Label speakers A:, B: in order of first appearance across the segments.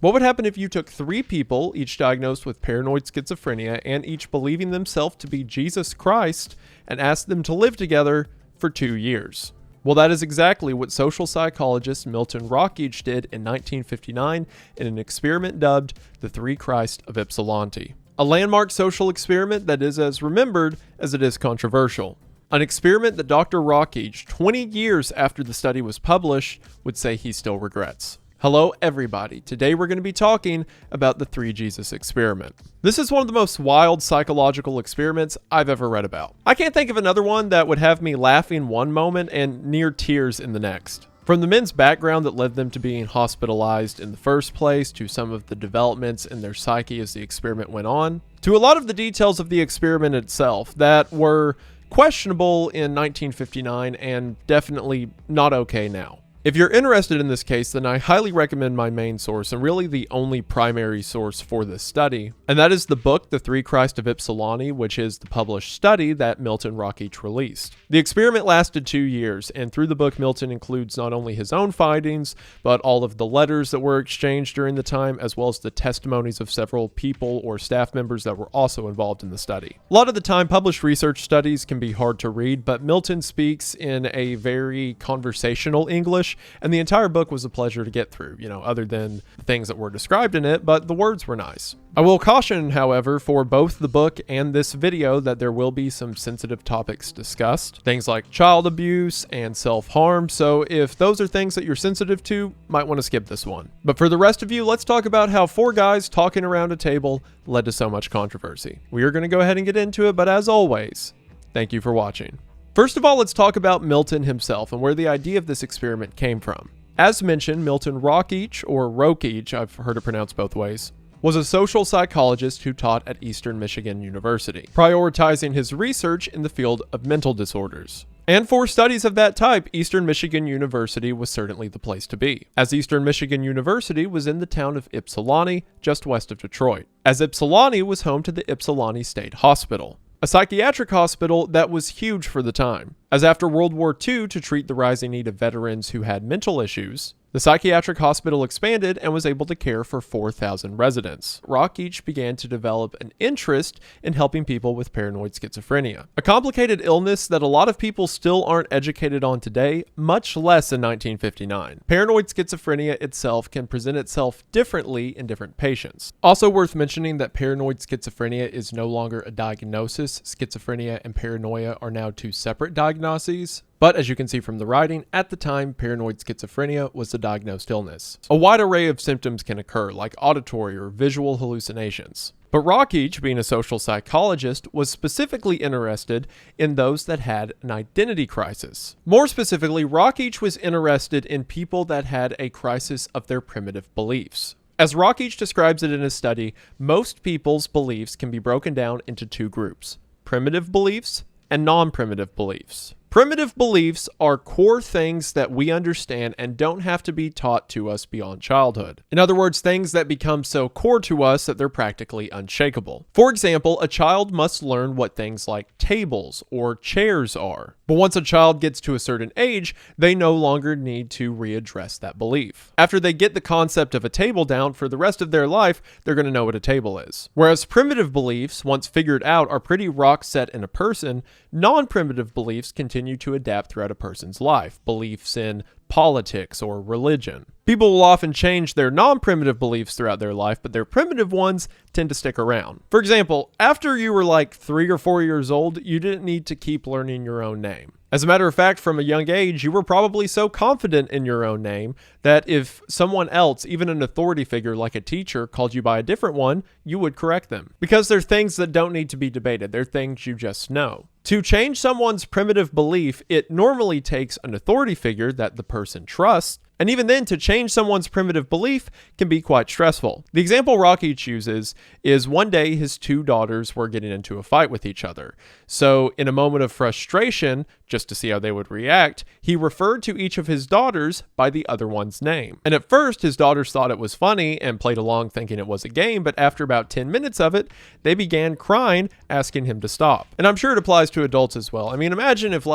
A: What would happen if you took 3 people, each diagnosed with paranoid schizophrenia and each believing themselves to be Jesus Christ, and asked them to live together for 2 years? Well, that is exactly what social psychologist Milton Rockach did in 1959 in an experiment dubbed the Three Christ of Ypsilanti. A landmark social experiment that is as remembered as it is controversial. An experiment that Dr. Rockach, 20 years after the study was published, would say he still regrets. Hello everybody, today we're going to be talking about the Three Jesus experiment. This is one of the most wild psychological experiments I've ever read about. I can't think of another one that would have me laughing one moment and near tears in the next. From the men's background that led them to being hospitalized in the first place, to some of the developments in their psyche as the experiment went on, to a lot of the details of the experiment itself that were questionable in 1959 and definitely not okay now. If you're interested in this case, then I highly recommend my main source and really the only primary source for this study, and that is the book, The Three Christ of Ypsilanti, which is the published study that Milton Rockach released. The experiment lasted 2 years, and through the book, Milton includes not only his own findings, but all of the letters that were exchanged during the time, as well as the testimonies of several people or staff members that were also involved in the study. A lot of the time, published research studies can be hard to read, but Milton speaks in a very conversational English, and the entire book was a pleasure to get through, other than the things that were described in it, but the words were nice. I will caution, however, for both the book and this video that there will be some sensitive topics discussed, things like child abuse and self-harm, so if those are things that you're sensitive to, might want to skip this one. But for the rest of you, let's talk about how 4 guys talking around a table led to so much controversy. We are going to go ahead and get into it, but as always, thank you for watching. First of all, let's talk about Milton himself and where the idea of this experiment came from. As mentioned, Milton Rockach, or Rockach, I've heard it pronounced both ways, was a social psychologist who taught at Eastern Michigan University, prioritizing his research in the field of mental disorders. And for studies of that type, Eastern Michigan University was certainly the place to be, as Eastern Michigan University was in the town of Ypsilanti, just west of Detroit, as Ypsilanti was home to the Ypsilanti State Hospital, a psychiatric hospital that was huge for the time, as after World War II, to treat the rising need of veterans who had mental issues, the psychiatric hospital expanded and was able to care for 4,000 residents. Rockach began to develop an interest in helping people with paranoid schizophrenia, a complicated illness that a lot of people still aren't educated on today, much less in 1959. Paranoid schizophrenia itself can present itself differently in different patients. Also worth mentioning that paranoid schizophrenia is no longer a diagnosis. Schizophrenia and paranoia are now 2 separate diagnoses. But as you can see from the writing, at the time, paranoid schizophrenia was the diagnosed illness. A wide array of symptoms can occur, like auditory or visual hallucinations. But Rockach, being a social psychologist, was specifically interested in those that had an identity crisis. More specifically, Rockach was interested in people that had a crisis of their primitive beliefs. As Rockach describes it in his study, most people's beliefs can be broken down into 2 groups: primitive beliefs and non-primitive beliefs. Primitive beliefs are core things that we understand and don't have to be taught to us beyond childhood. In other words, things that become so core to us that they're practically unshakable. For example, a child must learn what things like tables or chairs are. But once a child gets to a certain age, they no longer need to readdress that belief. After they get the concept of a table down, for the rest of their life, they're going to know what a table is. Whereas primitive beliefs, once figured out, are pretty rock set in a person, non-primitive beliefs continue to adapt throughout a person's life. Beliefs in politics or religion. People will often change their non-primitive beliefs throughout their life, but their primitive ones tend to stick around. For example, after you were like 3 or 4 years old, you didn't need to keep learning your own name. As a matter of fact, from a young age, you were probably so confident in your own name that if someone else, even an authority figure like a teacher, called you by a different one, you would correct them. Because they're things that don't need to be debated. They're things you just know. To change someone's primitive belief, it normally takes an authority figure that the person trusts, and even then, to change someone's primitive belief can be quite stressful. The example Rockach uses is one day his 2 daughters were getting into a fight with each other. So in a moment of frustration, just to see how they would react, he referred to each of his daughters by the other one's name. And at first, his daughters thought it was funny and played along thinking it was a game, but after about 10 minutes of it, they began crying, asking him to stop. And I'm sure it applies to adults as well. I mean, imagine if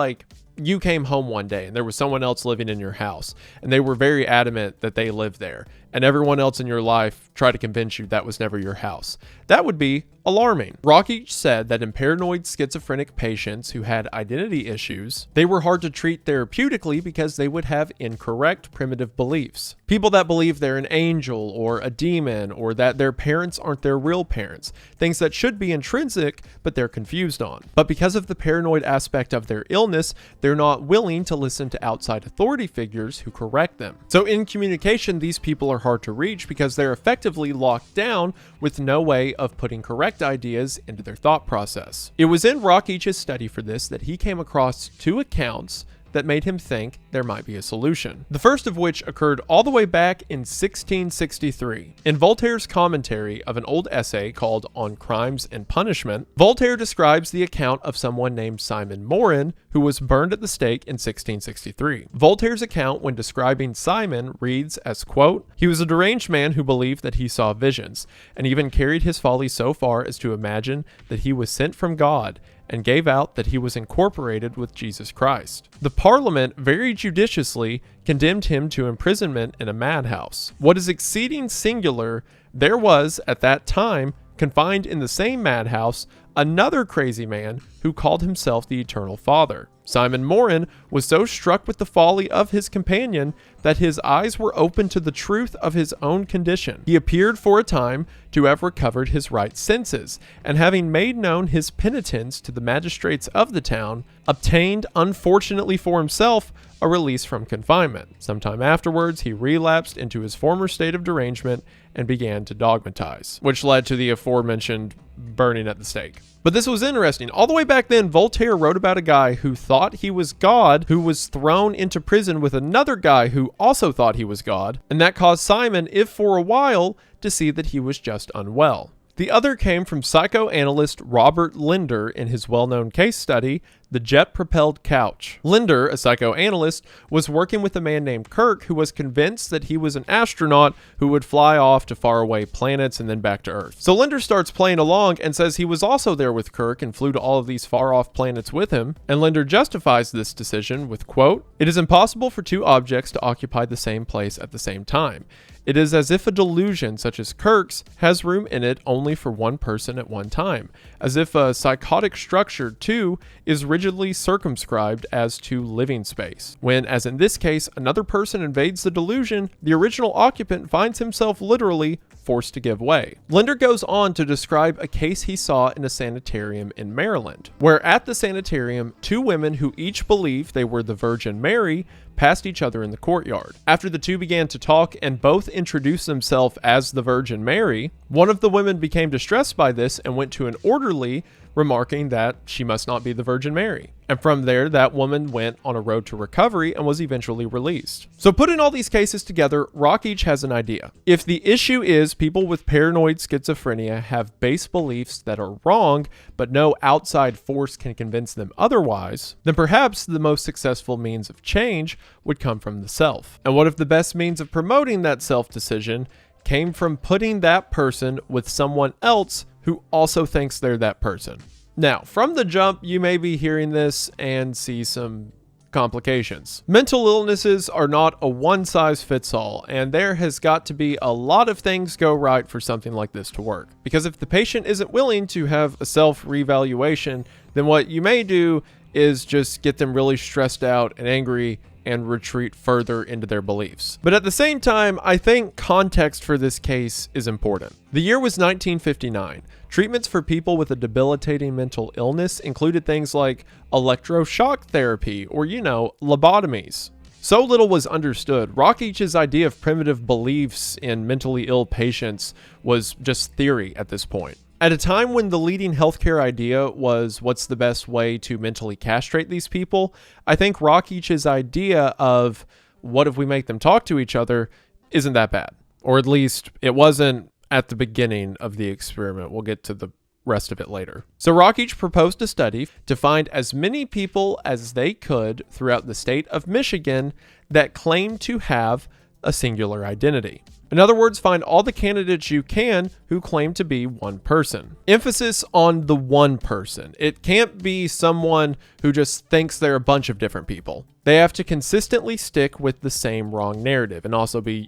A: you came home one day and there was someone else living in your house and they were very adamant that they lived there. and everyone else in your life try to convince you that was never your house. That would be alarming. Rockich said that in paranoid schizophrenic patients who had identity issues, they were hard to treat therapeutically because they would have incorrect primitive beliefs. People that believe they're an angel or a demon or that their parents aren't their real parents, things that should be intrinsic but they're confused on. But because of the paranoid aspect of their illness, they're not willing to listen to outside authority figures who correct them. So in communication, these people are hard to reach because they're effectively locked down with no way of putting correct ideas into their thought process. It was in Rockich's study for this that he came across two accounts that made him think there might be a solution. The first of which occurred all the way back in 1663. In Voltaire's commentary of an old essay called On Crimes and Punishment, Voltaire describes the account of someone named Simon Morin who was burned at the stake in 1663. Voltaire's account when describing Simon reads as, quote, "He was a deranged man who believed that he saw visions, and even carried his folly so far as to imagine that he was sent from God, and gave out that he was incorporated with Jesus Christ. The Parliament very judiciously condemned him to imprisonment in a madhouse. What is exceeding singular, there was, at that time, confined in the same madhouse, another crazy man who called himself the Eternal Father. Simon Morin was so struck with the folly of his companion that his eyes were opened to the truth of his own condition. He appeared for a time to have recovered his right senses, and having made known his penitence to the magistrates of the town, obtained, unfortunately for himself, a release from confinement. Sometime afterwards, he relapsed into his former state of derangement and began to dogmatize, which led to the aforementioned burning at the stake. But this was interesting. All the way back then, Voltaire wrote about a guy who thought he was God, who was thrown into prison with another guy who also thought he was God, and that caused Simon, if for a while, to see that he was just unwell. The other came from psychoanalyst Robert Linder in his well-known case study, The Jet-Propelled Couch. Linder, a psychoanalyst, was working with a man named Kirk who was convinced that he was an astronaut who would fly off to faraway planets and then back to Earth. So Linder starts playing along and says he was also there with Kirk and flew to all of these far-off planets with him, and Linder justifies this decision with, quote, "It is impossible for two objects to occupy the same place at the same time. It is as if a delusion, such as Kirk's, has room in it only for one person at one time, as if a psychotic structure, too, is rigidly circumscribed as to living space. When, as in this case, another person invades the delusion, the original occupant finds himself literally forced to give way." Linder goes on to describe a case he saw in a sanitarium in Maryland, where at the sanitarium, two women who each believed they were the Virgin Mary passed each other in the courtyard. After the two began to talk and both introduced themselves as the Virgin Mary, one of the women became distressed by this and went to an orderly, remarking that she must not be the Virgin Mary. And from there, that woman went on a road to recovery and was eventually released. So putting all these cases together, Rockich has an idea. If the issue is people with paranoid schizophrenia have base beliefs that are wrong, but no outside force can convince them otherwise, then perhaps the most successful means of change would come from the self. And what if the best means of promoting that self-decision came from putting that person with someone else who also thinks they're that person? Now, from the jump, you may be hearing this and see some complications. Mental illnesses are not a one-size-fits-all, and there has got to be a lot of things go right for something like this to work. Because if the patient isn't willing to have a self-reevaluation, then what you may do is just get them really stressed out and angry and retreat further into their beliefs. But at the same time, I think context for this case is important. The year was 1959. Treatments for people with a debilitating mental illness included things like electroshock therapy or, lobotomies. So little was understood. Rockich's idea of primitive beliefs in mentally ill patients was just theory at this point. At a time when the leading healthcare idea was what's the best way to mentally castrate these people, I think Rockich's idea of what if we make them talk to each other isn't that bad. Or at least it wasn't at the beginning of the experiment. We'll get to the rest of it later. So Rockich proposed a study to find as many people as they could throughout the state of Michigan that claimed to have a singular identity. In other words, find all the candidates you can who claim to be one person. Emphasis on the one person. It can't be someone who just thinks they're a bunch of different people. They have to consistently stick with the same wrong narrative and also be,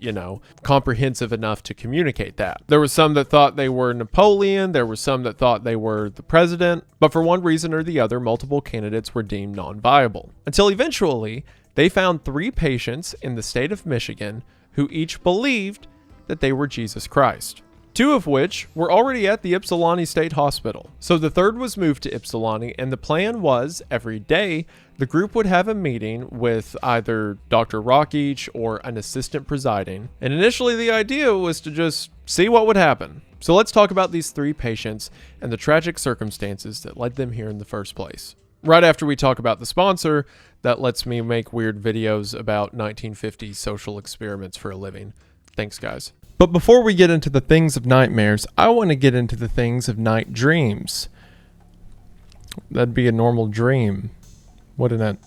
A: comprehensive enough to communicate that. There was some that thought they were Napoleon, there were some that thought they were the president, but for one reason or the other, multiple candidates were deemed non-viable. Until eventually, they found 3 patients in the state of Michigan who each believed that they were Jesus Christ. 2 of which were already at the Ypsilanti State Hospital. So the third was moved to Ypsilanti, and the plan was every day the group would have a meeting with either Dr. Rockich or an assistant presiding. And initially the idea was to just see what would happen. So let's talk about these 3 patients and the tragic circumstances that led them here in the first place. Right after we talk about the sponsor that lets me make weird videos about 1950s social experiments for a living. Thanks, guys. But before we get into the things of nightmares, I want to get into the things of night dreams. That'd be a normal dream, wouldn't it?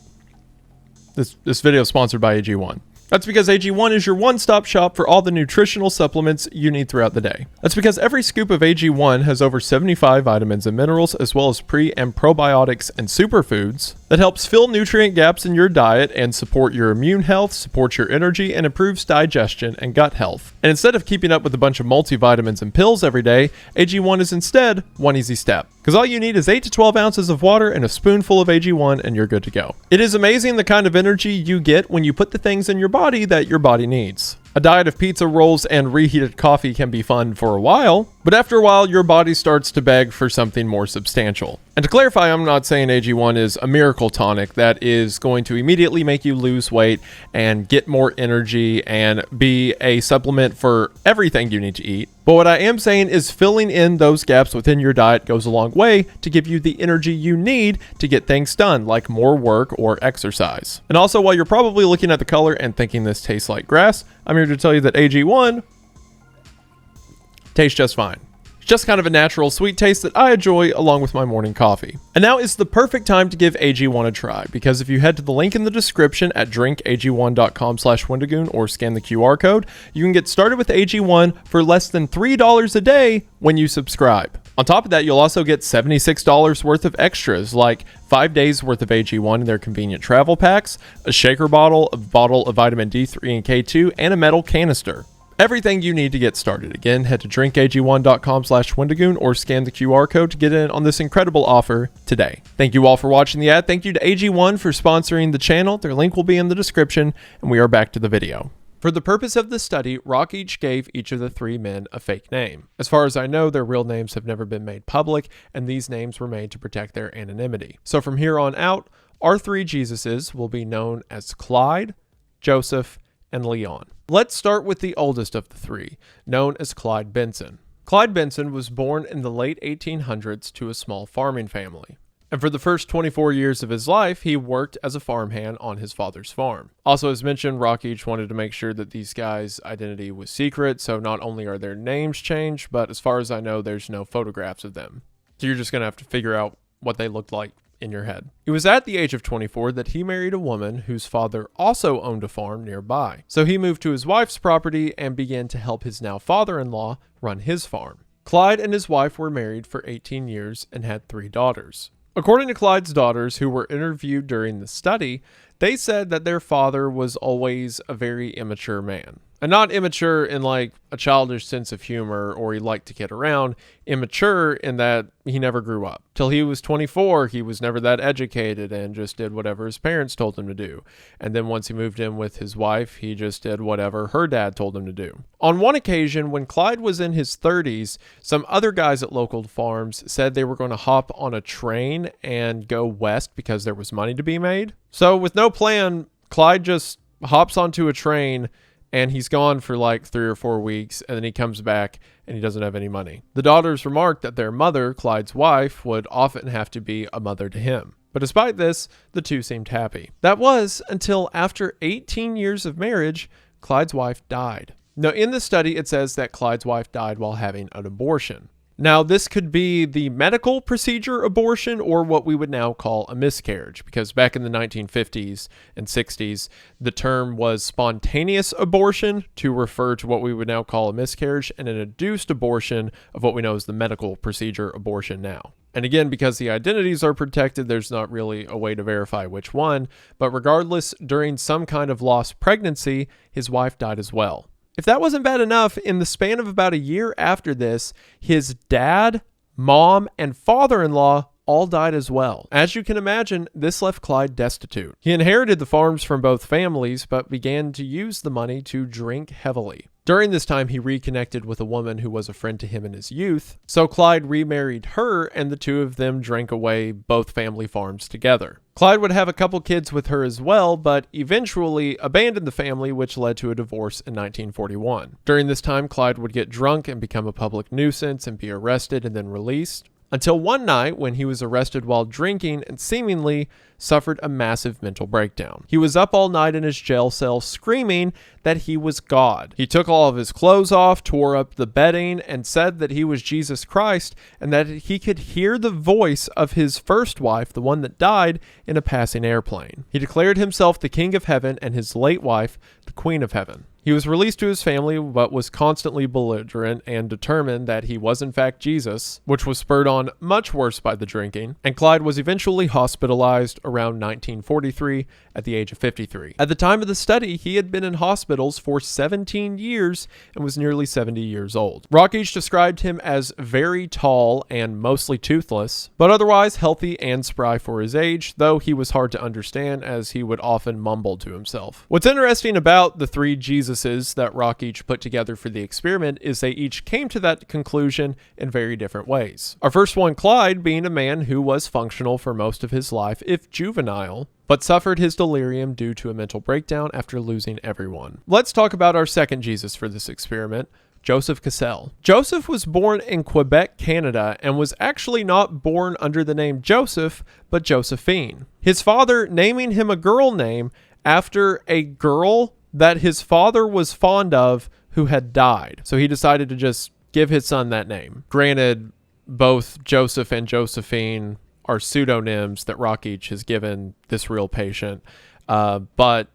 A: This video is sponsored by AG1. That's because AG1 is your one-stop shop for all the nutritional supplements you need throughout the day. That's because every scoop of AG1 has over 75 vitamins and minerals, as well as pre- and probiotics and superfoods that helps fill nutrient gaps in your diet and support your immune health, support your energy, and improves digestion and gut health. And instead of keeping up with a bunch of multivitamins and pills every day, AG1 is instead one easy step. Because all you need is 8 to 12 ounces of water and a spoonful of AG1 and you're good to go. It is amazing the kind of energy you get when you put the things in your body that your body needs. A diet of pizza rolls and reheated coffee can be fun for a while, but after a while your body starts to beg for something more substantial. And to clarify, I'm not saying AG1 is a miracle tonic that is going to immediately make you lose weight and get more energy and be a supplement for everything you need to eat. But what I am saying is filling in those gaps within your diet goes a long way to give you the energy you need to get things done, like more work or exercise. And also, while you're probably looking at the color and thinking this tastes like grass, I'm here to tell you that AG1 tastes just fine. It's just kind of a natural sweet taste that I enjoy along with my morning coffee. And now is the perfect time to give AG1 a try, because if you head to the link in the description at drinkag1.com/Wendigoon or scan the QR code, you can get started with AG1 for less than $3 a day when you subscribe. On top of that, you'll also get $76 worth of extras, like 5 days worth of AG1 in their convenient travel packs, a shaker bottle, a bottle of vitamin D3 and K2, and a metal canister. Everything you need to get started. Again, head to drinkag1.com/Wendigoon or scan the QR code to get in on this incredible offer today. Thank you all for watching the ad. Thank you to AG1 for sponsoring the channel. Their link will be in the description, and we are back to the video. For the purpose of the study, Rockich gave each of the 3 men a fake name. As far as I know, their real names have never been made public, and these names were made to protect their anonymity. So from here on out, our 3 Jesuses will be known as Clyde, Joseph, and Leon. Let's start with the oldest of the 3, known as Clyde Benson. Clyde Benson was born in the late 1800s to a small farming family. And for the first 24 years of his life, he worked as a farmhand on his father's farm. Also, as mentioned, Rockich wanted to make sure that these guys' identity was secret, so not only are their names changed, but as far as I know, there's no photographs of them. So you're just going to have to figure out what they looked like in your head. It was at the age of 24 that he married a woman whose father also owned a farm nearby. So he moved to his wife's property and began to help his now father-in-law run his farm. Clyde and his wife were married for 18 years and had 3 daughters. According to Clyde's daughters, who were interviewed during the study, they said that their father was always a very immature man. And not immature in like a childish sense of humor or he liked to kid around. Immature in that he never grew up. Till he was 24, he was never that educated and just did whatever his parents told him to do. And then once he moved in with his wife, he just did whatever her dad told him to do. On one occasion, when Clyde was in his 30s, some other guys at local farms said they were going to hop on a train and go west because there was money to be made. So with no plan, Clyde just hops onto a train and he's gone for like 3 or 4 weeks, and then he comes back and he doesn't have any money. The daughters remarked that their mother, Clyde's wife, would often have to be a mother to him. But despite this, the 2 seemed happy. That was until after 18 years of marriage, Clyde's wife died. Now, in the study, it says that Clyde's wife died while having an abortion. Now, this could be the medical procedure abortion or what we would now call a miscarriage, because back in the 1950s and 60s, the term was spontaneous abortion to refer to what we would now call a miscarriage, and an induced abortion of what we know as the medical procedure abortion now. And again, because the identities are protected, there's not really a way to verify which one. But regardless, during some kind of lost pregnancy, his wife died as well. If that wasn't bad enough, in the span of about a year after this, his dad, mom, and father-in-law all died as well. As you can imagine, this left Clyde destitute. He inherited the farms from both families, but began to use the money to drink heavily. During this time, he reconnected with a woman who was a friend to him in his youth, so Clyde remarried her, and the two of them drank away both family farms together. Clyde would have a couple kids with her as well, but eventually abandoned the family, which led to a divorce in 1941. During this time, Clyde would get drunk and become a public nuisance and be arrested and then released, until one night when he was arrested while drinking and seemingly suffered a massive mental breakdown. He was up all night in his jail cell screaming that he was God. He took all of his clothes off, tore up the bedding, and said that he was Jesus Christ and that he could hear the voice of his first wife, the one that died, in a passing airplane. He declared himself the King of Heaven and his late wife, the Queen of Heaven. He was released to his family, but was constantly belligerent and determined that he was in fact Jesus, which was spurred on much worse by the drinking, and Clyde was eventually hospitalized around 1943 at the age of 53. At the time of the study, he had been in hospitals for 17 years and was nearly 70 years old. Rockage described him as very tall and mostly toothless, but otherwise healthy and spry for his age, though he was hard to understand as he would often mumble to himself. What's interesting about the three Jesuses that Rockage put together for the experiment is they each came to that conclusion in very different ways. Our first one, Clyde, being a man who was functional for most of his life, if juvenile, but suffered his delirium due to a mental breakdown after losing everyone. Let's talk about our second Jesus for this experiment, Joseph Cassell. Joseph was born in Quebec, Canada, and was actually not born under the name Joseph, but Josephine. His father naming him a girl name after a girl that his father was fond of who had died. So he decided to just give his son that name. Granted, both Joseph and Josephine are pseudonyms that Rockage has given this real patient, but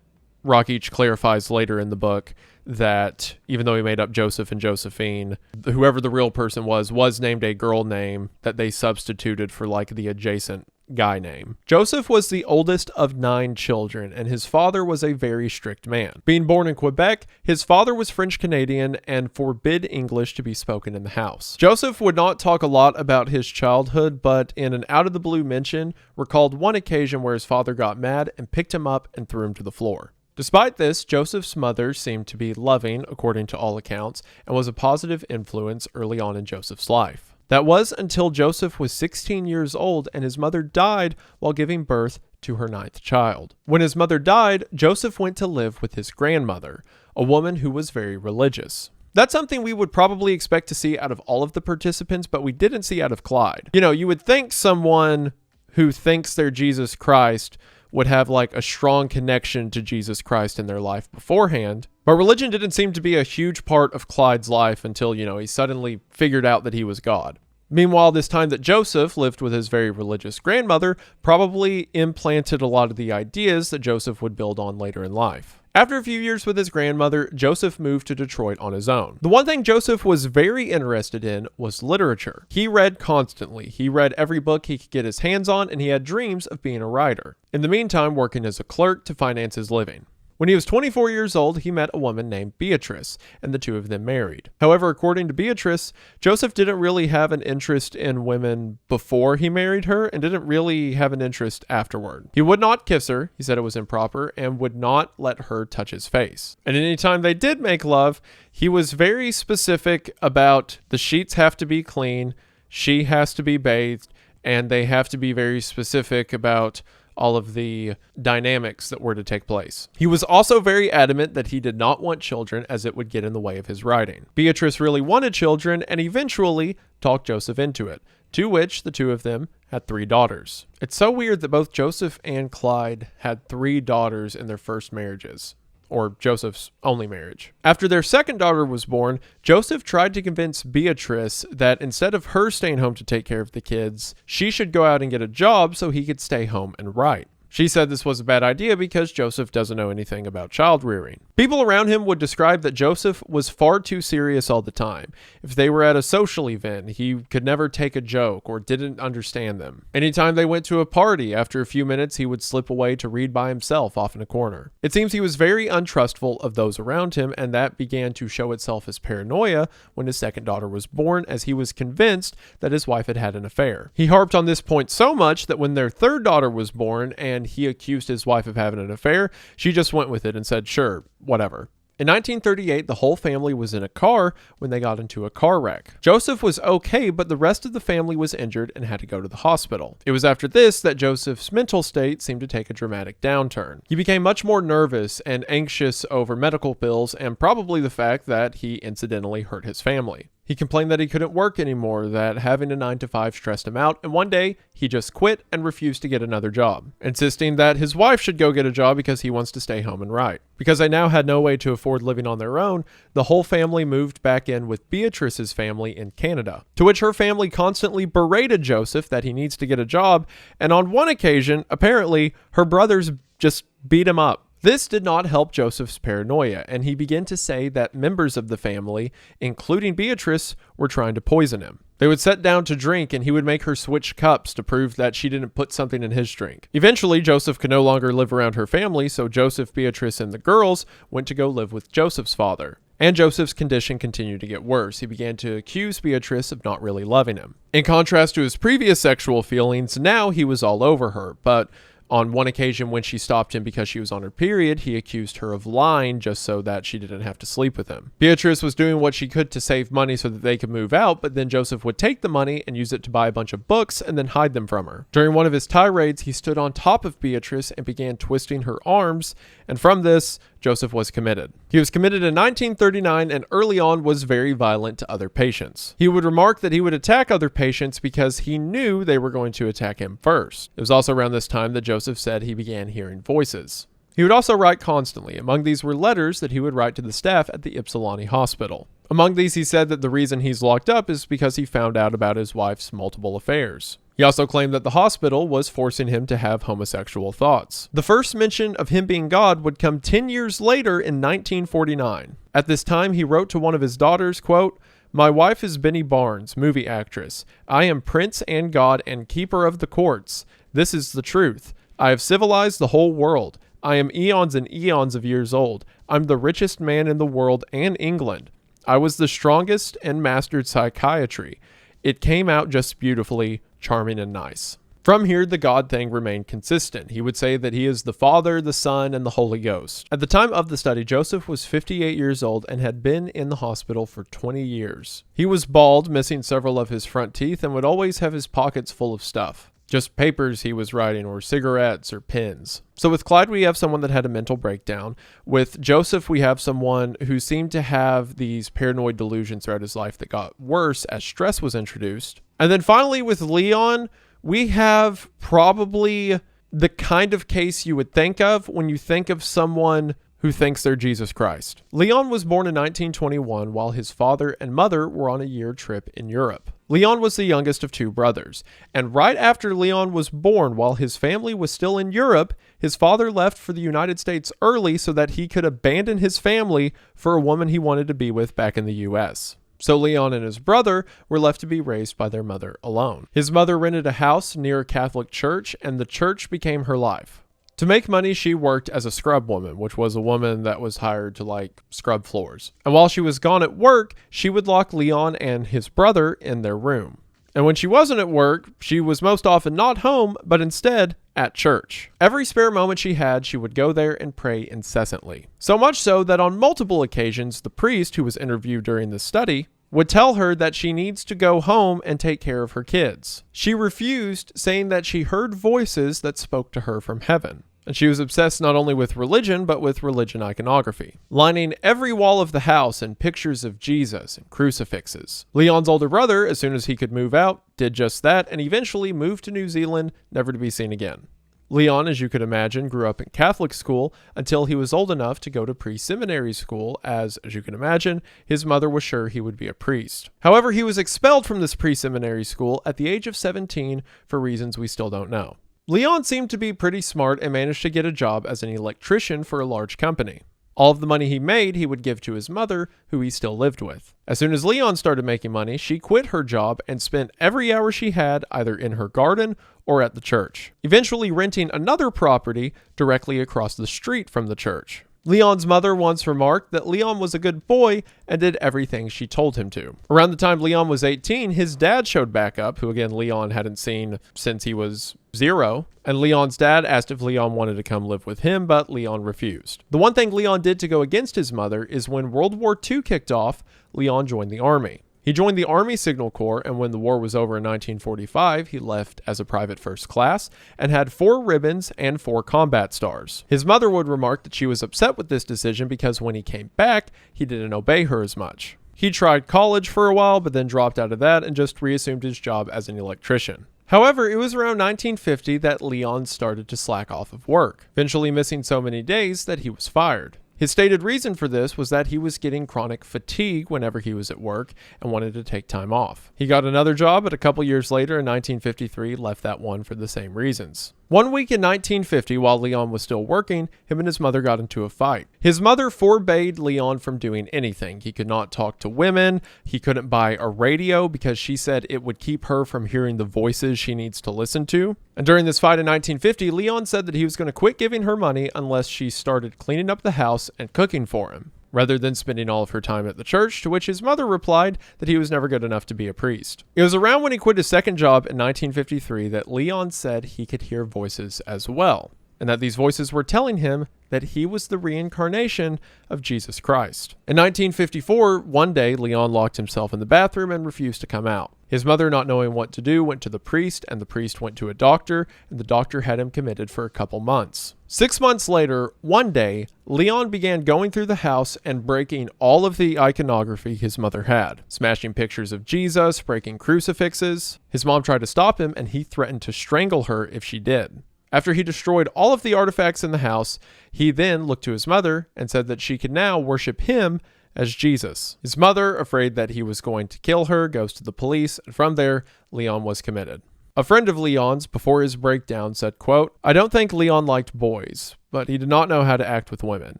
A: Rockage clarifies later in the book that even though he made up Joseph and Josephine, whoever the real person was named a girl name that they substituted for like the adjacent guy name. Joseph was the oldest of 9 children, and his father was a very strict man. Being born in Quebec, his father was French Canadian and forbid English to be spoken in the house. Joseph would not talk a lot about his childhood, but in an out-of-the-blue mention, recalled one occasion where his father got mad and picked him up and threw him to the floor. Despite this, Joseph's mother seemed to be loving, according to all accounts, and was a positive influence early on in Joseph's life. That was until Joseph was 16 years old and his mother died while giving birth to her 9th child. When his mother died, Joseph went to live with his grandmother, a woman who was very religious. That's something we would probably expect to see out of all of the participants, but we didn't see out of Clyde. You know, you would think someone who thinks they're Jesus Christ would have like a strong connection to Jesus Christ in their life beforehand. But religion didn't seem to be a huge part of Clyde's life until, he suddenly figured out that he was God. Meanwhile, this time that Joseph lived with his very religious grandmother probably implanted a lot of the ideas that Joseph would build on later in life. After a few years with his grandmother, Joseph moved to Detroit on his own. The one thing Joseph was very interested in was literature. He read constantly. He read every book he could get his hands on, and he had dreams of being a writer. In the meantime, working as a clerk to finance his living. When he was 24 years old, he met a woman named Beatrice, and the two of them married. However, according to Beatrice, Joseph didn't really have an interest in women before he married her, and didn't really have an interest afterward. He would not kiss her, he said it was improper, and would not let her touch his face. And anytime they did make love, he was very specific about the sheets have to be clean, she has to be bathed, and they have to be very specific about all of the dynamics that were to take place. He was also very adamant that he did not want children as it would get in the way of his writing. Beatrice really wanted children and eventually talked Joseph into it, to which the two of them had 3 daughters. It's so weird that both Joseph and Clyde had 3 daughters in their first marriages, or Joseph's only marriage. After their second daughter was born, Joseph tried to convince Beatrice that instead of her staying home to take care of the kids, she should go out and get a job so he could stay home and write. She said this was a bad idea because Joseph doesn't know anything about child rearing. People around him would describe that Joseph was far too serious all the time. If they were at a social event, he could never take a joke or didn't understand them. Anytime they went to a party, after a few minutes, he would slip away to read by himself off in a corner. It seems he was very untrustful of those around him, and that began to show itself as paranoia when his second daughter was born, as he was convinced that his wife had had an affair. He harped on this point so much that when their third daughter was born and he accused his wife of having an affair, she just went with it and said, sure, whatever. In 1938, the whole family was in a car when they got into a car wreck. Joseph was okay, but the rest of the family was injured and had to go to the hospital. It was after this that Joseph's mental state seemed to take a dramatic downturn. He became much more nervous and anxious over medical bills and probably the fact that he incidentally hurt his family. He complained that he couldn't work anymore, that having a 9-to-5 stressed him out, and one day he just quit and refused to get another job, insisting that his wife should go get a job because he wants to stay home and write. Because they now had no way to afford living on their own, the whole family moved back in with Beatrice's family in Canada, to which her family constantly berated Joseph that he needs to get a job, and on one occasion, apparently, her brothers just beat him up. This did not help Joseph's paranoia, and he began to say that members of the family, including Beatrice, were trying to poison him. They would sit down to drink, and he would make her switch cups to prove that she didn't put something in his drink. Eventually, Joseph could no longer live around her family, so Joseph, Beatrice, and the girls went to go live with Joseph's father. And Joseph's condition continued to get worse. He began to accuse Beatrice of not really loving him. In contrast to his previous sexual feelings, now he was all over her, but on one occasion when she stopped him because she was on her period, he accused her of lying just so that she didn't have to sleep with him. Beatrice was doing what she could to save money so that they could move out, but then Joseph would take the money and use it to buy a bunch of books and then hide them from her. During one of his tirades, he stood on top of Beatrice and began twisting her arms, and from this, Joseph was committed. He was committed in 1939 and early on was very violent to other patients. He would remark that he would attack other patients because he knew they were going to attack him first. It was also around this time that Joseph said he began hearing voices. He would also write constantly. Among these were letters that he would write to the staff at the Ypsilanti hospital. Among these, he said that the reason he's locked up is because he found out about his wife's multiple affairs. He also claimed that the hospital was forcing him to have homosexual thoughts. The first mention of him being God would come 10 years later in 1949. At this time, he wrote to one of his daughters, quote, "My wife is Benny Barnes, movie actress. I am prince and God and keeper of the courts. This is the truth. I have civilized the whole world. I am eons and eons of years old. I'm the richest man in the world and England. I was the strongest and mastered psychiatry. It came out just beautifully, charming and nice." From here, the God thing remained consistent. He would say that he is the Father, the Son, and the Holy Ghost. At the time of the study, Joseph was 58 years old and had been in the hospital for 20 years. He was bald, missing several of his front teeth, and would always have his pockets full of stuff. Just papers he was writing, or cigarettes, or pens. So with Clyde, we have someone that had a mental breakdown. With Joseph, we have someone who seemed to have these paranoid delusions throughout his life that got worse as stress was introduced. And then finally, with Leon, we have probably the kind of case you would think of when you think of someone who thinks they're Jesus Christ. Leon was born in 1921 while his father and mother were on a year trip in Europe. Leon was the youngest of two brothers, and right after Leon was born, while his family was still in Europe, his father left for the United States early so that he could abandon his family for a woman he wanted to be with back in the US. So Leon and his brother were left to be raised by their mother alone. His mother rented a house near a Catholic church, and the church became her life. To make money, she worked as a scrub woman, which was a woman that was hired to scrub floors. And while she was gone at work, she would lock Leon and his brother in their room. And when she wasn't at work, she was most often not home, but instead at church. Every spare moment she had, she would go there and pray incessantly. So much so that on multiple occasions, the priest who was interviewed during the study would tell her that she needs to go home and take care of her kids. She refused, saying that she heard voices that spoke to her from heaven. And she was obsessed not only with religion, but with religion iconography, lining every wall of the house in pictures of Jesus and crucifixes. Leon's older brother, as soon as he could move out, did just that and eventually moved to New Zealand, never to be seen again. Leon, as you could imagine, grew up in Catholic school until he was old enough to go to pre-seminary school, as you can imagine, his mother was sure he would be a priest. However, he was expelled from this pre-seminary school at the age of 17 for reasons we still don't know. Leon seemed to be pretty smart and managed to get a job as an electrician for a large company. All of the money he made, he would give to his mother, who he still lived with. As soon as Leon started making money, she quit her job and spent every hour she had either in her garden or at the church, eventually renting another property directly across the street from the church. Leon's mother once remarked that Leon was a good boy and did everything she told him to. Around the time Leon was 18, his dad showed back up, who again Leon hadn't seen since he was 0, and Leon's dad asked if Leon wanted to come live with him, but Leon refused. The one thing Leon did to go against his mother is when World War II kicked off, Leon joined the army. He joined the Army Signal Corps, and when the war was over in 1945, he left as a private first class and had 4 ribbons and 4 combat stars. His mother would remark that she was upset with this decision because when he came back, he didn't obey her as much. He tried college for a while, but then dropped out of that and just reassumed his job as an electrician. However, it was around 1950 that Leon started to slack off of work, eventually missing so many days that he was fired. His stated reason for this was that he was getting chronic fatigue whenever he was at work and wanted to take time off. He got another job, but a couple years later in 1953 left that one for the same reasons. One week in 1950, while Leon was still working, him and his mother got into a fight. His mother forbade Leon from doing anything. He could not talk to women. He couldn't buy a radio because she said it would keep her from hearing the voices she needs to listen to. And during this fight in 1950, Leon said that he was going to quit giving her money unless she started cleaning up the house and cooking for him, rather than spending all of her time at the church, to which his mother replied that he was never good enough to be a priest. It was around when he quit his second job in 1953 that Leon said he could hear voices as well, and that these voices were telling him that he was the reincarnation of Jesus Christ. In 1954, one day, Leon locked himself in the bathroom and refused to come out. His mother, not knowing what to do, went to the priest, and the priest went to a doctor, and the doctor had him committed for a couple months. 6 months later, one day, Leon began going through the house and breaking all of the iconography his mother had, smashing pictures of Jesus, breaking crucifixes. His mom tried to stop him, and he threatened to strangle her if she did. After he destroyed all of the artifacts in the house, he then looked to his mother and said that she could now worship him as Jesus. His mother, afraid that he was going to kill her, goes to the police, and from there, Leon was committed. A friend of Leon's, before his breakdown, said, quote, "I don't think Leon liked boys, but he did not know how to act with women.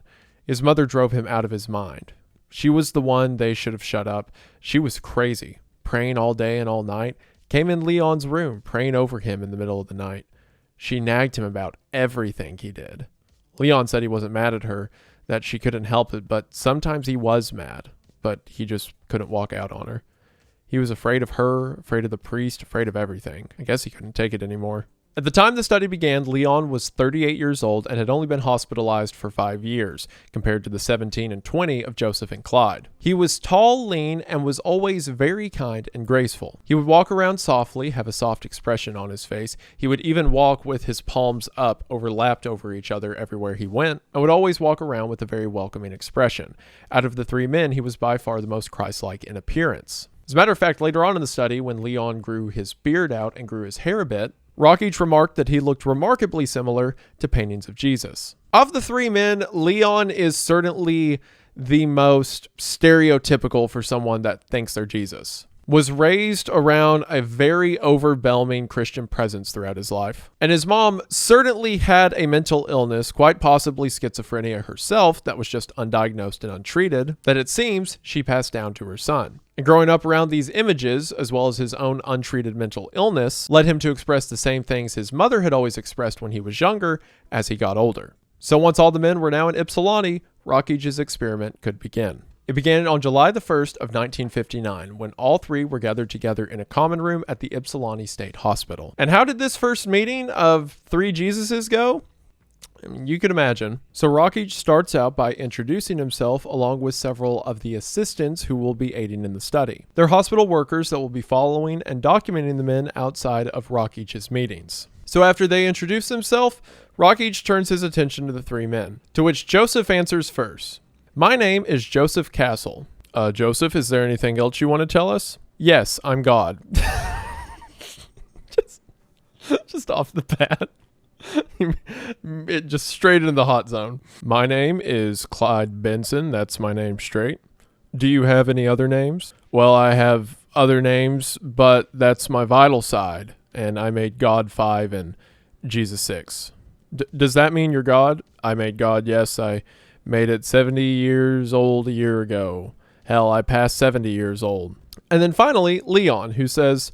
A: His mother drove him out of his mind. She was the one they should have shut up. She was crazy, praying all day and all night, came in Leon's room, praying over him in the middle of the night. She nagged him about everything he did." Leon said he wasn't mad at her, that she couldn't help it, but sometimes he was mad, but he just couldn't walk out on her. He was afraid of her, afraid of the priest, afraid of everything. I guess he couldn't take it anymore. At the time the study began, Leon was 38 years old and had only been hospitalized for 5 years, compared to the 17 and 20 of Joseph and Clyde. He was tall, lean, and was always very kind and graceful. He would walk around softly, have a soft expression on his face. He would even walk with his palms up, overlapped over each other everywhere he went, and would always walk around with a very welcoming expression. Out of the 3 men, he was by far the most Christ-like in appearance. As a matter of fact, later on in the study, when Leon grew his beard out and grew his hair a bit, Rockage remarked that he looked remarkably similar to paintings of Jesus. Of the 3 men, Leon is certainly the most stereotypical for someone that thinks they're Jesus. Was raised around a very overwhelming Christian presence throughout his life. And his mom certainly had a mental illness, quite possibly schizophrenia herself, that was just undiagnosed and untreated, that it seems she passed down to her son. And growing up around these images, as well as his own untreated mental illness, led him to express the same things his mother had always expressed when he was younger as he got older. So once all the men were now in Ypsilanti, Rockage's experiment could begin. It began on July the 1st of 1959, when all 3 were gathered together in a common room at the Ypsilanti State Hospital. And how did this first meeting of 3 Jesuses go? I mean, you can imagine. So Rockage starts out by introducing himself along with several of the assistants who will be aiding in the study. They're hospital workers that will be following and documenting the men outside of Rockage's meetings. So after they introduce themselves, Rockage turns his attention to the 3 men, to which Joseph answers first. "My name is Joseph Castle." Joseph, is there anything else you want to tell us?" "Yes, I'm God." just off the bat. It just straight into the hot zone. "My name is Clyde Benson. That's my name straight." "Do you have any other names?" "Well, I have other names, but that's my vital side. And I made God 5 and Jesus 6. Does that mean you're God? I made God, yes. I made it 70 years old a year ago. Hell, I passed 70 years old. And then finally, Leon, who says,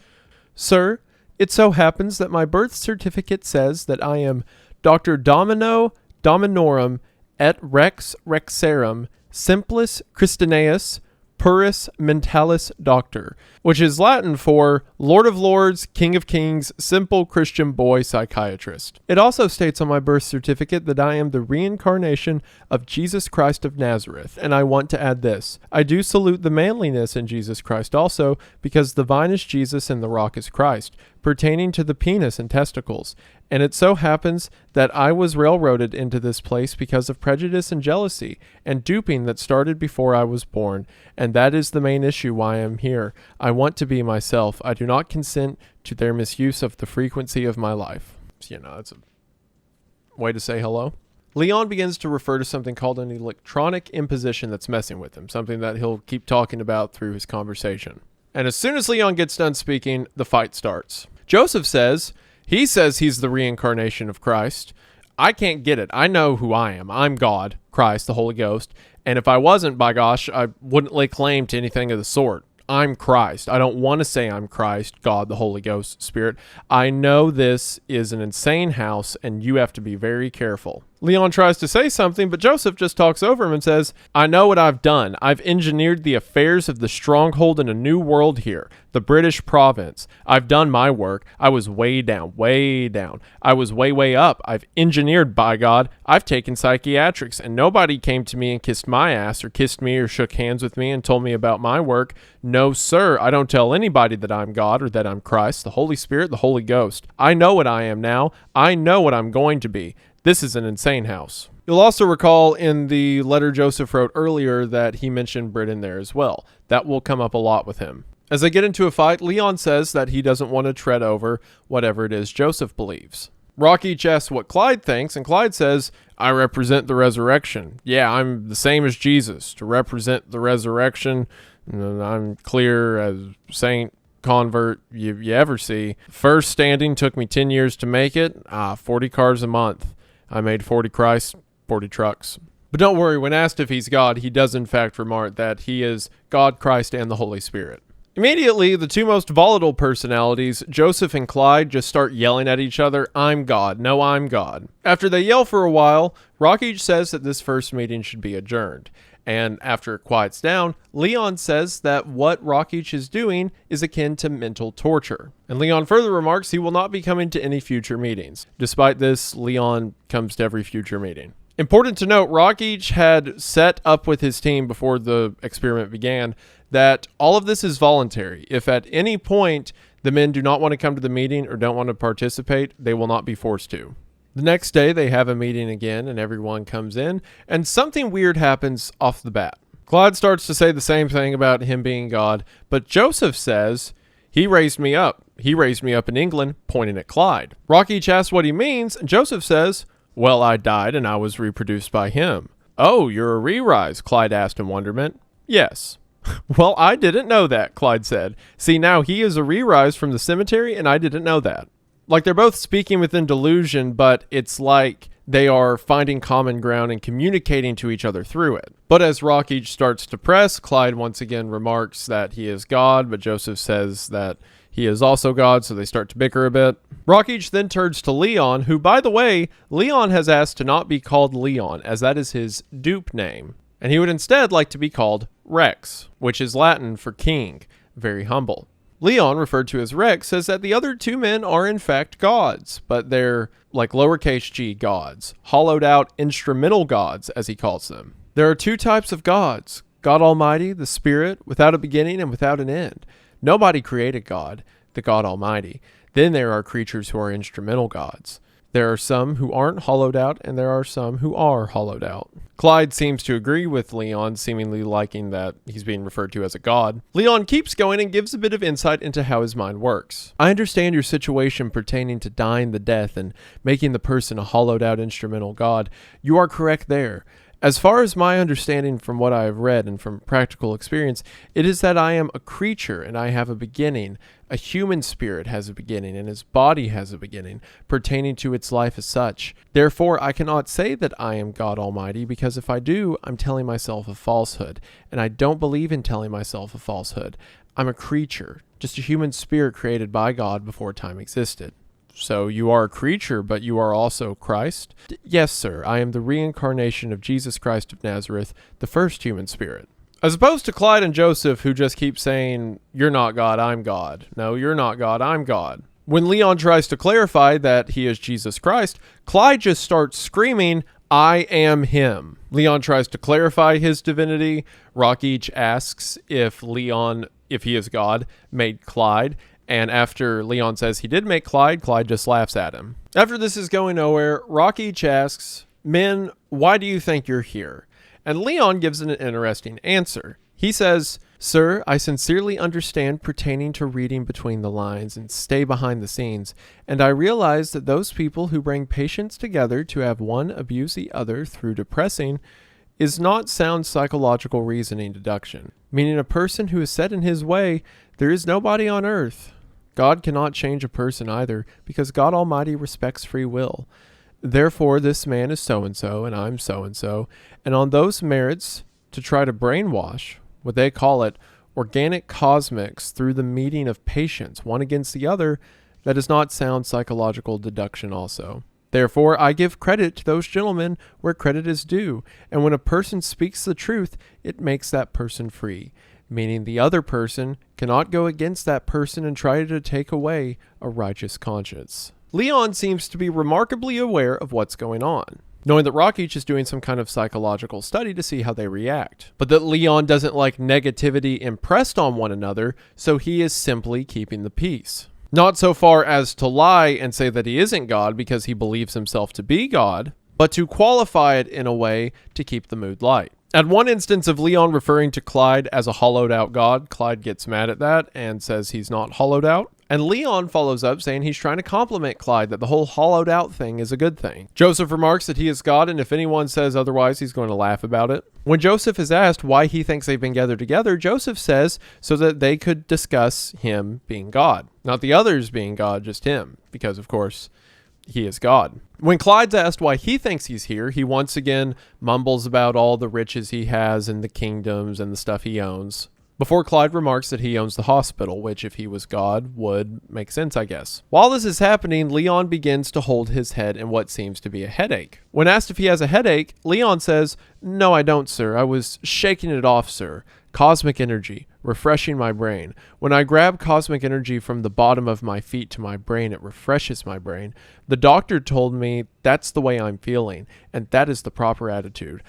A: Sir, it so happens that my birth certificate says that I am Dr. Domino Dominorum et Rex Rexarum Simplis Christineus Puris Mentalis Doctor, which is Latin for Lord of Lords, King of Kings, Simple Christian Boy Psychiatrist. It also states on my birth certificate that I am the reincarnation of Jesus Christ of Nazareth, and I want to add this. I do salute the manliness in Jesus Christ also, because the vine is Jesus and the rock is Christ, pertaining to the penis and testicles. And it so happens that I was railroaded into this place because of prejudice and jealousy and duping that started before I was born, and that is the main issue why I'm here. I want to be myself. I do not consent to their misuse of the frequency of my life. You know, it's a way to say hello. Leon begins to refer to something called an electronic imposition that's messing with him, something that he'll keep talking about through his conversation. And as soon as Leon gets done speaking, the fight starts. Joseph says he's the reincarnation of Christ. I can't get it. I know who I am. I'm God, Christ, the Holy Ghost. And if I wasn't, by gosh, I wouldn't lay claim to anything of the sort. I'm Christ. I don't want to say I'm Christ, God, the Holy Ghost, Spirit. I know this is an insane house, and you have to be very careful. Leon tries to say something, but Joseph just talks over him and says, I know what I've done. I've engineered the affairs of the stronghold in a new world here, the British province. I've done my work. I was way down, way down. I was way, way up. I've engineered, by God. I've taken psychiatrics, and nobody came to me and kissed my ass or kissed me or shook hands with me and told me about my work. No, sir. I don't tell anybody that I'm God or that I'm Christ, the Holy Spirit, the Holy Ghost. I know what I am now. I know what I'm going to be. This is an insane house. You'll also recall in the letter Joseph wrote earlier that he mentioned Britain there as well. That will come up a lot with him. As they get into a fight, Leon says that he doesn't want to tread over whatever it is Joseph believes. Rocky asks what Clyde thinks, and Clyde says, I represent the resurrection. Yeah, I'm the same as Jesus. To represent the resurrection, I'm clear as saint convert you ever see. First standing took me 10 years to make it. 40 cars a month. I made 40 Christ, 40 trucks. But don't worry, when asked if he's God, he does in fact remark that he is God, Christ, and the Holy Spirit. Immediately, the two most volatile personalities, Joseph and Clyde, just start yelling at each other, I'm God, no, I'm God. After they yell for a while, Rocky says that this first meeting should be adjourned. And after it quiets down, Leon says that what Rockich is doing is akin to mental torture. And Leon further remarks he will not be coming to any future meetings. Despite this, Leon comes to every future meeting. Important to note, Rockich had set up with his team before the experiment began that all of this is voluntary. If at any point the men do not want to come to the meeting or don't want to participate, they will not be forced to. The next day, they have a meeting again, and everyone comes in, and something weird happens off the bat. Clyde starts to say the same thing about him being God, but Joseph says, he raised me up. He raised me up in England, pointing at Clyde. Rocky asks what he means, and Joseph says, well, I died and I was reproduced by him. Oh, you're a re-rise, Clyde asked in wonderment. Yes. Well, I didn't know that, Clyde said. See, now he is a re-rise from the cemetery, and I didn't know that. Like, they're both speaking within delusion, but it's like they are finding common ground and communicating to each other through it. But as Rocky starts to press, Clyde once again remarks that he is God, but Joseph says that he is also God, so they start to bicker a bit. Rocky then turns to Leon, who, by the way, Leon has asked to not be called Leon, as that is his dupe name. And he would instead like to be called Rex, which is Latin for king, very humble. Leon, referred to as Rex, says that the other two men are in fact gods, but they're like lowercase g gods, hollowed out instrumental gods, as he calls them. There are two types of gods, God Almighty, the Spirit, without a beginning and without an end. Nobody created God, the God Almighty. Then there are creatures who are instrumental gods. There are some who aren't hollowed out, and there are some who are hollowed out. Clyde seems to agree with Leon, seemingly liking that he's being referred to as a god. Leon keeps going and gives a bit of insight into how his mind works. I understand your situation pertaining to dying the death and making the person a hollowed out instrumental god. You are correct there. As far as my understanding from what I have read and from practical experience, it is that I am a creature and I have a beginning. A human spirit has a beginning and his body has a beginning, pertaining to its life as such. Therefore, I cannot say that I am God Almighty, because if I do, I'm telling myself a falsehood, and I don't believe in telling myself a falsehood. I'm a creature, just a human spirit created by God before time existed. So you are a creature, but you are also Christ? Yes, sir. I am the reincarnation of Jesus Christ of Nazareth, the first human spirit. As opposed to Clyde and Joseph, who just keep saying, you're not God, I'm God. No, you're not God, I'm God. When Leon tries to clarify that he is Jesus Christ, Clyde just starts screaming, I am him. Leon tries to clarify his divinity. Rockich asks if he is God, made Clyde. And after Leon says he did make Clyde, Clyde just laughs at him. After this is going nowhere, Rockich asks, men, why do you think you're here? And Leon gives an interesting answer. He says, sir, I sincerely understand pertaining to reading between the lines and stay behind the scenes, and I realize that those people who bring patients together to have one abuse the other through depressing is not sound psychological reasoning deduction, meaning a person who is set in his way, there is nobody on earth. God cannot change a person either, because God Almighty respects free will. Therefore, this man is so-and-so, and I'm so-and-so, and on those merits, to try to brainwash, what they call it, organic cosmics through the meeting of patients, one against the other, that is not sound psychological deduction also. Therefore, I give credit to those gentlemen where credit is due, and when a person speaks the truth, it makes that person free, meaning the other person cannot go against that person and try to take away a righteous conscience. Leon seems to be remarkably aware of what's going on, knowing that Rockich is doing some kind of psychological study to see how they react, but that Leon doesn't like negativity impressed on one another, so he is simply keeping the peace. Not so far as to lie and say that he isn't God because he believes himself to be God, but to qualify it in a way to keep the mood light. At one instance of Leon referring to Clyde as a hollowed out god, Clyde gets mad at that and says he's not hollowed out. And Leon follows up saying he's trying to compliment Clyde that the whole hollowed out thing is a good thing. Joseph remarks that he is God, and if anyone says otherwise, he's going to laugh about it. When Joseph is asked why he thinks they've been gathered together, Joseph says so that they could discuss him being God. Not the others being God, just him, because of course, he is God. When Clyde's asked why he thinks he's here, he once again mumbles about all the riches he has and the kingdoms and the stuff he owns, before Clyde remarks that he owns the hospital, which if he was God would make sense, I guess. While this is happening, Leon begins to hold his head in what seems to be a headache. When asked if he has a headache, Leon says, "No, I don't, sir. I was shaking it off, sir. Cosmic energy, refreshing my brain. When I grab cosmic energy from the bottom of my feet to my brain, it refreshes my brain. The doctor told me that's the way I'm feeling, and that is the proper attitude.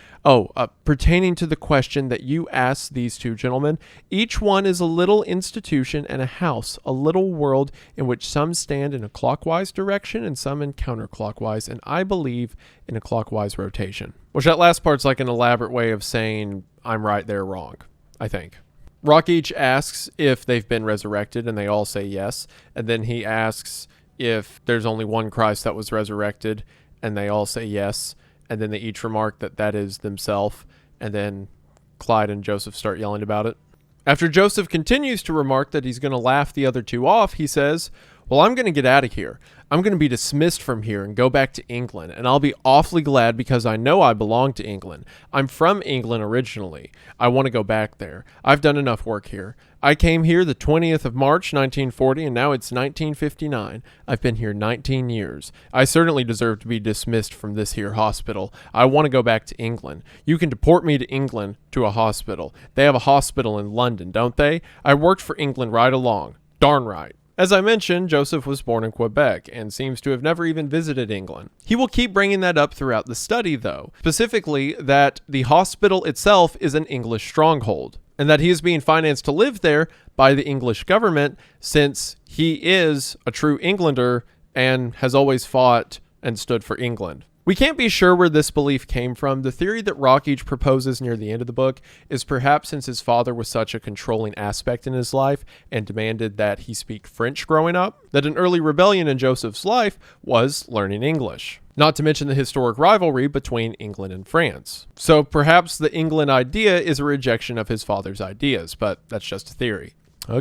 A: Pertaining to the question that you asked these two gentlemen, each one is a little institution and a house, a little world in which some stand in a clockwise direction and some in counterclockwise, and I believe in a clockwise rotation." Which that last part's like an elaborate way of saying I'm right, they're wrong, I think. Rockich asks if they've been resurrected, and they all say yes. And then he asks if there's only one Christ that was resurrected, and they all say yes. And then they each remark that that is themselves. And then Clyde and Joseph start yelling about it. After Joseph continues to remark that he's going to laugh the other two off, he says, "Well, I'm going to get out of here. I'm going to be dismissed from here and go back to England, and I'll be awfully glad because I know I belong to England. I'm from England originally. I want to go back there. I've done enough work here. I came here the 20th of March, 1940, and now it's 1959. I've been here 19 years. I certainly deserve to be dismissed from this here hospital. I want to go back to England. You can deport me to England to a hospital. They have a hospital in London, don't they? I worked for England right along. Darn right." As I mentioned, Joseph was born in Quebec and seems to have never even visited England. He will keep bringing that up throughout the study, though, specifically that the hospital itself is an English stronghold, and that he is being financed to live there by the English government since he is a true Englander and has always fought and stood for England. We can't be sure where this belief came from. The theory that Rockich proposes near the end of the book is perhaps since his father was such a controlling aspect in his life and demanded that he speak French growing up, that an early rebellion in Joseph's life was learning English. not to mention the historic rivalry between England and France. So perhaps the England idea is a rejection of his father's ideas, but that's just a theory.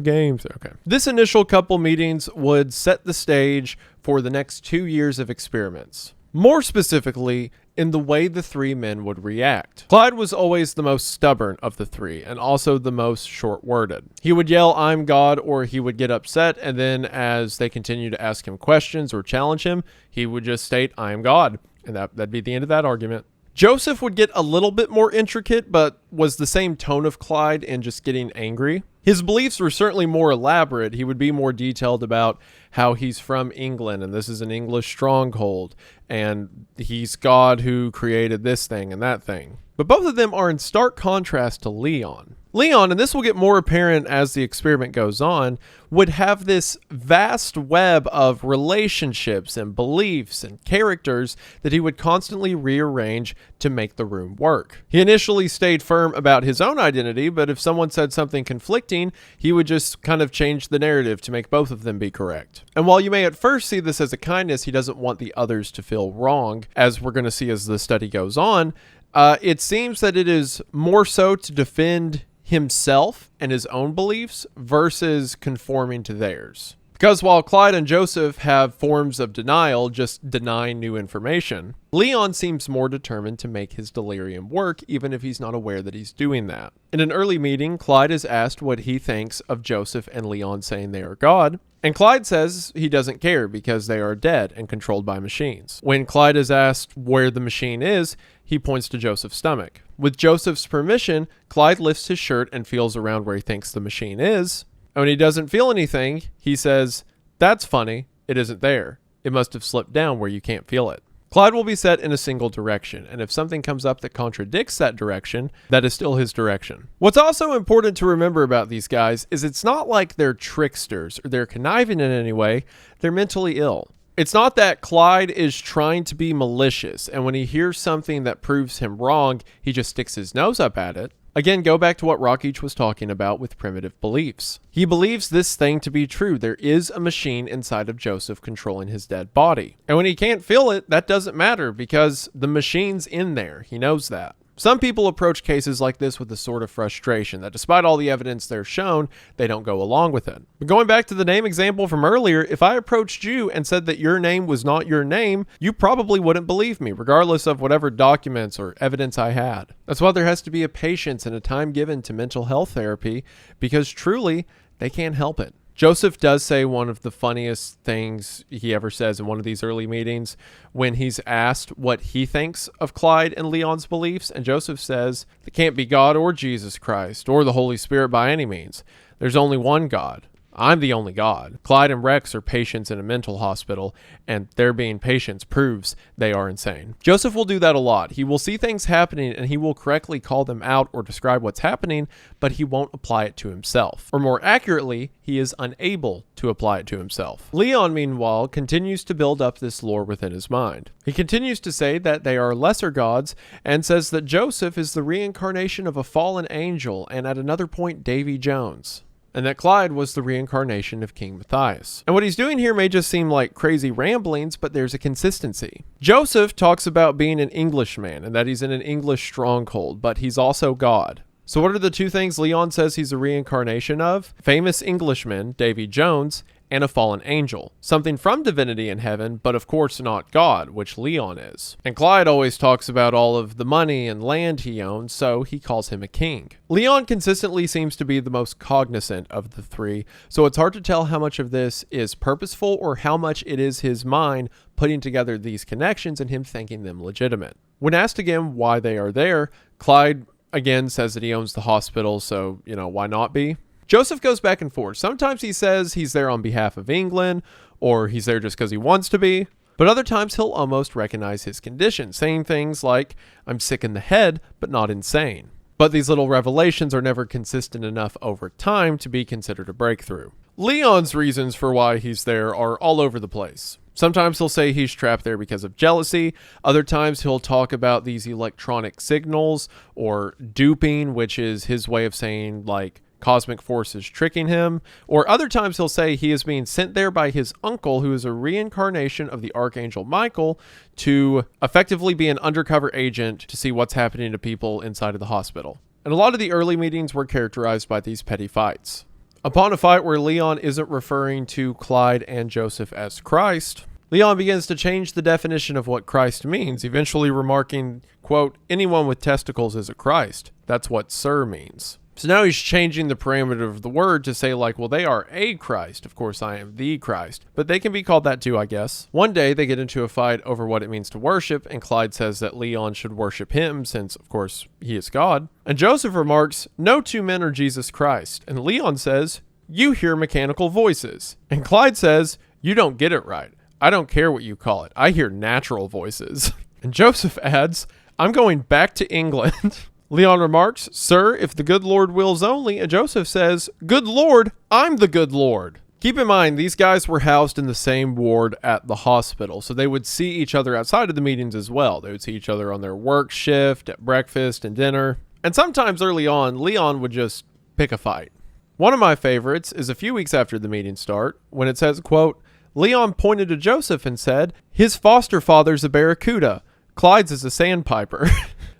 A: Games. Okay. This initial couple meetings would set the stage for the next 2 years of experiments. More specifically, in the way the three men would react. Clyde was always the most stubborn of the three, and also the most short-worded. He would yell, "I'm God," or he would get upset, and then as they continued to ask him questions or challenge him, he would just state, "I am God." And that'd be the end of that argument. Joseph would get a little bit more intricate, but was the same tone of Clyde in just getting angry. His beliefs were certainly more elaborate. He would be more detailed about how he's from England and this is an English stronghold and he's God who created this thing and that thing. But both of them are in stark contrast to Leon. Leon, and this will get more apparent as the experiment goes on, would have this vast web of relationships and beliefs and characters that he would constantly rearrange to make the room work. He initially stayed firm about his own identity, but if someone said something conflicting, he would just kind of change the narrative to make both of them be correct. And while you may at first see this as a kindness, he doesn't want the others to feel wrong, as we're going to see as the study goes on. It seems that it is more so to defend himself and his own beliefs versus conforming to theirs. Because while Clyde and Joseph have forms of denial, just denying new information, Leon seems more determined to make his delirium work, even if he's not aware that he's doing that. In an early meeting, Clyde is asked what he thinks of Joseph and Leon saying they are God, and Clyde says he doesn't care because they are dead and controlled by machines. When Clyde is asked where the machine is, he points to Joseph's stomach. With Joseph's permission, Clyde lifts his shirt and feels around where he thinks the machine is. And when he doesn't feel anything, he says, "That's funny, it isn't there. It must have slipped down where you can't feel it." Clyde will be set in a single direction, and if something comes up that contradicts that direction, that is still his direction. What's also important to remember about these guys is it's not like they're tricksters or they're conniving in any way, they're mentally ill. It's not that Clyde is trying to be malicious, and when he hears something that proves him wrong, he just sticks his nose up at it. Again, go back to what Rockich was talking about with primitive beliefs. He believes this thing to be true. There is a machine inside of Joseph controlling his dead body. And when he can't feel it, that doesn't matter because the machine's in there. He knows that. Some people approach cases like this with a sort of frustration that despite all the evidence they're shown, they don't go along with it. But going back to the name example from earlier, if I approached you and said that your name was not your name, you probably wouldn't believe me, regardless of whatever documents or evidence I had. That's why there has to be a patience and a time given to mental health therapy, because truly, they can't help it. Joseph does say one of the funniest things he ever says in one of these early meetings when he's asked what he thinks of Clyde and Leon's beliefs, and Joseph says, "They can't be God or Jesus Christ or the Holy Spirit by any means. There's only one God. I'm the only God. Clyde and Rex are patients in a mental hospital, and their being patients proves they are insane." Joseph will do that a lot. He will see things happening and he will correctly call them out or describe what's happening, but he won't apply it to himself. Or more accurately, he is unable to apply it to himself. Leon, meanwhile, continues to build up this lore within his mind. He continues to say that they are lesser gods and says that Joseph is the reincarnation of a fallen angel and at another point Davy Jones, and that Clyde was the reincarnation of King Matthias. And what he's doing here may just seem like crazy ramblings, but there's a consistency. Joseph talks about being an Englishman and that he's in an English stronghold, but he's also God. So what are the two things Leon says he's a reincarnation of? Famous Englishman, Davy Jones, and a fallen angel. Something from divinity in heaven, but of course not God, which Leon is. And Clyde always talks about all of the money and land he owns, so he calls him a king. Leon consistently seems to be the most cognizant of the three, so it's hard to tell how much of this is purposeful or how much it is his mind putting together these connections and him thinking them legitimate. When asked again why they are there, Clyde again says that he owns the hospital, so, why not be? Joseph goes back and forth. Sometimes he says he's there on behalf of England, or he's there just because he wants to be. But other times he'll almost recognize his condition, saying things like, "I'm sick in the head, but not insane." But these little revelations are never consistent enough over time to be considered a breakthrough. Leon's reasons for why he's there are all over the place. Sometimes he'll say he's trapped there because of jealousy. Other times he'll talk about these electronic signals or duping, which is his way of saying, like, cosmic forces tricking him, or other times he'll say he is being sent there by his uncle, who is a reincarnation of the Archangel Michael, to effectively be an undercover agent to see what's happening to people inside of the hospital. And a lot of the early meetings were characterized by these petty fights. Upon a fight where Leon isn't referring to Clyde and Joseph as Christ, Leon begins to change the definition of what Christ means, eventually remarking, quote, anyone with testicles is a Christ. That's what sir means. So now he's changing the parameter of the word to say like, well, they are a Christ. Of course, I am the Christ. But they can be called that too, I guess. One day they get into a fight over what it means to worship, and Clyde says that Leon should worship him since, of course, he is God. And Joseph remarks, no two men are Jesus Christ. And Leon says, you hear mechanical voices. And Clyde says, you don't get it right. I don't care what you call it. I hear natural voices. And Joseph adds, I'm going back to England. Leon remarks, sir, if the good Lord wills only. And Joseph says, good Lord, I'm the good Lord. Keep in mind, these guys were housed in the same ward at the hospital, so they would see each other outside of the meetings as well. They would see each other on their work shift, at breakfast and dinner. And sometimes early on, Leon would just pick a fight. One of my favorites is a few weeks after the meetings start, when it says, quote, Leon pointed to Joseph and said, his foster father's a barracuda. Clyde's is a sandpiper.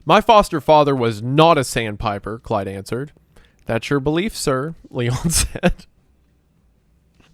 A: My foster father was not a sandpiper, Clyde answered. That's your belief, sir, Leon said.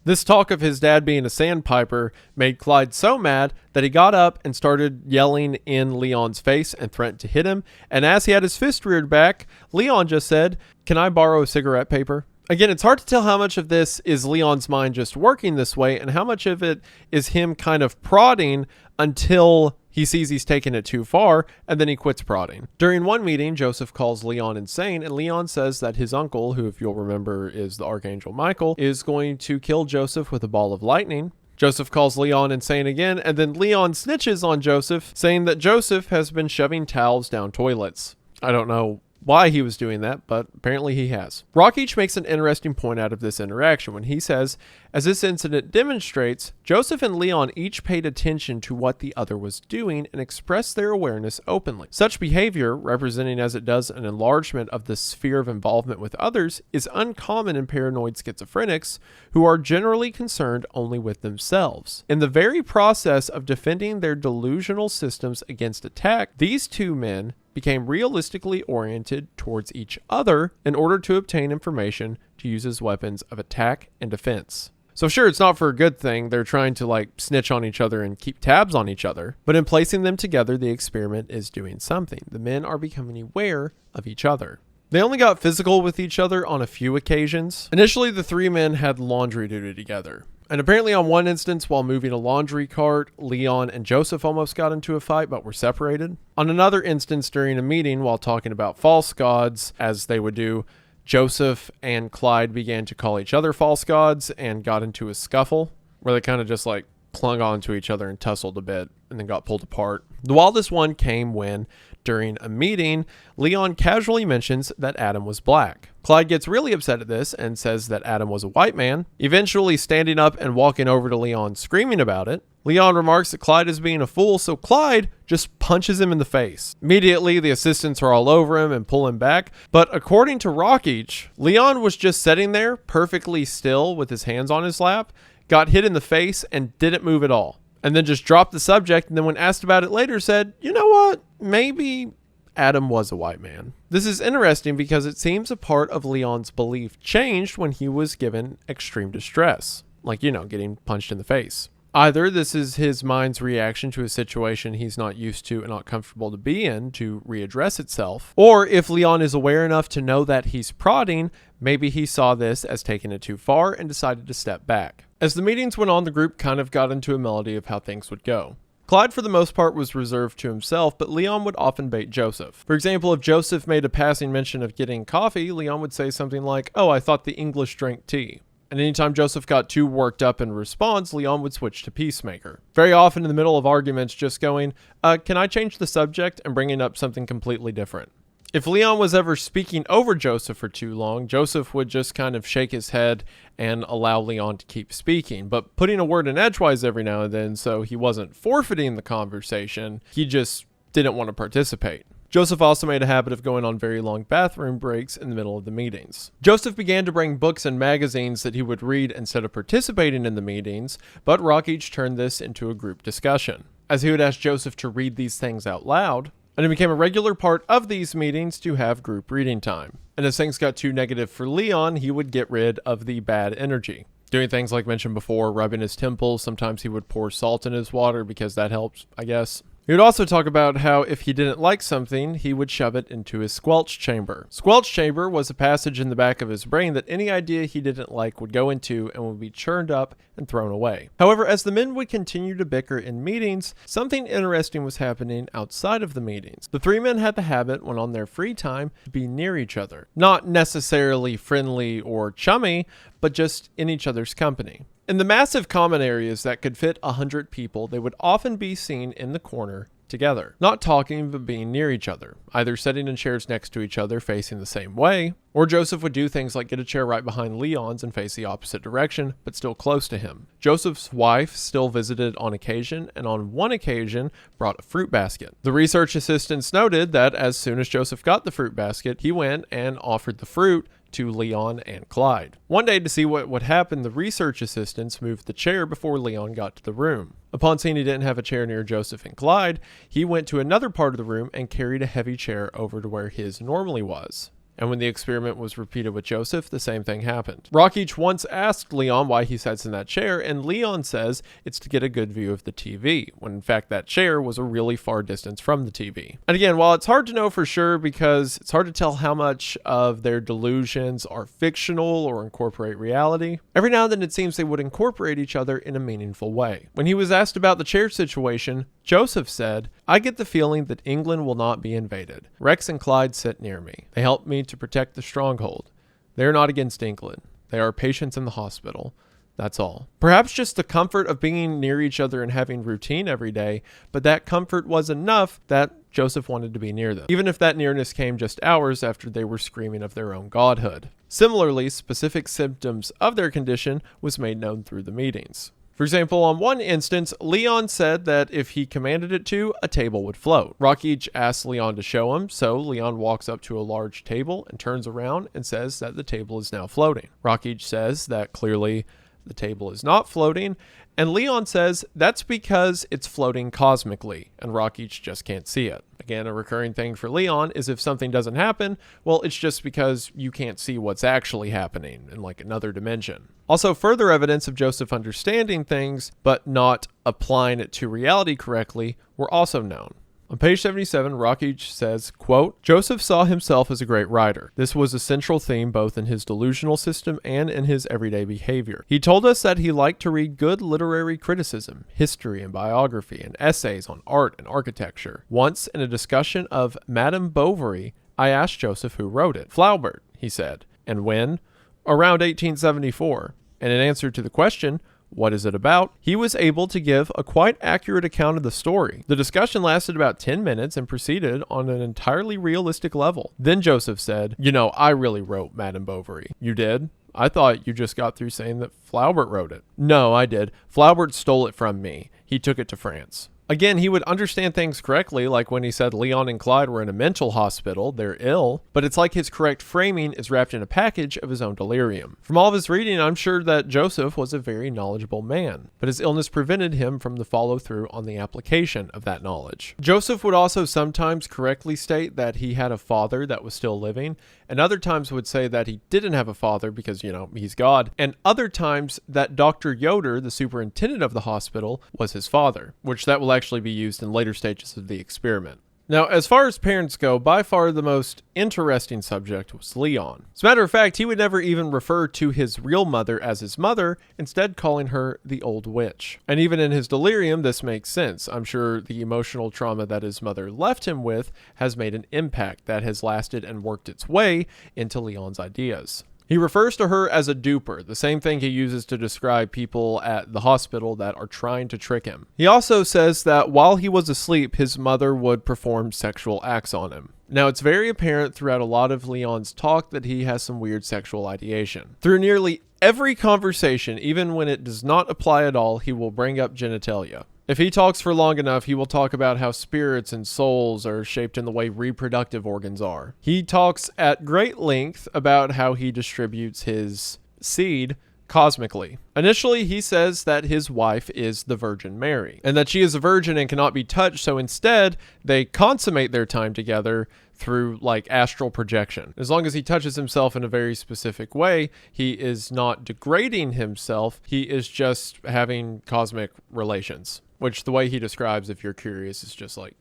A: This talk of his dad being a sandpiper made Clyde so mad that he got up and started yelling in Leon's face and threatened to hit him. And as he had his fist reared back, Leon just said, can I borrow cigarette paper? Again, it's hard to tell how much of this is Leon's mind just working this way and how much of it is him kind of prodding until he sees he's taken it too far, and then he quits prodding. During one meeting, Joseph calls Leon insane, and Leon says that his uncle, who, if you'll remember, is the Archangel Michael, is going to kill Joseph with a ball of lightning. Joseph calls Leon insane again, and then Leon snitches on Joseph, saying that Joseph has been shoving towels down toilets. I don't know why he was doing that, but apparently he has. Rockich makes an interesting point out of this interaction when he says, as this incident demonstrates, Joseph and Leon each paid attention to what the other was doing and expressed their awareness openly. Such behavior, representing as it does an enlargement of the sphere of involvement with others, is uncommon in paranoid schizophrenics, who are generally concerned only with themselves. In the very process of defending their delusional systems against attack, these two men became realistically oriented towards each other in order to obtain information to use as weapons of attack and defense. So sure, it's not for a good thing. They're trying to like snitch on each other and keep tabs on each other. But in placing them together, the experiment is doing something. The men are becoming aware of each other. They only got physical with each other on a few occasions. Initially, the three men had laundry duty together. And apparently on one instance, while moving a laundry cart, Leon and Joseph almost got into a fight, but were separated. On another instance, during a meeting while talking about false gods, as they would do, Joseph and Clyde began to call each other false gods and got into a scuffle where they kind of just like clung on to each other and tussled a bit and then got pulled apart. The wildest one came when, during a meeting, Leon casually mentions that Adam was black. Clyde gets really upset at this and says that Adam was a white man, eventually standing up and walking over to Leon screaming about it. Leon remarks that Clyde is being a fool, so Clyde just punches him in the face. Immediately, the assistants are all over him and pull him back, but according to Rockich, Leon was just sitting there perfectly still with his hands on his lap, got hit in the face, and didn't move at all. And then just dropped the subject, and then when asked about it later said, you know what, maybe Adam was a white man. This is interesting because it seems a part of Leon's belief changed when he was given extreme distress, like, getting punched in the face. Either this is his mind's reaction to a situation he's not used to and not comfortable to be in to readdress itself, or if Leon is aware enough to know that he's prodding, maybe he saw this as taking it too far and decided to step back. As the meetings went on, the group kind of got into a melody of how things would go. Clyde, for the most part, was reserved to himself, but Leon would often bait Joseph. For example, if Joseph made a passing mention of getting coffee, Leon would say something like, oh, I thought the English drank tea. And anytime Joseph got too worked up in response, Leon would switch to peacemaker. Very often in the middle of arguments, just going, can I change the subject, and bringing up something completely different. If Leon was ever speaking over Joseph for too long, Joseph would just kind of shake his head and allow Leon to keep speaking, but putting a word in edgewise every now and then so he wasn't forfeiting the conversation, he just didn't want to participate. Joseph also made a habit of going on very long bathroom breaks in the middle of the meetings. Joseph began to bring books and magazines that he would read instead of participating in the meetings, but Rockage turned this into a group discussion, as he would ask Joseph to read these things out loud, and it became a regular part of these meetings to have group reading time. And as things got too negative for Leon, he would get rid of the bad energy. Doing things like mentioned before, rubbing his temples. Sometimes he would pour salt in his water because that helps, I guess. He would also talk about how if he didn't like something, he would shove it into his squelch chamber. Squelch chamber was a passage in the back of his brain that any idea he didn't like would go into and would be churned up and thrown away. However, as the men would continue to bicker in meetings, something interesting was happening outside of the meetings. The three men had the habit, when on their free time, to be near each other. Not necessarily friendly or chummy, but just in each other's company. In the massive common areas that could fit 100 people, they would often be seen in the corner together, not talking but being near each other, either sitting in chairs next to each other facing the same way, or Joseph would do things like get a chair right behind Leon's and face the opposite direction, but still close to him. Joseph's wife still visited on occasion, and on one occasion brought a fruit basket. The research assistants noted that as soon as Joseph got the fruit basket, he went and offered the fruit to Leon and Clyde. One day, to see what would happen, the research assistants moved the chair before Leon got to the room. Upon seeing he didn't have a chair near Joseph and Clyde, he went to another part of the room and carried a heavy chair over to where his normally was. And when the experiment was repeated with Joseph, the same thing happened. Rockage once asked Leon why he sits in that chair, and Leon says it's to get a good view of the TV, when in fact that chair was a really far distance from the TV. And again, while it's hard to know for sure because it's hard to tell how much of their delusions are fictional or incorporate reality, every now and then it seems they would incorporate each other in a meaningful way. When he was asked about the chair situation, Joseph said, "I get the feeling that England will not be invaded. Rex and Clyde sit near me. They help me to protect the stronghold. They are not against England. They are patients in the hospital. That's all." Perhaps just the comfort of being near each other and having routine every day, but that comfort was enough that Joseph wanted to be near them, even if that nearness came just hours after they were screaming of their own godhood. Similarly, specific symptoms of their condition was made known through the meetings. For example, on one instance, Leon said that if he commanded it to, a table would float. Rockage asks Leon to show him, so Leon walks up to a large table and turns around and says that the table is now floating. Rockage says that clearly the table is not floating, and Leon says that's because it's floating cosmically, and Rockage just can't see it. Again, a recurring thing for Leon is if something doesn't happen, well, it's just because you can't see what's actually happening in like another dimension. Also, further evidence of Joseph understanding things, but not applying it to reality correctly, were also known. On page 77, Rockage says, quote, "Joseph saw himself as a great writer. This was a central theme both in his delusional system and in his everyday behavior. He told us that he liked to read good literary criticism, history and biography, and essays on art and architecture. Once, in a discussion of Madame Bovary, I asked Joseph who wrote it. Flaubert, he said. And when? Around 1874. And in answer to the question, what is it about? He was able to give a quite accurate account of the story. The discussion lasted about 10 minutes and proceeded on an entirely realistic level. Then Joseph said, I really wrote Madame Bovary. You did? I thought you just got through saying that Flaubert wrote it. No, I did. Flaubert stole it from me. He took it to France. Again, he would understand things correctly, like when he said Leon and Clyde were in a mental hospital, they're ill, but it's like his correct framing is wrapped in a package of his own delirium. From all of his reading, I'm sure that Joseph was a very knowledgeable man, but his illness prevented him from the follow-through on the application of that knowledge. Joseph would also sometimes correctly state that he had a father that was still living, and other times would say that he didn't have a father because, he's God, and other times that Dr. Yoder, the superintendent of the hospital, was his father, which that will actually be used in later stages of the experiment. Now, as far as parents go, by far the most interesting subject was Leon. As a matter of fact, he would never even refer to his real mother as his mother, instead calling her the old witch. And even in his delirium, this makes sense. I'm sure the emotional trauma that his mother left him with has made an impact that has lasted and worked its way into Leon's ideas. He refers to her as a duper, the same thing he uses to describe people at the hospital that are trying to trick him. He also says that while he was asleep, his mother would perform sexual acts on him. Now, it's very apparent throughout a lot of Leon's talk that he has some weird sexual ideation. Through nearly every conversation, even when it does not apply at all, he will bring up genitalia. If he talks for long enough, he will talk about how spirits and souls are shaped in the way reproductive organs are. He talks at great length about how he distributes his seed cosmically. Initially, he says that his wife is the Virgin Mary, and that she is a virgin and cannot be touched, so instead, they consummate their time together through like astral projection. As long as he touches himself in a very specific way, he is not degrading himself, he is just having cosmic relations, which the way he describes, if you're curious, is just like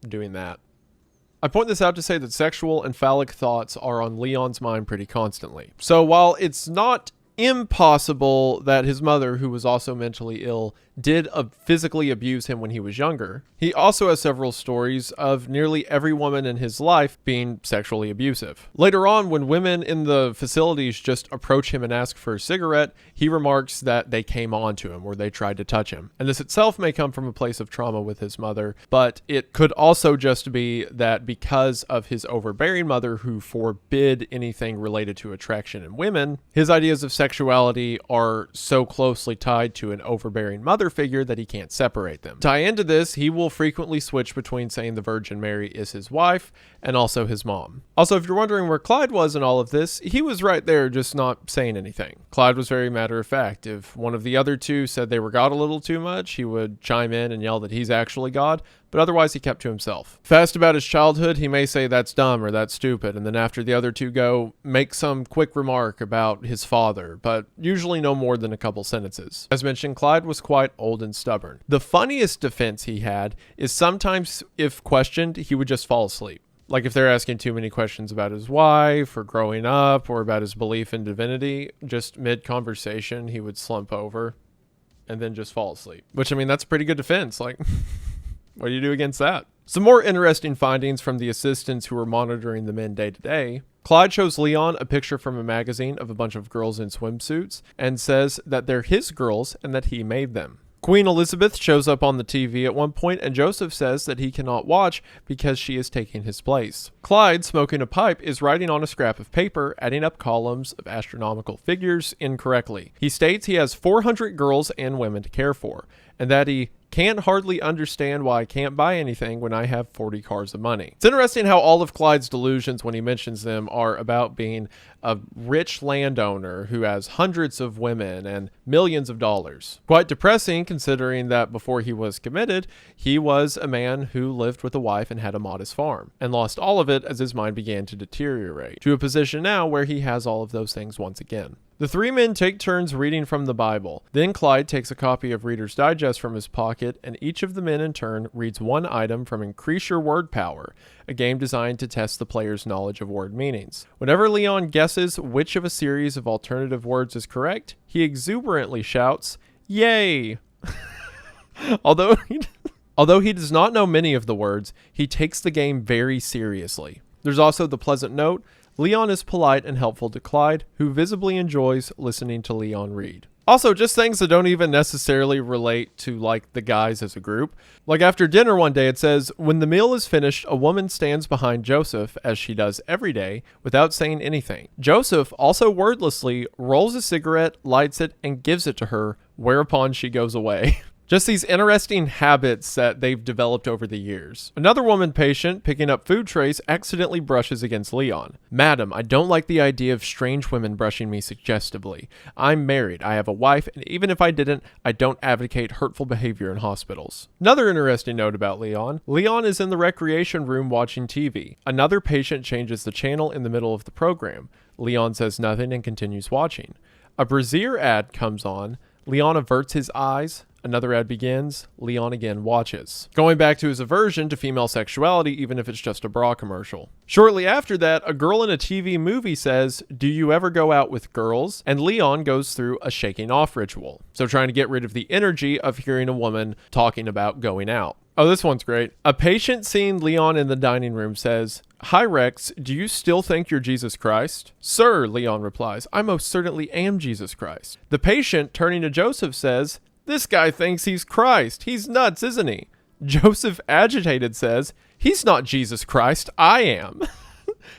A: doing that. I point this out to say that sexual and phallic thoughts are on Leon's mind pretty constantly. So while it's not impossible that his mother, who was also mentally ill, did physically abuse him when he was younger, he also has several stories of nearly every woman in his life being sexually abusive. Later on, when women in the facilities just approach him and ask for a cigarette, he remarks that they came on to him or they tried to touch him. And this itself may come from a place of trauma with his mother, but it could also just be that because of his overbearing mother who forbid anything related to attraction in women, his ideas of sexuality are so closely tied to an overbearing mother figure that he can't separate them. Tie into this, he will frequently switch between saying the Virgin Mary is his wife and also his mom. Also, if you're wondering where Clyde was in all of this, he was right there, just not saying anything. Clyde was very matter of fact. If one of the other two said they were God a little too much, he would chime in and yell that he's actually God, but otherwise he kept to himself. If asked about his childhood, he may say that's dumb or that's stupid, and then after the other two go, make some quick remark about his father, but usually no more than a couple sentences. As mentioned, Clyde was quite old and stubborn. The funniest defense he had is sometimes, if questioned, he would just fall asleep. Like if they're asking too many questions about his wife or growing up or about his belief in divinity, just mid-conversation, he would slump over and then just fall asleep. Which, I mean, that's a pretty good defense. Like, what do you do against that? Some more interesting findings from the assistants who were monitoring the men day to day. Clyde shows Leon a picture from a magazine of a bunch of girls in swimsuits and says that they're his girls and that he made them. Queen Elizabeth shows up on the TV at one point, and Joseph says that he cannot watch because she is taking his place. Clyde, smoking a pipe, is writing on a scrap of paper, adding up columns of astronomical figures incorrectly. He states he has 400 girls and women to care for, and that he can't hardly understand why I can't buy anything when I have 40 cars of money. It's interesting how all of Clyde's delusions, when he mentions them, are about being a rich landowner who has hundreds of women and millions of dollars. Quite depressing considering that before he was committed, he was a man who lived with a wife and had a modest farm, and lost all of it as his mind began to deteriorate, to a position now where he has all of those things once again. The three men take turns reading from the Bible. Then Clyde takes a copy of Reader's Digest from his pocket, and each of the men in turn reads one item from Increase Your Word Power, a game designed to test the player's knowledge of word meanings. Whenever Leon guesses which of a series of alternative words is correct, he exuberantly shouts, "Yay!" Although he does not know many of the words, he takes the game very seriously. There's also the pleasant note, Leon is polite and helpful to Clyde, who visibly enjoys listening to Leon read. Also, just things that don't even necessarily relate to, like, the guys as a group. Like, after dinner one day, it says, when the meal is finished, a woman stands behind Joseph, as she does every day, without saying anything. Joseph, also wordlessly, rolls a cigarette, lights it, and gives it to her, whereupon she goes away. Just these interesting habits that they've developed over the years. Another woman patient picking up food trays accidentally brushes against Leon. Madam, I don't like the idea of strange women brushing me suggestively. I'm married, I have a wife, and even if I didn't, I don't advocate hurtful behavior in hospitals. Another interesting note about Leon. Leon is in the recreation room watching TV. Another patient changes the channel in the middle of the program. Leon says nothing and continues watching. A brassiere ad comes on. Leon averts his eyes. Another ad begins. Leon again watches. Going back to his aversion to female sexuality, even if it's just a bra commercial. Shortly after that, a girl in a TV movie says, "Do you ever go out with girls?" And Leon goes through a shaking off ritual. So trying to get rid of the energy of hearing a woman talking about going out. Oh, this one's great. A patient seeing Leon in the dining room says, "Hi Rex, do you still think you're Jesus Christ?" "Sir," Leon replies, "I most certainly am Jesus Christ." The patient, turning to Joseph, says, "This guy thinks he's Christ. He's nuts, isn't he?" Joseph, agitated, says, "He's not Jesus Christ. I am."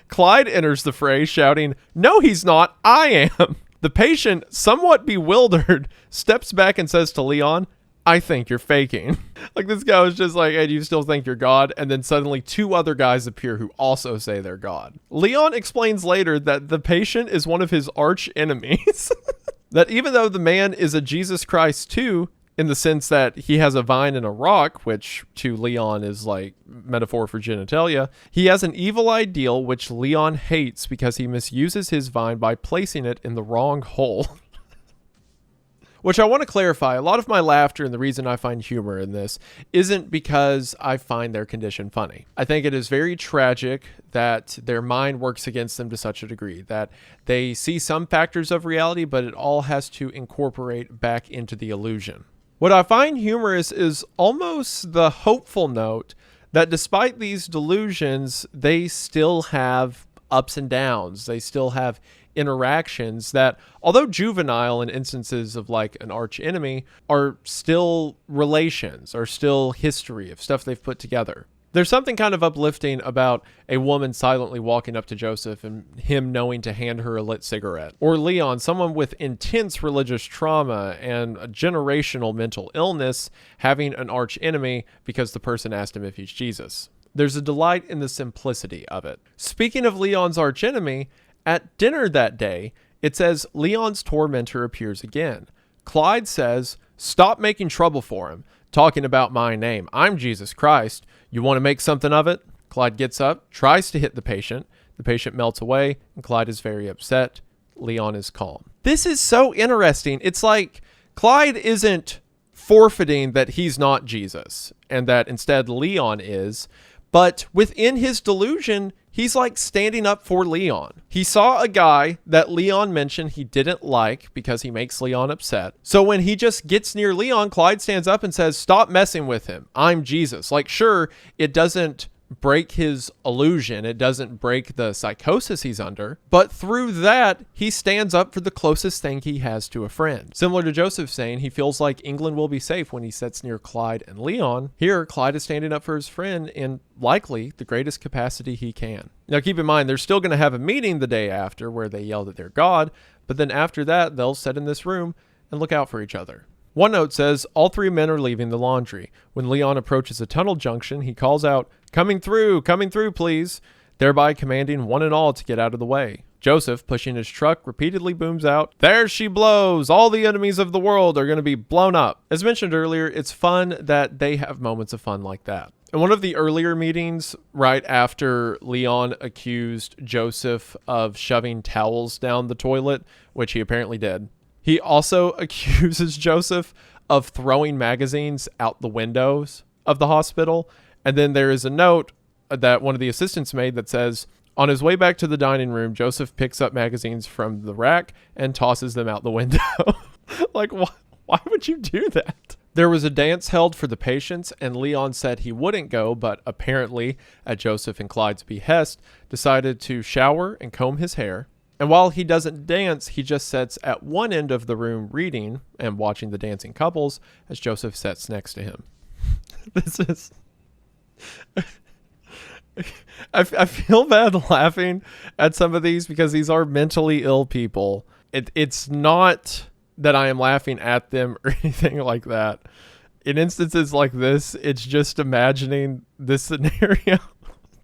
A: Clyde enters the fray, shouting, "No, he's not. I am." The patient, somewhat bewildered, steps back and says to Leon, I think you're faking. Like, this guy was just like, hey, do you still think you're God? And then suddenly 2 other guys appear who also say they're God. Leon explains later that the patient is one of his arch enemies. That even though the man is a Jesus Christ too, in the sense that he has a vine and a rock, which to Leon is like metaphor for genitalia, he has an evil ideal which Leon hates because he misuses his vine by placing it in the wrong hole. Which I want to clarify, a lot of my laughter and the reason I find humor in this isn't because I find their condition funny. I think it is very tragic that their mind works against them to such a degree that they see some factors of reality, but it all has to incorporate back into the illusion. What I find humorous is almost the hopeful note that despite these delusions, they still have ups and downs. They still have interactions that, although juvenile in instances of like an arch enemy, are still relations, are still history of stuff they've put together. There's something kind of uplifting about a woman silently walking up to Joseph and him knowing to hand her a lit cigarette. Or Leon, someone with intense religious trauma and a generational mental illness, having an arch enemy because the person asked him if he's Jesus. There's a delight in the simplicity of it. Speaking of Leon's arch enemy, at dinner that day, it says Leon's tormentor appears again. Clyde says, "Stop making trouble for him, talking about my name. I'm Jesus Christ. You want to make something of it?" Clyde gets up, tries to hit the patient. The patient melts away, and Clyde is very upset. Leon is calm. This is so interesting. It's like Clyde isn't forfeiting that he's not Jesus, and that instead Leon is. But within his delusion, he's like standing up for Leon. He saw a guy that Leon mentioned he didn't like because he makes Leon upset. So when he just gets near Leon, Clyde stands up and says, "Stop messing with him. I'm Jesus." Like, sure, it doesn't break his illusion. It doesn't break the psychosis he's under. But through that, he stands up for the closest thing he has to a friend. Similar to Joseph saying he feels like England will be safe when he sits near Clyde and Leon. Here, Clyde is standing up for his friend in likely the greatest capacity he can. Now, keep in mind, they're still going to have a meeting the day after where they yell that they're God. But then after that, they'll sit in this room and look out for each other. One note says, all 3 men are leaving the laundry. When Leon approaches a tunnel junction, he calls out, coming through, please," thereby commanding one and all to get out of the way. Joseph, pushing his truck, repeatedly booms out, "There she blows! All the enemies of the world are going to be blown up." As mentioned earlier, it's fun that they have moments of fun like that. In one of the earlier meetings, right after Leon accused Joseph of shoving towels down the toilet, which he apparently did, he also accuses Joseph of throwing magazines out the windows of the hospital. And then there is a note that one of the assistants made that says, on his way back to the dining room, Joseph picks up magazines from the rack and tosses them out the window. Like, why would you do that? There was a dance held for the patients, and Leon said he wouldn't go, but apparently, at Joseph and Clyde's behest, decided to shower and comb his hair. And while he doesn't dance, he just sits at one end of the room reading and watching the dancing couples as Joseph sits next to him. This is... I feel bad laughing at some of these because these are mentally ill people. It's not that I am laughing at them or anything like that. In instances like this, it's just imagining this scenario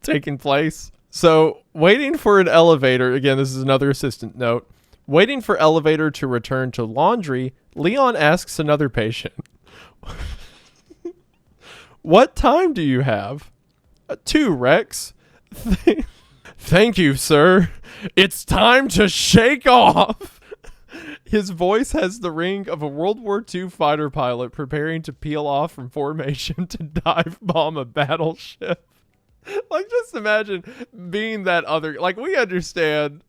A: taking place. So, waiting for an elevator, again, this is another assistant note. Waiting for elevator to return to laundry, Leon asks another patient, "What time do you have?" 2, Rex. "Thank you, sir. It's time to shake off." His voice has the ring of a World War II fighter pilot preparing to peel off from formation to dive bomb a battleship. Like, just imagine being that other... Like, we understand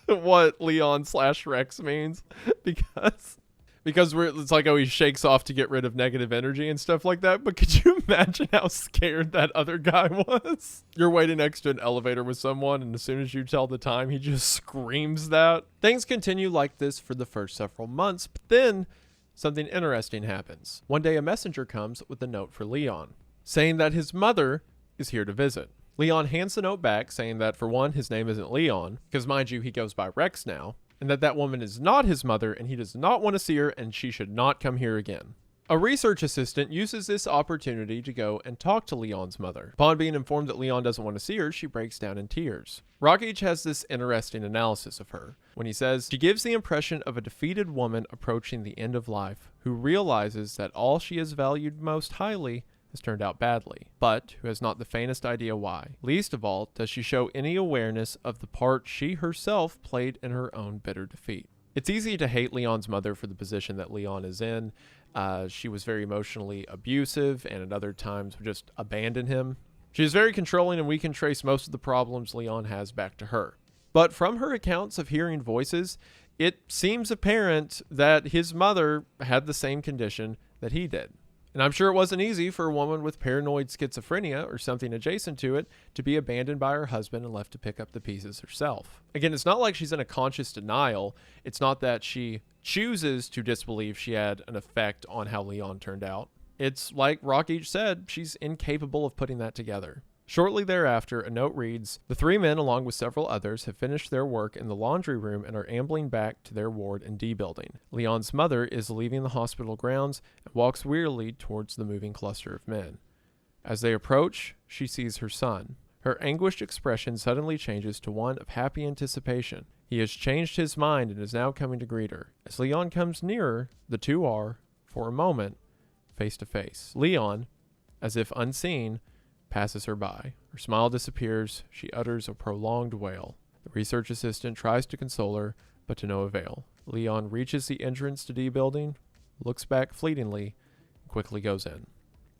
A: what Leon/Rex means because it's like, oh, he shakes off to get rid of negative energy and stuff like that. But could you imagine how scared that other guy was? You're waiting next to an elevator with someone, and as soon as you tell the time, he just screams that. Things continue like this for the first several months, but then something interesting happens. One day, a messenger comes with a note for Leon, saying that his mother is here to visit. Leon hands the note back, saying that for one, his name isn't Leon, because mind you, he goes by Rex now, and that woman is not his mother, and he does not want to see her, and she should not come here again. A research assistant uses this opportunity to go and talk to Leon's mother. Upon being informed that Leon doesn't want to see her, she breaks down in tears. Rockage has this interesting analysis of her when he says, she gives the impression of a defeated woman approaching the end of life who realizes that all she has valued most highly has turned out badly, but who has not the faintest idea why. Least of all, does she show any awareness of the part she herself played in her own bitter defeat. It's easy to hate Leon's mother for the position that Leon is in. She was very emotionally abusive and at other times would just abandon him. She is very controlling, and we can trace most of the problems Leon has back to her. But from her accounts of hearing voices, it seems apparent that his mother had the same condition that he did. And I'm sure it wasn't easy for a woman with paranoid schizophrenia or something adjacent to it to be abandoned by her husband and left to pick up the pieces herself. Again, it's not like she's in a conscious denial. It's not that she chooses to disbelieve she had an effect on how Leon turned out. It's like Rockage said, she's incapable of putting that together. Shortly thereafter, a note reads, the three men, along with several others, have finished their work in the laundry room and are ambling back to their ward in D building. Leon's mother is leaving the hospital grounds and walks wearily towards the moving cluster of men. As they approach, she sees her son. Her anguished expression suddenly changes to one of happy anticipation. He has changed his mind and is now coming to greet her. As Leon comes nearer, the two are, for a moment, face to face. Leon, as if unseen, passes her by. Her smile disappears. She utters a prolonged wail. The research assistant tries to console her, but to no avail. Leon reaches the entrance to D building, looks back fleetingly, and quickly goes in.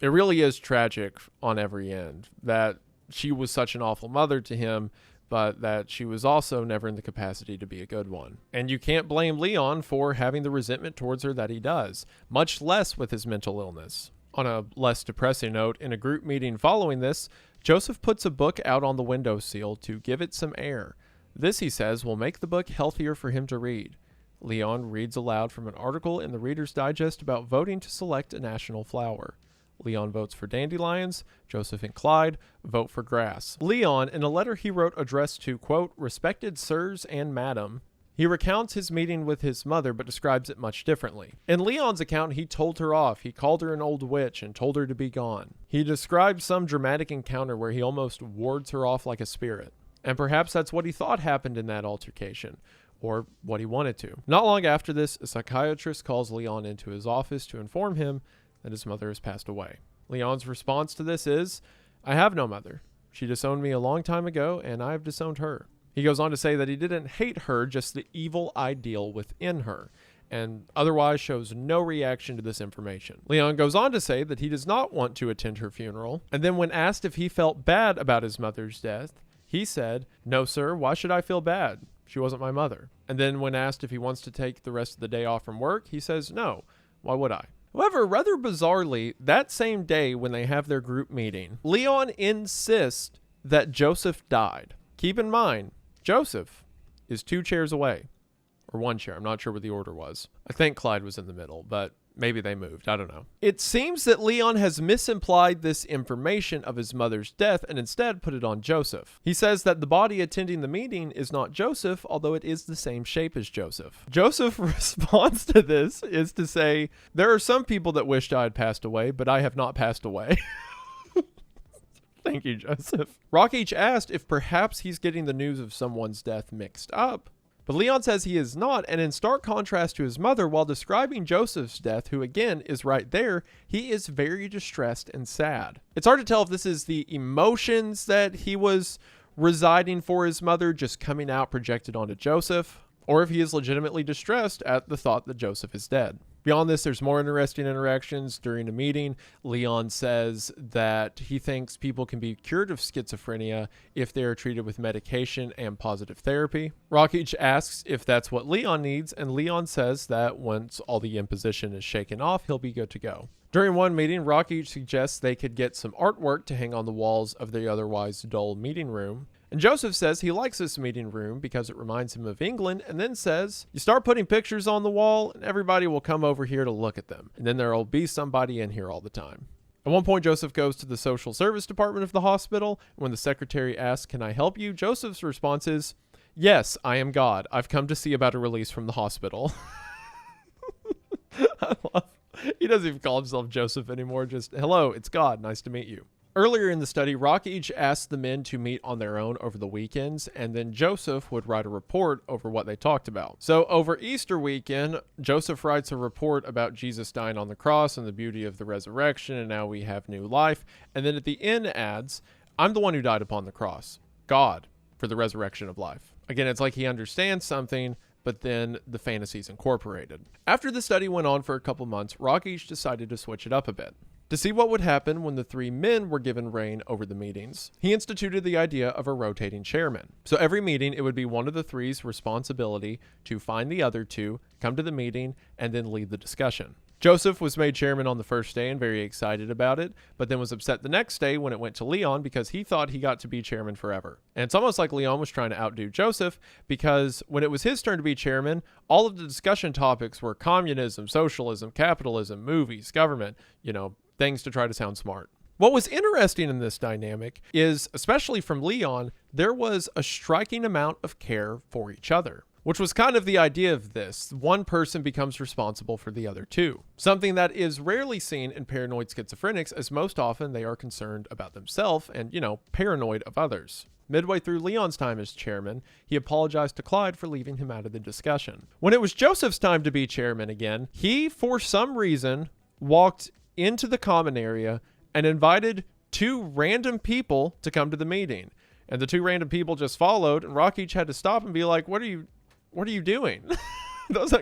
A: It really is tragic on every end that she was such an awful mother to him, but that she was also never in the capacity to be a good one. And you can't blame Leon for having the resentment towards her that he does, much less with his mental illness. On a less depressing note, in a group meeting following this, Joseph puts a book out on the windowsill to give it some air. This, he says, will make the book healthier for him to read. Leon reads aloud from an article in the Reader's Digest about voting to select a national flower. Leon votes for dandelions. Joseph and Clyde vote for grass. Leon, in a letter he wrote addressed to, quote, respected sirs and madam, he recounts his meeting with his mother, but describes it much differently. In Leon's account, he told her off. He called her an old witch and told her to be gone. He described some dramatic encounter where he almost wards her off like a spirit. And perhaps that's what he thought happened in that altercation, or what he wanted to. Not long after this, a psychiatrist calls Leon into his office to inform him that his mother has passed away. Leon's response to this is, I have no mother. She disowned me a long time ago, and I have disowned her. He goes on to say that he didn't hate her, just the evil ideal within her, and otherwise shows no reaction to this information. Leon goes on to say that he does not want to attend her funeral, and then when asked if he felt bad about his mother's death, he said, no sir, why should I feel bad? She wasn't my mother. And then when asked if he wants to take the rest of the day off from work, he says, no, why would I? However, rather bizarrely, that same day when they have their group meeting, Leon insists that Joseph died. Keep in mind, Joseph is 2 chairs away, or 1 chair. I'm not sure what the order was. I think Clyde was in the middle, but maybe they moved. I don't know. It seems that Leon has misimplied this information of his mother's death and instead put it on Joseph. He says that the body attending the meeting is not Joseph, although it is the same shape as Joseph. Joseph's response to this is to say, there are some people that wished I had passed away, but I have not passed away. Thank you, Joseph. Rockage asked if perhaps he's getting the news of someone's death mixed up, but Leon says he is not, and in stark contrast to his mother, while describing Joseph's death, who again is right there, he is very distressed and sad. It's hard to tell if this is the emotions that he was residing for his mother just coming out projected onto Joseph, or if he is legitimately distressed at the thought that Joseph is dead. Beyond this, there's more interesting interactions. During a meeting, Leon says that he thinks people can be cured of schizophrenia if they are treated with medication and positive therapy. Rockage asks if that's what Leon needs, and Leon says that once all the imposition is shaken off, he'll be good to go. During one meeting, Rockage suggests they could get some artwork to hang on the walls of the otherwise dull meeting room. And Joseph says he likes this meeting room because it reminds him of England, and then says, you start putting pictures on the wall and everybody will come over here to look at them. And then there'll be somebody in here all the time. At one point, Joseph goes to the social service department of the hospital. And when the secretary asks, can I help you? Joseph's response is, yes, I am God. I've come to see about a release from the hospital. I love He doesn't even call himself Joseph anymore. Just, hello, it's God. Nice to meet you. Earlier in the study, Rock each asked the men to meet on their own over the weekends, and then Joseph would write a report over what they talked about. So over Easter weekend, Joseph writes a report about Jesus dying on the cross and the beauty of the resurrection, and now we have new life. And then at the end adds, I'm the one who died upon the cross, God, for the resurrection of life. Again, it's like he understands something, but then the fantasy's incorporated. After the study went on for a couple months, Rock each decided to switch it up a bit. To see what would happen when the three men were given reign over the meetings, he instituted the idea of a rotating chairman. So every meeting, it would be one of the three's responsibility to find the other two, come to the meeting, and then lead the discussion. Joseph was made chairman on the first day and very excited about it, but then was upset the next day when it went to Leon because he thought he got to be chairman forever. And it's almost like Leon was trying to outdo Joseph, because when it was his turn to be chairman, all of the discussion topics were communism, socialism, capitalism, movies, government, things to try to sound smart. What was interesting in this dynamic is, especially from Leon, there was a striking amount of care for each other, which was kind of the idea of this. One person becomes responsible for the other two, something that is rarely seen in paranoid schizophrenics, as most often they are concerned about themselves and, paranoid of others. Midway through Leon's time as chairman, he apologized to Clyde for leaving him out of the discussion. When it was Joseph's time to be chairman again, he, for some reason, walked into the common area and invited two random people to come to the meeting. And the two random people just followed, and Rock each had to stop and be like, what are you doing?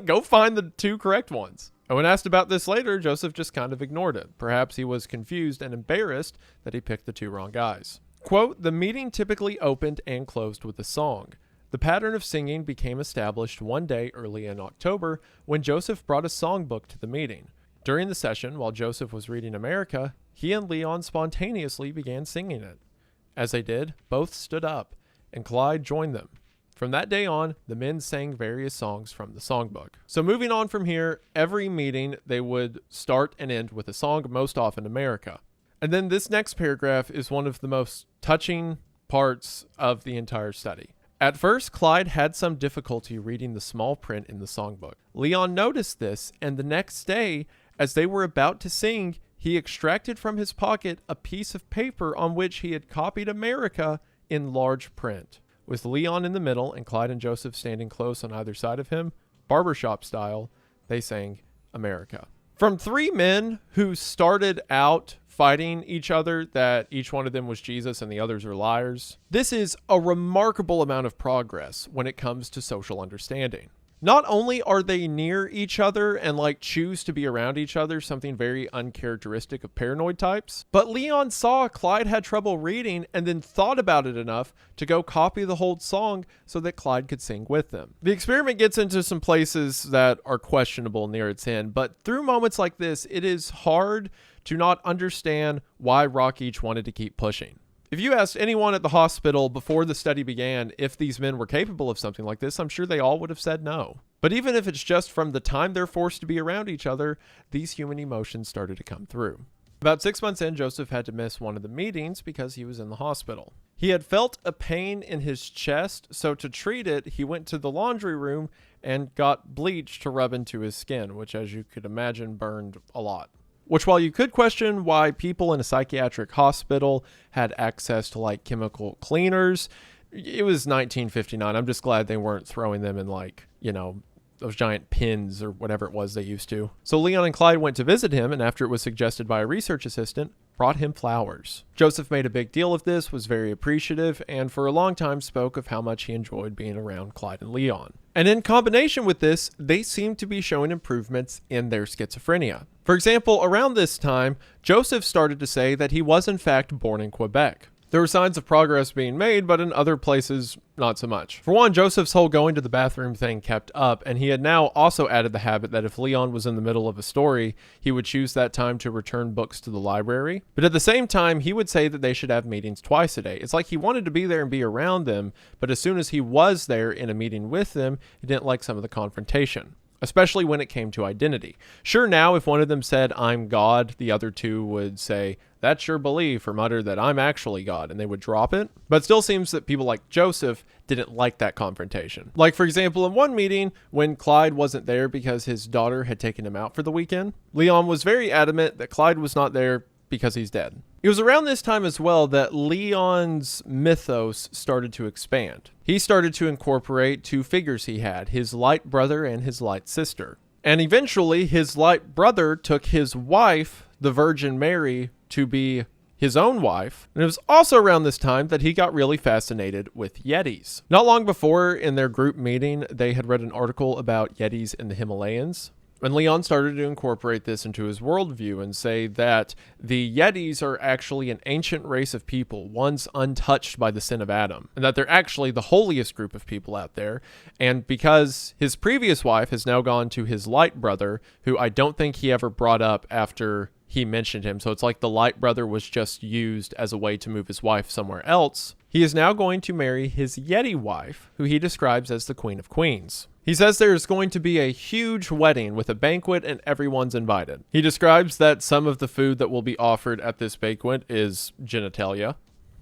A: Go find the two correct ones. And when asked about this later, Joseph just kind of ignored it. Perhaps he was confused and embarrassed that he picked the two wrong guys. Quote, the meeting typically opened and closed with a song. The pattern of singing became established one day early in October when Joseph brought a songbook to the meeting. During the session, while Joseph was reading America, he and Leon spontaneously began singing it. As they did, both stood up, and Clyde joined them. From that day on, the men sang various songs from the songbook. So moving on from here, every meeting they would start and end with a song, most often America. And then this next paragraph is one of the most touching parts of the entire study. At first, Clyde had some difficulty reading the small print in the songbook. Leon noticed this, and the next day, as they were about to sing, he extracted from his pocket a piece of paper on which he had copied America in large print. With Leon in the middle and Clyde and Joseph standing close on either side of him, barbershop style, they sang America. From three men who started out fighting each other that each one of them was Jesus and the others are liars, this is a remarkable amount of progress when it comes to social understanding. Not only are they near each other and choose to be around each other, something very uncharacteristic of paranoid types, but Leon saw Clyde had trouble reading and then thought about it enough to go copy the whole song so that Clyde could sing with them. The experiment gets into some places that are questionable near its end, but through moments like this, it is hard to not understand why Rock each wanted to keep pushing. If you asked anyone at the hospital before the study began if these men were capable of something like this, I'm sure they all would have said no. But even if it's just from the time they're forced to be around each other, these human emotions started to come through. About 6 months in, Joseph had to miss one of the meetings because he was in the hospital. He had felt a pain in his chest, so to treat it, he went to the laundry room and got bleach to rub into his skin, which, as you could imagine, burned a lot. Which, while you could question why people in a psychiatric hospital had access to chemical cleaners, it was 1959. I'm just glad they weren't throwing them in those giant pins or whatever it was they used to. So Leon and Clyde went to visit him, and after it was suggested by a research assistant, brought him flowers. Joseph made a big deal of this, was very appreciative, and for a long time spoke of how much he enjoyed being around Clyde and Leon. And in combination with this, they seemed to be showing improvements in their schizophrenia. For example, around this time, Joseph started to say that he was in fact born in Quebec. There were signs of progress being made, but in other places, not so much. For one, Joseph's whole going to the bathroom thing kept up, and he had now also added the habit that if Leon was in the middle of a story, he would choose that time to return books to the library. But at the same time, he would say that they should have meetings twice a day. It's like he wanted to be there and be around them, but as soon as he was there in a meeting with them, he didn't like some of the confrontation. especially when it came to identity. Sure, now if one of them said, "I'm God," the other two would say, "That's your belief," or mutter that "I'm actually God," and they would drop it. But it still seems that people like Joseph didn't like that confrontation. Like, for example, in one meeting, when Clyde wasn't there because his daughter had taken him out for the weekend, Leon was very adamant that Clyde was not there because he's dead. It was around this time as well that Leon's mythos started to expand. He started to incorporate two figures he had, his light brother and his light sister. And eventually, his light brother took his wife, the Virgin Mary, to be his own wife. And it was also around this time that he got really fascinated with Yetis. Not long before, in their group meeting, they had read an article about Yetis in the Himalayas. And Leon started to incorporate this into his worldview and say that the Yetis are actually an ancient race of people, once untouched by the sin of Adam, and that they're actually the holiest group of people out there. And because his previous wife has now gone to his light brother, who I don't think he ever brought up after he mentioned him, so it's like the light brother was just used as a way to move his wife somewhere else, he is now going to marry his Yeti wife, who he describes as the Queen of Queens. He says there's going to be a huge wedding with a banquet and everyone's invited. He describes that some of the food that will be offered at this banquet is genitalia.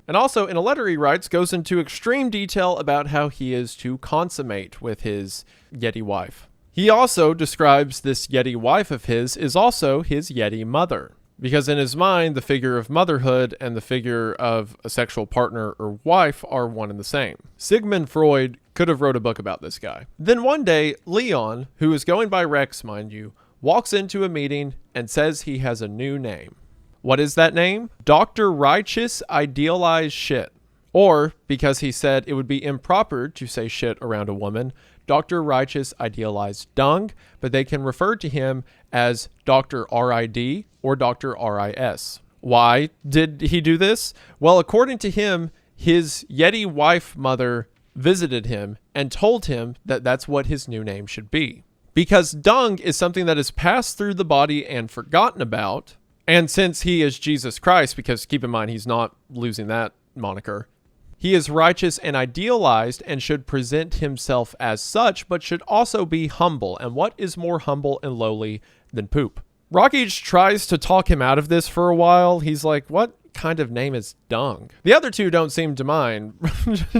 A: And also, in a letter he writes, goes into extreme detail about how he is to consummate with his Yeti wife. He also describes this Yeti wife of his is also his Yeti mother, because in his mind, the figure of motherhood and the figure of a sexual partner or wife are one and the same. Sigmund Freud could have wrote a book about this guy. Then one day, Leon, who is going by Rex, mind you, walks into a meeting and says he has a new name. What is that name? Dr. Righteous Idealized Shit. Or, because he said it would be improper to say shit around a woman, Dr. Righteous Idealized Dung, but they can refer to him as Dr. RID or Dr. RIS. Why did he do this? Well, according to him, his Yeti wife mother visited him and told him that that's what his new name should be. Because dung is something that is passed through the body and forgotten about, and since he is Jesus Christ, because keep in mind he's not losing that moniker, he is righteous and idealized and should present himself as such, but should also be humble. And what is more humble and lowly than poop? Rockage tries to talk him out of this for a while. He's like, what kind of name is Dung? The other two don't seem to mind.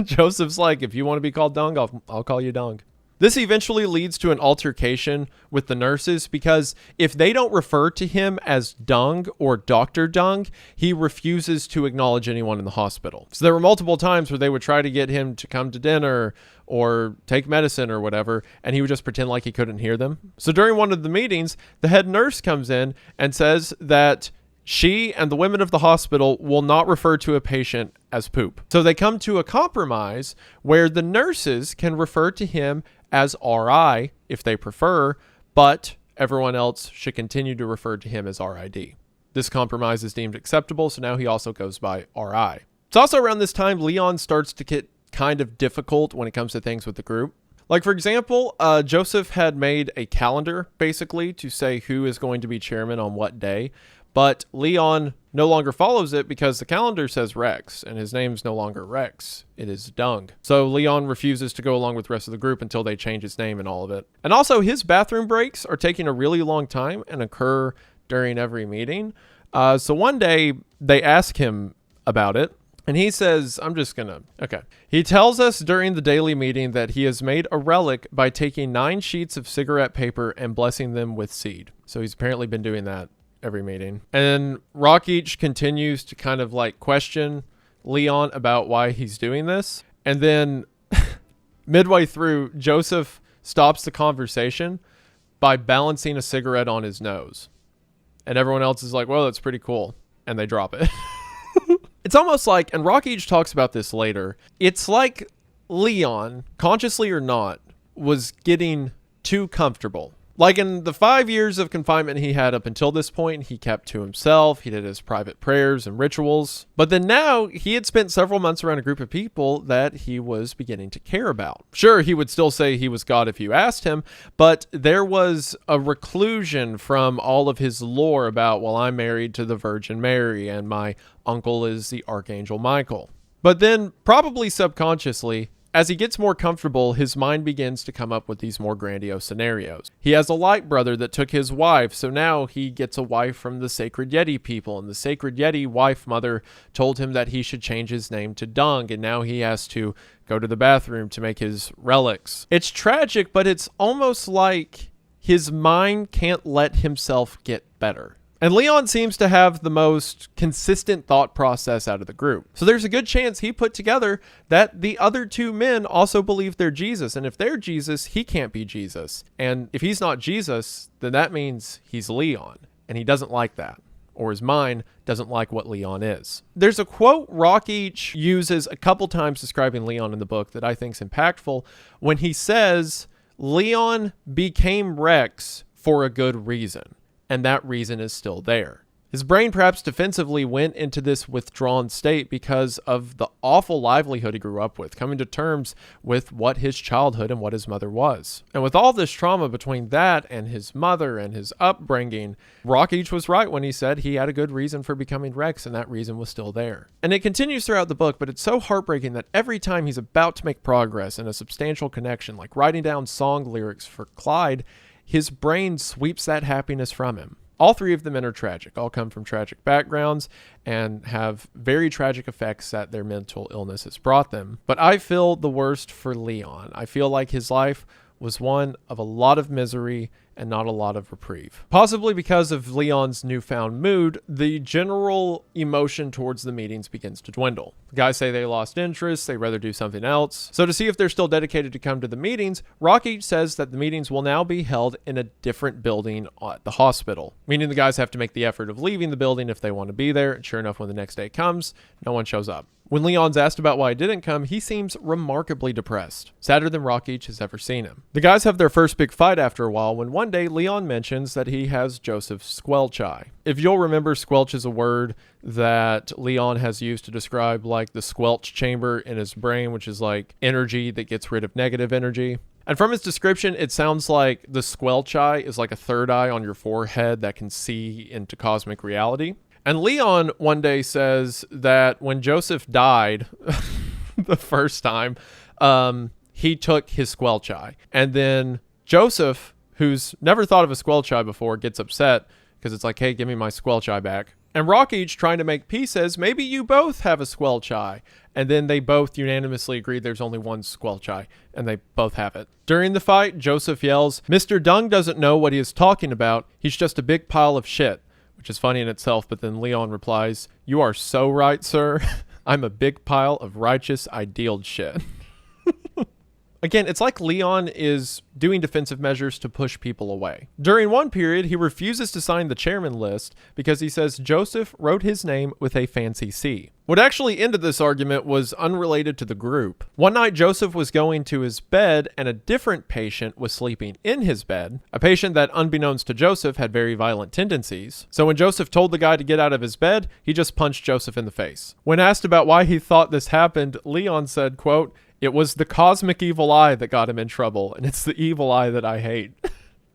A: Joseph's like, if you want to be called Dung, I'll call you Dung. This eventually leads to an altercation with the nurses because if they don't refer to him as Dung or Dr. Dung, he refuses to acknowledge anyone in the hospital. So there were multiple times where they would try to get him to come to dinner or take medicine or whatever, and he would just pretend like he couldn't hear them. So during one of the meetings, the head nurse comes in and says that she and the women of the hospital will not refer to a patient as poop. So they come to a compromise where the nurses can refer to him as RI if they prefer, but everyone else should continue to refer to him as RID. This compromise is deemed acceptable, so now he also goes by RI. It's also around this time Leon starts to get kind of difficult when it comes to things with the group. Like, for example, Joseph had made a calendar, basically, to say who is going to be chairman on what day. But Leon no longer follows it because the calendar says Rex, and his name's no longer Rex. It is Dung. So Leon refuses to go along with the rest of the group until they change his name and all of it. And also, his bathroom breaks are taking a really long time and occur during every meeting. So one day, they ask him about it, and he says, He tells us during the daily meeting that he has made a relic by taking 9 sheets of cigarette paper and blessing them with seed. So he's apparently been doing that every meeting. And Rockage continues to kind of like question Leon about why he's doing this. And then midway through, Joseph stops the conversation by balancing a cigarette on his nose. And everyone else is like, well, that's pretty cool. And they drop it. It's almost like, and Rockage talks about this later, it's like Leon, consciously or not, was getting too comfortable. Like in the 5 years of confinement he had up until this point, he kept to himself. He did his private prayers and rituals. But then now he had spent several months around a group of people that he was beginning to care about. Sure, he would still say he was God if you asked him, but there was a reclusion from all of his lore about, well, I'm married to the Virgin Mary and my uncle is the Archangel Michael. But then, probably subconsciously, As he gets more comfortable, his mind begins to come up with these more grandiose scenarios. He has a light brother that took his wife, so now he gets a wife from the Sacred Yeti people, and the Sacred Yeti wife mother told him that he should change his name to Dung, and now he has to go to the bathroom to make his relics. It's tragic, but it's almost like his mind can't let himself get better. And Leon seems to have the most consistent thought process out of the group. So there's a good chance he put together that the other two men also believe they're Jesus. And if they're Jesus, he can't be Jesus. And if he's not Jesus, then that means he's Leon. And he doesn't like that. Or his mind doesn't like what Leon is. There's a quote Rockich uses a couple times describing Leon in the book that I think is impactful when he says, Leon became Rex for a good reason. And that reason is still there. His brain perhaps defensively went into this withdrawn state because of the awful livelihood he grew up with, coming to terms with what his childhood and what his mother was. And with all this trauma between that and his mother and his upbringing, Rockich was right when he said he had a good reason for becoming Rex, and that reason was still there. And it continues throughout the book, but it's so heartbreaking that every time he's about to make progress in a substantial connection, like writing down song lyrics for Clyde, his brain sweeps that happiness from him. All three of the men are tragic, all come from tragic backgrounds and have very tragic effects that their mental illness has brought them. But I feel the worst for Leon. I feel like his life was one of a lot of misery and not a lot of reprieve. Possibly because of Leon's newfound mood, the general emotion towards the meetings begins to dwindle. The guys say they lost interest, they'd rather do something else. So to see if they're still dedicated to come to the meetings, Rockich says that the meetings will now be held in a different building at the hospital, meaning the guys have to make the effort of leaving the building if they want to be there. And sure enough, when the next day comes, no one shows up. When Leon's asked about why he didn't come, he seems remarkably depressed, sadder than Rockich has ever seen him. The guys have their first big fight after a while when one day Leon mentions that he has Joseph's squelch eye. If you'll remember, squelch is a word that Leon has used to describe like the squelch chamber in his brain, which is like energy that gets rid of negative energy. And from his description, it sounds like the squelch eye is like a third eye on your forehead that can see into cosmic reality. And Leon one day says that when Joseph died the first time, he took his squelch eye. And then Joseph, who's never thought of a squelch eye before, gets upset because it's like, hey, give me my squelch eye back. And Rockich, trying to make peace, says, maybe you both have a squelch eye. And then they both unanimously agree there's only one squelch eye, and they both have it. During the fight, Joseph yells, Mr. Dung doesn't know what he is talking about. He's just a big pile of shit. Which is funny in itself, but then Leon replies, you are so right, sir. I'm a big pile of righteous, idealed shit. Again, it's like Leon is doing defensive measures to push people away. During one period, he refuses to sign the chairman list because he says Joseph wrote his name with a fancy C. What actually ended this argument was unrelated to the group. One night, Joseph was going to his bed and a different patient was sleeping in his bed, a patient that, unbeknownst to Joseph, had very violent tendencies. So when Joseph told the guy to get out of his bed, he just punched Joseph in the face. When asked about why he thought this happened, Leon said, quote, it was the cosmic evil eye that got him in trouble, and it's the evil eye that I hate.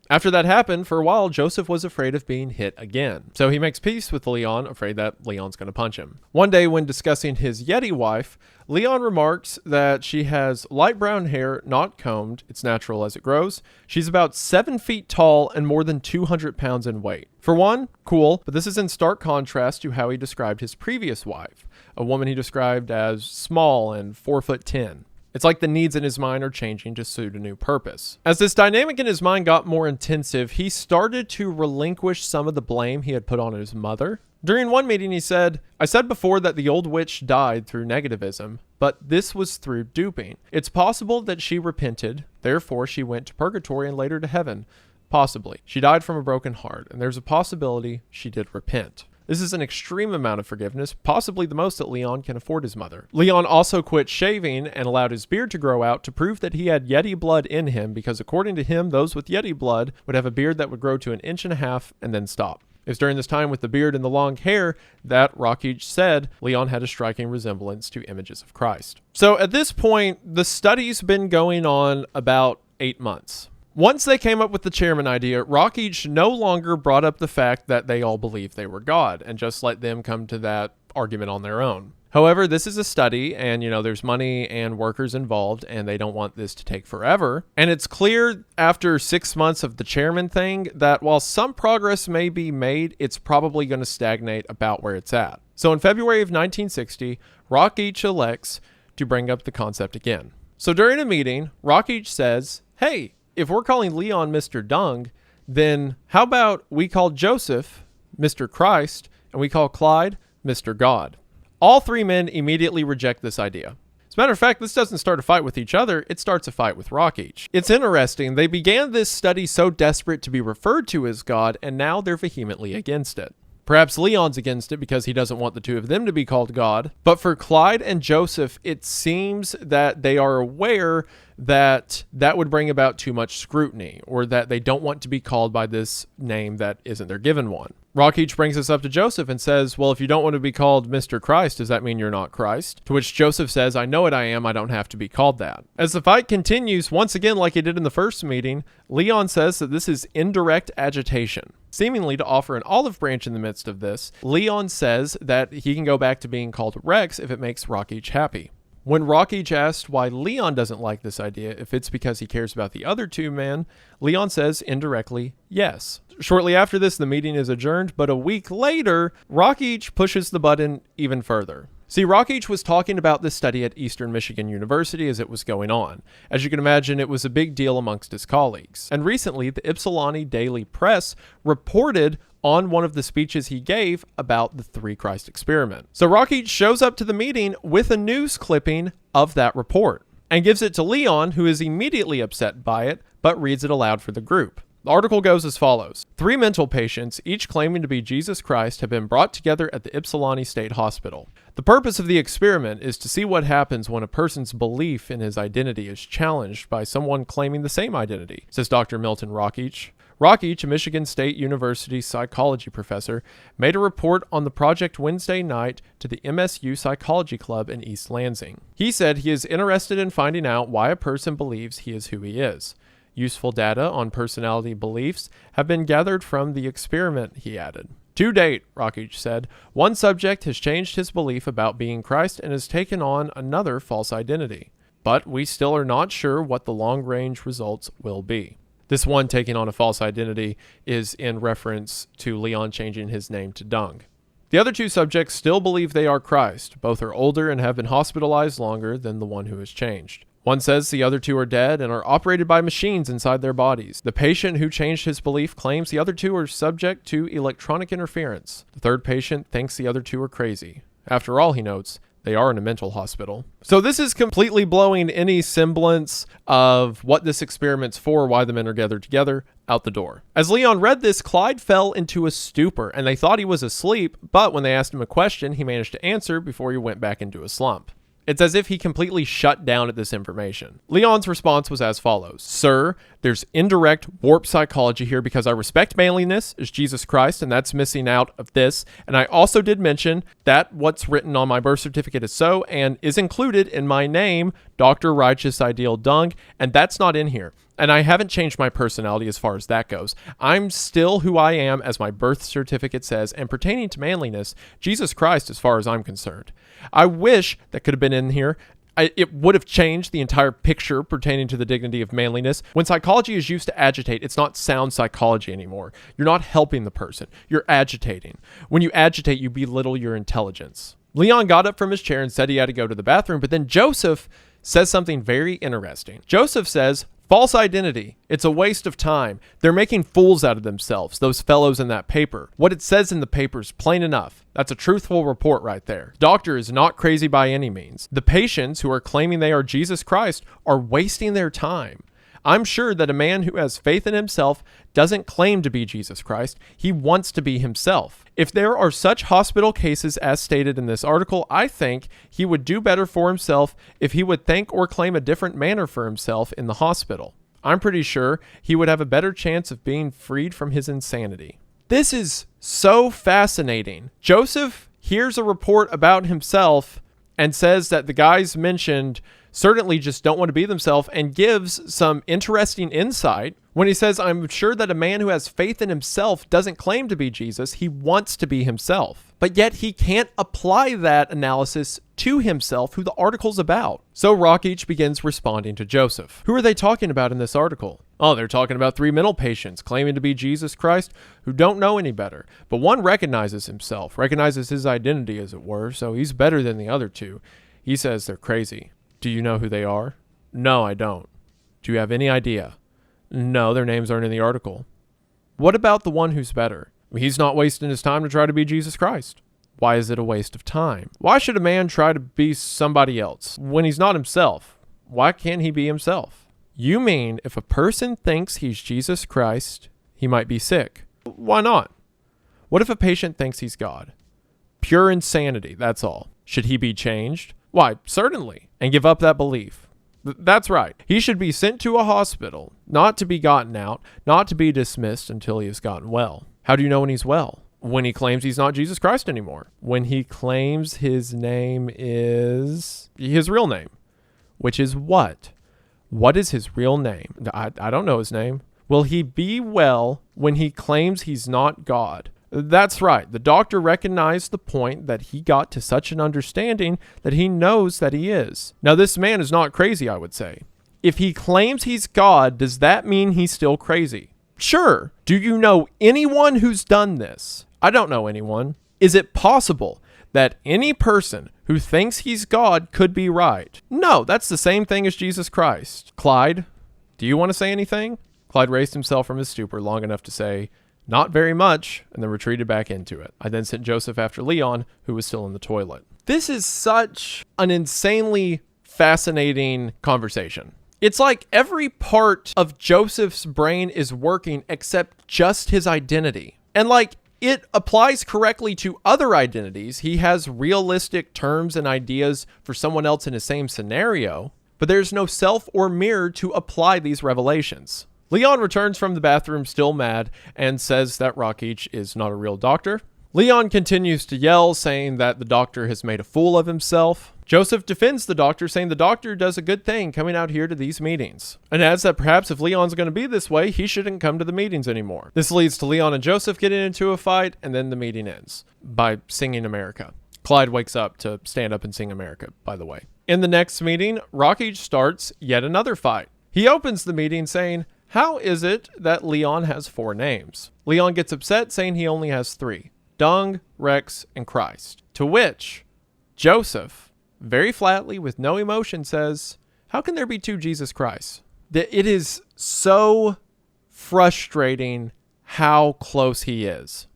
A: After that happened, for a while, Joseph was afraid of being hit again. So he makes peace with Leon, afraid that Leon's going to punch him. One day, when discussing his Yeti wife, Leon remarks that she has light brown hair, not combed. It's natural as it grows. She's about 7 feet tall and more than 200 pounds in weight. For one, cool, but this is in stark contrast to how he described his previous wife, a woman he described as small and 4'10". It's like the needs in his mind are changing to suit a new purpose. As this dynamic in his mind got more intensive, he started to relinquish some of the blame he had put on his mother. During one meeting, he said, I said before that the old witch died through negativism, but this was through duping. It's possible that she repented, therefore she went to purgatory and later to heaven. Possibly. She died from a broken heart, and there's a possibility she did repent. This is an extreme amount of forgiveness, possibly the most that Leon can afford his mother. Leon also quit shaving and allowed his beard to grow out to prove that he had Yeti blood in him because according to him, those with Yeti blood would have a beard that would grow to 1.5 inches and then stop. It was during this time with the beard and the long hair that Rockich said Leon had a striking resemblance to images of Christ. So at this point, the study's been going on about 8 months. Once they came up with the chairman idea, Rockich no longer brought up the fact that they all believed they were God and just let them come to that argument on their own. However, this is a study and, there's money and workers involved and they don't want this to take forever. And it's clear after 6 months of the chairman thing that while some progress may be made, it's probably going to stagnate about where it's at. So in February of 1960, Rockich elects to bring up the concept again. So during a meeting, Rockich says, hey, if we're calling Leon Mr. Dung, then how about we call Joseph Mr. Christ and we call Clyde Mr. God? All three men immediately reject this idea. As a matter of fact, this doesn't start a fight with each other, it starts a fight with Rockich. It's interesting, they began this study so desperate to be referred to as God, and now they're vehemently against it. Perhaps Leon's against it because he doesn't want the two of them to be called God. But for Clyde and Joseph, it seems that they are aware that that would bring about too much scrutiny, or that they don't want to be called by this name that isn't their given one. Rockich brings this up to Joseph and says, well, if you don't want to be called Mr. Christ, does that mean you're not Christ? To which Joseph says, I know what I am, I don't have to be called that. As the fight continues, once again, like he did in the first meeting, Leon says that this is indirect agitation. Seemingly to offer an olive branch in the midst of this, Leon says that he can go back to being called Rex if it makes Rockich happy. When Rockich asked why Leon doesn't like this idea, if it's because he cares about the other two men, Leon says indirectly, yes. Shortly after this, the meeting is adjourned, but a week later, Rockich pushes the button even further. See, Rockich was talking about this study at Eastern Michigan University as it was going on. As you can imagine, it was a big deal amongst his colleagues. And recently, the Ypsilanti Daily Press reported on one of the speeches he gave about the Three Christ experiment. So Rockich shows up to the meeting with a news clipping of that report and gives it to Leon, who is immediately upset by it, but reads it aloud for the group. The article goes as follows. 3 mental patients, each claiming to be Jesus Christ, have been brought together at the Ypsilanti State Hospital. The purpose of the experiment is to see what happens when a person's belief in his identity is challenged by someone claiming the same identity, says Dr. Milton Rockich. Rockich, a Michigan State University psychology professor, made a report on the project Wednesday night to the MSU Psychology Club in East Lansing. He said he is interested in finding out why a person believes he is who he is. Useful data on personality beliefs have been gathered from the experiment, he added. To date, Rockich said, one subject has changed his belief about being Christ and has taken on another false identity. But we still are not sure what the long-range results will be. This one taking on a false identity is in reference to Leon changing his name to Dung. The other 2 subjects still believe they are Christ. Both are older and have been hospitalized longer than the one who has changed. One says the other 2 are dead and are operated by machines inside their bodies. The patient who changed his belief claims the other 2 are subject to electronic interference. The third patient thinks the other 2 are crazy. After all, he notes, they are in a mental hospital. So this is completely blowing any semblance of what this experiment's for, why the men are gathered together, out the door. As Leon read this, Clyde fell into a stupor, and they thought he was asleep, but when they asked him a question, he managed to answer before he went back into a slump. It's as if he completely shut down at this information. Leon's response was as follows. Sir, there's indirect warped psychology here because I respect manliness as Jesus Christ, and that's missing out of this. And I also did mention that what's written on my birth certificate is so and is included in my name, Dr. Righteous Ideal Dung, and that's not in here. And I haven't changed my personality as far as that goes. I'm still who I am as my birth certificate says, and pertaining to manliness, Jesus Christ as far as I'm concerned. I wish that could have been in here. It would have changed the entire picture pertaining to the dignity of manliness. When psychology is used to agitate, it's not sound psychology anymore. You're not helping the person. You're agitating. When you agitate, you belittle your intelligence. Leon got up from his chair and said he had to go to the bathroom, but then Joseph says something very interesting. Joseph says, false identity. It's a waste of time. They're making fools out of themselves, those fellows in that paper. What it says in the paper is plain enough. That's a truthful report right there. Doctor is not crazy by any means. The patients who are claiming they are Jesus Christ are wasting their time. I'm sure that a man who has faith in himself doesn't claim to be Jesus Christ. He wants to be himself. If there are such hospital cases as stated in this article, I think he would do better for himself if he would think or claim a different manner for himself in the hospital. I'm pretty sure he would have a better chance of being freed from his insanity. This is so fascinating. Joseph hears a report about himself and says that the guys mentioned certainly just don't want to be themselves, and gives some interesting insight when he says, I'm sure that a man who has faith in himself doesn't claim to be Jesus. He wants to be himself. But yet he can't apply that analysis to himself, who the article's about. So Rockich begins responding to Joseph. Who are they talking about in this article? Oh, they're talking about 3 mental patients claiming to be Jesus Christ who don't know any better. But one recognizes himself, recognizes his identity, as it were, so he's better than the other 2. He says they're crazy. Do you know who they are? No, I don't. Do you have any idea? No, their names aren't in the article. What about the one who's better? He's not wasting his time to try to be Jesus Christ. Why is it a waste of time? Why should a man try to be somebody else when he's not himself? Why can't he be himself? You mean if a person thinks he's Jesus Christ, he might be sick? Why not? What if a patient thinks he's God? Pure insanity, that's all. Should he be changed? Why, certainly, and give up that belief. That's right. He should be sent to a hospital, not to be gotten out, not to be dismissed until he has gotten well. How do you know when he's well? When he claims he's not Jesus Christ anymore. When he claims his name is his real name. Which is what? What is his real name? I don't know his name. Will he be well when he claims he's not God? That's right. The doctor recognized the point that he got to such an understanding that he knows that he is. Now, this man is not crazy, I would say. If he claims he's God, does that mean he's still crazy? Sure. Do you know anyone who's done this? I don't know anyone. Is it possible that any person who thinks he's God could be right? No, that's the same thing as Jesus Christ. Clyde, do you want to say anything? Clyde raised himself from his stupor long enough to say, not very much, and then retreated back into it. I then sent Joseph after Leon, who was still in the toilet. This is such an insanely fascinating conversation. It's like every part of Joseph's brain is working except just his identity. And like it applies correctly to other identities. He has realistic terms and ideas for someone else in the same scenario, but there's no self or mirror to apply these revelations. Leon returns from the bathroom still mad and says that Rockich is not a real doctor. Leon continues to yell, saying that the doctor has made a fool of himself. Joseph defends the doctor, saying the doctor does a good thing coming out here to these meetings, and adds that perhaps if Leon's going to be this way, he shouldn't come to the meetings anymore. This leads to Leon and Joseph getting into a fight, and then the meeting ends by singing America. Clyde wakes up to stand up and sing America, by the way. In the next meeting, Rockich starts yet another fight. He opens the meeting saying, how is it that Leon has 4 names? Leon gets upset, saying he only has 3. Dung, Rex, and Christ. To which Joseph, very flatly, with no emotion, says, how can there be 2 Jesus Christs? It is so frustrating how close he is.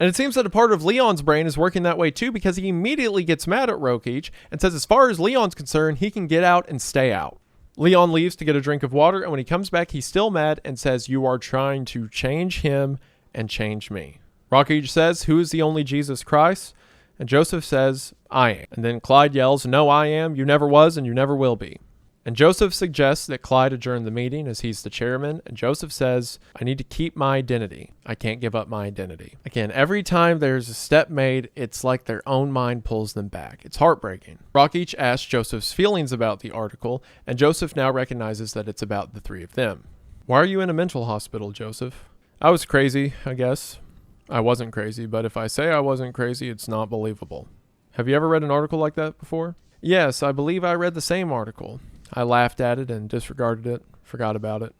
A: And it seems that a part of Leon's brain is working that way too, because he immediately gets mad at Rockich and says as far as Leon's concerned, he can get out and stay out. Leon leaves to get a drink of water, and when he comes back, he's still mad and says, you are trying to change him and change me. Rockich says, who is the only Jesus Christ? And Joseph says, I am. And then Clyde yells, no, I am. You never was, and you never will be. And Joseph suggests that Clyde adjourn the meeting as he's the chairman. And Joseph says, I need to keep my identity. I can't give up my identity. Again, every time there's a step made, it's like their own mind pulls them back. It's heartbreaking. Rockich asks Joseph's feelings about the article, and Joseph now recognizes that it's about the 3 of them. Why are you in a mental hospital, Joseph? I was crazy, I guess. I wasn't crazy, but if I say I wasn't crazy, it's not believable. Have you ever read an article like that before? Yes, I believe I read the same article. I laughed at it and disregarded it, forgot about it.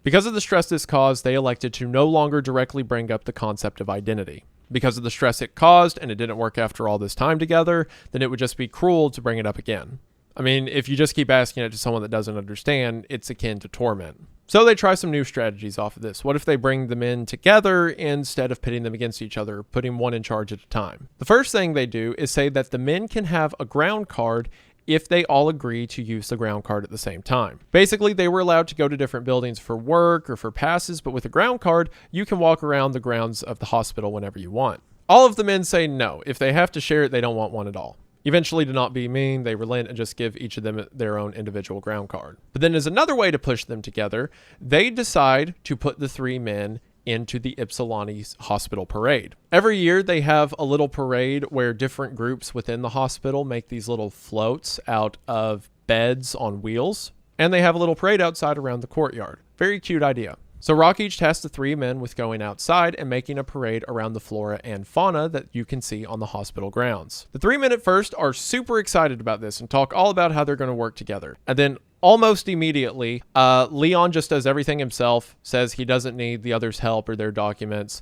A: Because of the stress this caused, they elected to no longer directly bring up the concept of identity. Because of the stress it caused, and it didn't work after all this time together, then it would just be cruel to bring it up again. I mean, if you just keep asking it to someone that doesn't understand, it's akin to torment. So they try some new strategies off of this. What if they bring the men together instead of pitting them against each other, putting one in charge at a time? The first thing they do is say that the men can have a ground card if they all agree to use the ground card at the same time. Basically, they were allowed to go to different buildings for work or for passes, but with a ground card, you can walk around the grounds of the hospital whenever you want. All of the men say no. If they have to share it, they don't want one at all. Eventually, to not be mean, they relent and just give each of them their own individual ground card. But then as another way to push them together, they decide to put the 3 men into the Ypsilanti hospital parade. Every year they have a little parade where different groups within the hospital make these little floats out of beds on wheels, and they have a little parade outside around the courtyard. Very cute idea. So Rockage tasked the three men with going outside and making a parade around the flora and fauna that you can see on the hospital grounds. The three men at first are super excited about this and talk all about how they're going to work together. And then almost immediately, Leon just does everything himself, says he doesn't need the others' help or their documents,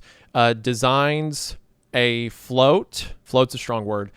A: designs a float. Float's a strong word.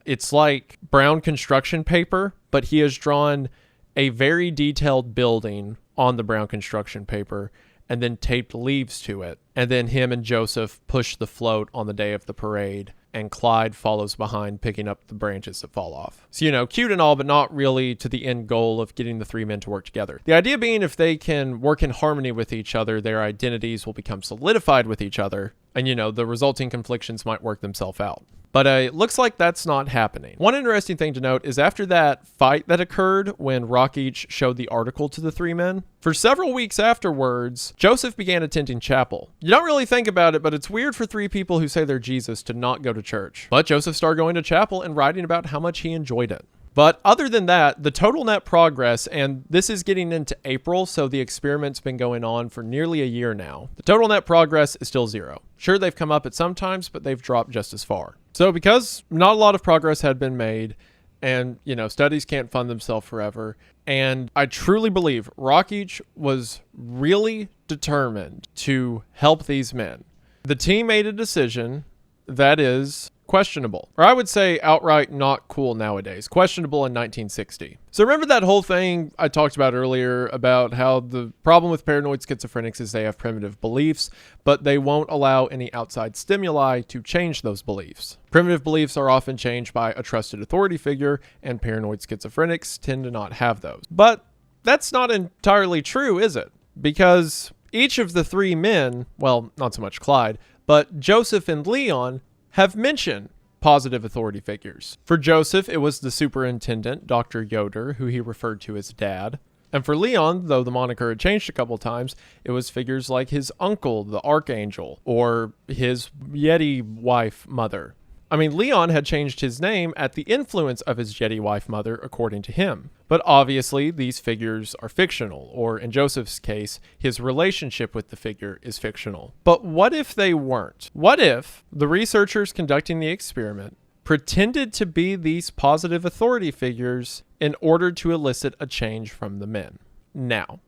A: It's like brown construction paper, but he has drawn a very detailed building on the brown construction paper and then taped leaves to it. And then him and Joseph push the float on the day of the parade, and Clyde follows behind, picking up the branches that fall off. So, cute and all, but not really to the end goal of getting the three men to work together. The idea being if they can work in harmony with each other, their identities will become solidified with each other, and, the resulting conflictions might work themselves out. But it looks like that's not happening. One interesting thing to note is after that fight that occurred when Rockage showed the article to the three men, for several weeks afterwards, Joseph began attending chapel. You don't really think about it, but it's weird for three people who say they're Jesus to not go to church. But Joseph started going to chapel and writing about how much he enjoyed it. But other than that, the total net progress, and this is getting into April, so the experiment's been going on for nearly a year now. The total net progress is still 0. Sure, they've come up at some times, but they've dropped just as far. So because not a lot of progress had been made, and, studies can't fund themselves forever, and I truly believe Rockage was really determined to help these men, the team made a decision that is questionable, or I would say outright not cool nowadays. Questionable in 1960. So remember that whole thing I talked about earlier about how the problem with paranoid schizophrenics is they have primitive beliefs, but they won't allow any outside stimuli to change those beliefs. Primitive beliefs are often changed by a trusted authority figure, and paranoid schizophrenics tend to not have those. But that's not entirely true, is it? Because each of the three men, well, not so much Clyde, but Joseph and Leon have mentioned positive authority figures. For Joseph, it was the superintendent, Dr. Yoder, who he referred to as Dad. And for Leon, though the moniker had changed a couple times, it was figures like his uncle, the Archangel, or his Yeti wife mother. Leon had changed his name at the influence of his Yeti wife mother, according to him. But obviously, these figures are fictional, or in Joseph's case, his relationship with the figure is fictional. But what if they weren't? What if the researchers conducting the experiment pretended to be these positive authority figures in order to elicit a change from the men? Now,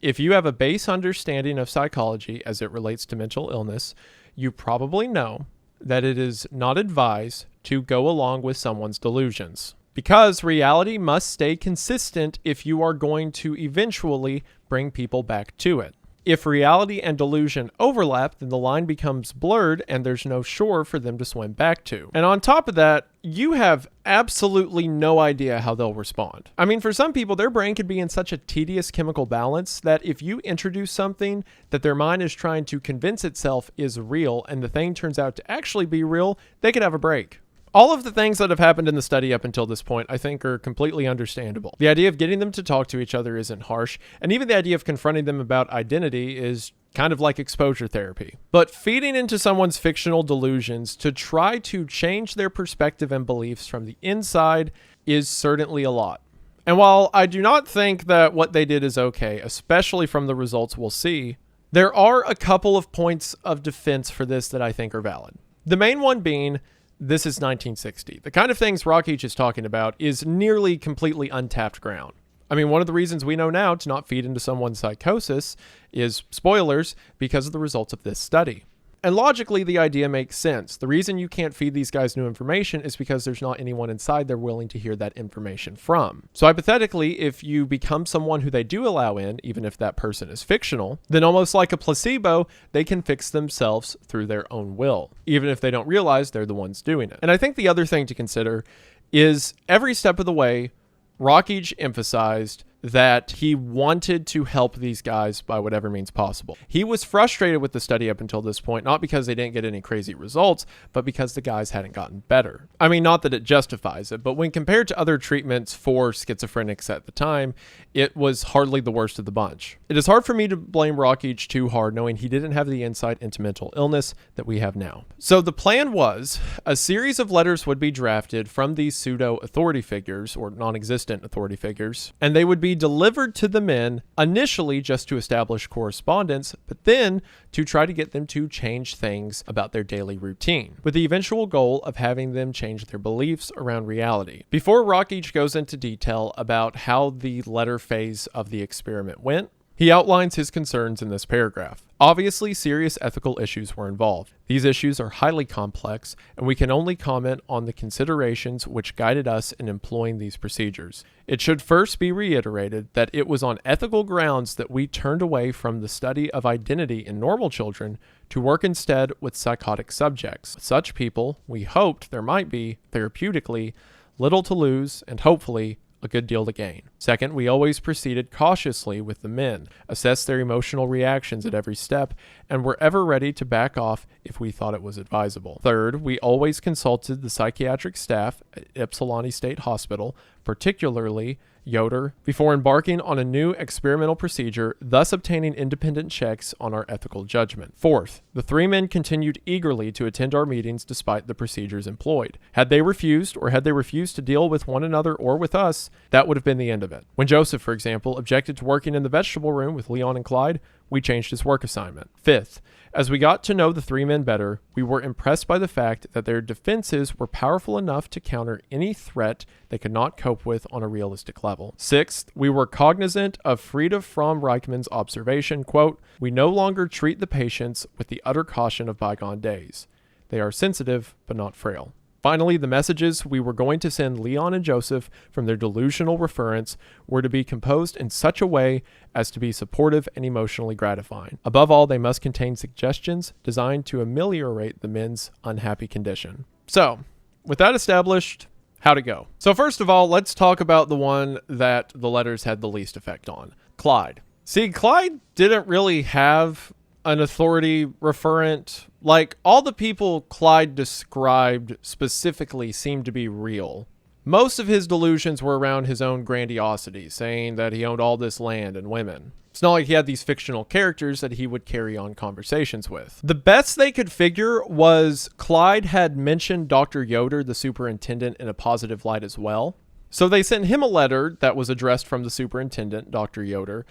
A: if you have a base understanding of psychology as it relates to mental illness, you probably know that it is not advised to go along with someone's delusions, because reality must stay consistent if you are going to eventually bring people back to it. If reality and delusion overlap, then the line becomes blurred and there's no shore for them to swim back to. And on top of that, you have absolutely no idea how they'll respond. For some people, their brain could be in such a tedious chemical balance that if you introduce something that their mind is trying to convince itself is real and the thing turns out to actually be real, they could have a break. All of the things that have happened in the study up until this point, I think, are completely understandable. The idea of getting them to talk to each other isn't harsh, and even the idea of confronting them about identity is kind of like exposure therapy. But feeding into someone's fictional delusions to try to change their perspective and beliefs from the inside is certainly a lot. And while I do not think that what they did is okay, especially from the results we'll see, there are a couple of points of defense for this that I think are valid. The main one being, this is 1960. The kind of things Rockage is talking about is nearly completely untapped ground. One of the reasons we know now to not feed into someone's psychosis is, spoilers, because of the results of this study. And logically, the idea makes sense. The reason you can't feed these guys new information is because there's not anyone inside they're willing to hear that information from. So hypothetically, if you become someone who they do allow in, even if that person is fictional, then almost like a placebo, they can fix themselves through their own will, even if they don't realize they're the ones doing it. And I think the other thing to consider is every step of the way, Rockage emphasized that he wanted to help these guys by whatever means possible. He was frustrated with the study up until this point, not because they didn't get any crazy results, but because the guys hadn't gotten better. I mean, not that it justifies it, but when compared to other treatments for schizophrenics at the time, it was hardly the worst of the bunch. It is hard for me to blame Rockage too hard, knowing he didn't have the insight into mental illness that we have now. So the plan was a series of letters would be drafted from these pseudo authority figures or non-existent authority figures, and they would be delivered to the men initially just to establish correspondence, but then to try to get them to change things about their daily routine, with the eventual goal of having them change their beliefs around reality. Before Rockage goes into detail about how the letter phase of the experiment went, he outlines his concerns in this paragraph. Obviously, serious ethical issues were involved. These issues are highly complex, and we can only comment on the considerations which guided us in employing these procedures. It should first be reiterated that it was on ethical grounds that we turned away from the study of identity in normal children to work instead with psychotic subjects. With such people, we hoped there might be, therapeutically, little to lose and hopefully a good deal to gain. Second, we always proceeded cautiously with the men, assessed their emotional reactions at every step, and were ever ready to back off if we thought it was advisable. Third, we always consulted the psychiatric staff at Ypsilanti State Hospital, particularly Yoder, before embarking on a new experimental procedure, thus obtaining independent checks on our ethical judgment. Fourth, the three men continued eagerly to attend our meetings despite the procedures employed. Had they refused to deal with one another or with us, that would have been the end of it. When Joseph, for example, objected to working in the vegetable room with Leon and Clyde, we changed his work assignment. Fifth, as we got to know the three men better, we were impressed by the fact that their defenses were powerful enough to counter any threat they could not cope with on a realistic level. Sixth, we were cognizant of Frieda from Reichmann's observation, quote, "We no longer treat the patients with the utter caution of bygone days. They are sensitive, but not frail." Finally, the messages we were going to send Leon and Joseph from their delusional referents were to be composed in such a way as to be supportive and emotionally gratifying. Above all, they must contain suggestions designed to ameliorate the men's unhappy condition. So, with that established, how'd it go? So first of all, let's talk about the one that the letters had the least effect on, Clyde. See, Clyde didn't really have an authority referent. Like, all the people Clyde described specifically seemed to be real. Most of his delusions were around his own grandiosity, saying that he owned all this land and women. It's not like he had these fictional characters that he would carry on conversations with. The best they could figure was Clyde had mentioned Dr. Yoder, the superintendent, in a positive light as well. So they sent him a letter that was addressed from the superintendent, Dr. Yoder,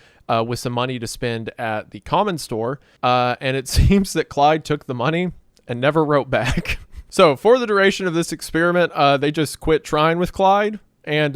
A: with some money to spend at the common store. And it seems that Clyde took the money and never wrote back. So for the duration of this experiment, they just quit trying with Clyde. And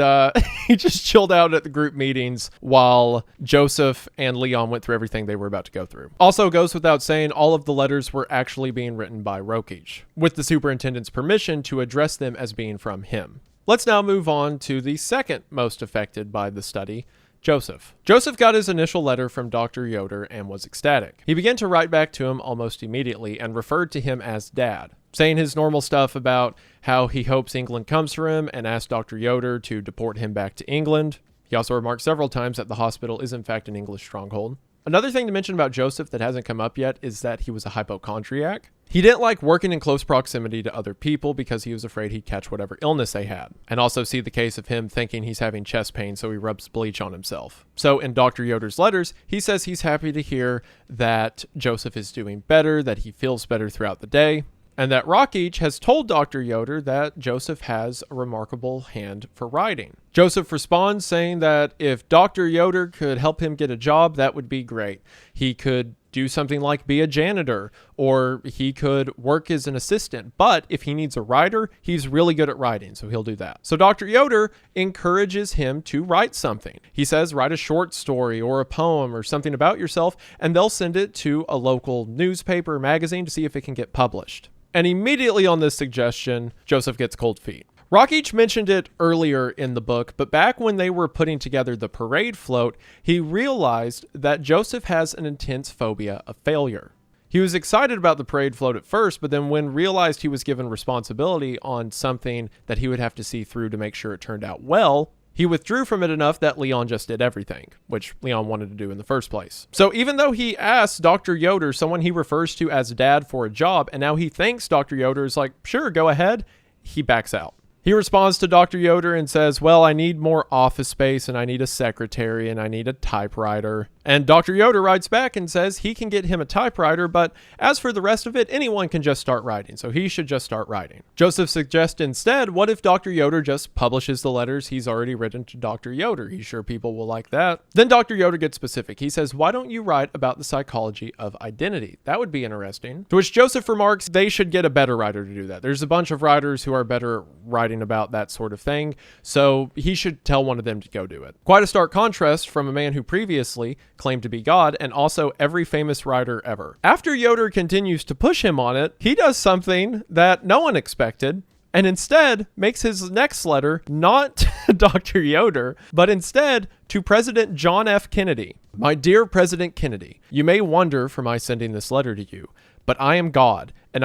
A: he just chilled out at the group meetings while Joseph and Leon went through everything they were about to go through. Also goes without saying, all of the letters were actually being written by Rockage, with the superintendent's permission to address them as being from him. Let's now move on to the second most affected by the study, Joseph. Joseph got his initial letter from Dr. Yoder and was ecstatic. He began to write back to him almost immediately and referred to him as Dad, saying his normal stuff about how he hopes England comes for him and asked Dr. Yoder to deport him back to England. He also remarked several times that the hospital is in fact an English stronghold. Another thing to mention about Joseph that hasn't come up yet is that he was a hypochondriac. He didn't like working in close proximity to other people because he was afraid he'd catch whatever illness they had. And also see the case of him thinking he's having chest pain, so he rubs bleach on himself. So in Dr. Yoder's letters, he says he's happy to hear that Joseph is doing better, that he feels better throughout the day, and that Rockage has told Dr. Yoder that Joseph has a remarkable hand for writing. Joseph responds saying that if Dr. Yoder could help him get a job, that would be great. He could do something like be a janitor, or he could work as an assistant. But if he needs a writer, he's really good at writing, so he'll do that. So Dr. Yoder encourages him to write something. He says, write a short story or a poem or something about yourself, and they'll send it to a local newspaper or magazine to see if it can get published. And immediately on this suggestion, Joseph gets cold feet. Rockage mentioned it earlier in the book, but back when they were putting together the parade float, he realized that Joseph has an intense phobia of failure. He was excited about the parade float at first, but then when realized he was given responsibility on something that he would have to see through to make sure it turned out well, He withdrew from it enough that Leon just did everything, which Leon wanted to do in the first place. So even though he asks Dr. Yoder, someone he refers to as dad, for a job, and now he thinks Dr. Yoder is like, sure, go ahead, he backs out. He responds to Dr. Yoder and says, well, I need more office space and I need a secretary and I need a typewriter. And Dr. Yoder writes back and says he can get him a typewriter, but as for the rest of it, anyone can just start writing, so he should just start writing. Joseph suggests instead, what if Dr. Yoder just publishes the letters he's already written to Dr. Yoder? He's sure people will like that. Then Dr. Yoder gets specific. He says, why don't you write about the psychology of identity? That would be interesting. To which Joseph remarks they should get a better writer to do that. There's a bunch of writers who are better at writing about that sort of thing, so he should tell one of them to go do it. Quite a stark contrast from a man who previously claimed to be God and also every famous writer ever. After Yoder continues to push him on it, he does something that no one expected, and instead makes his next letter not to Dr. Yoder, but instead to President John F. Kennedy. My dear President Kennedy, you may wonder for my sending this letter to you, but I am God, and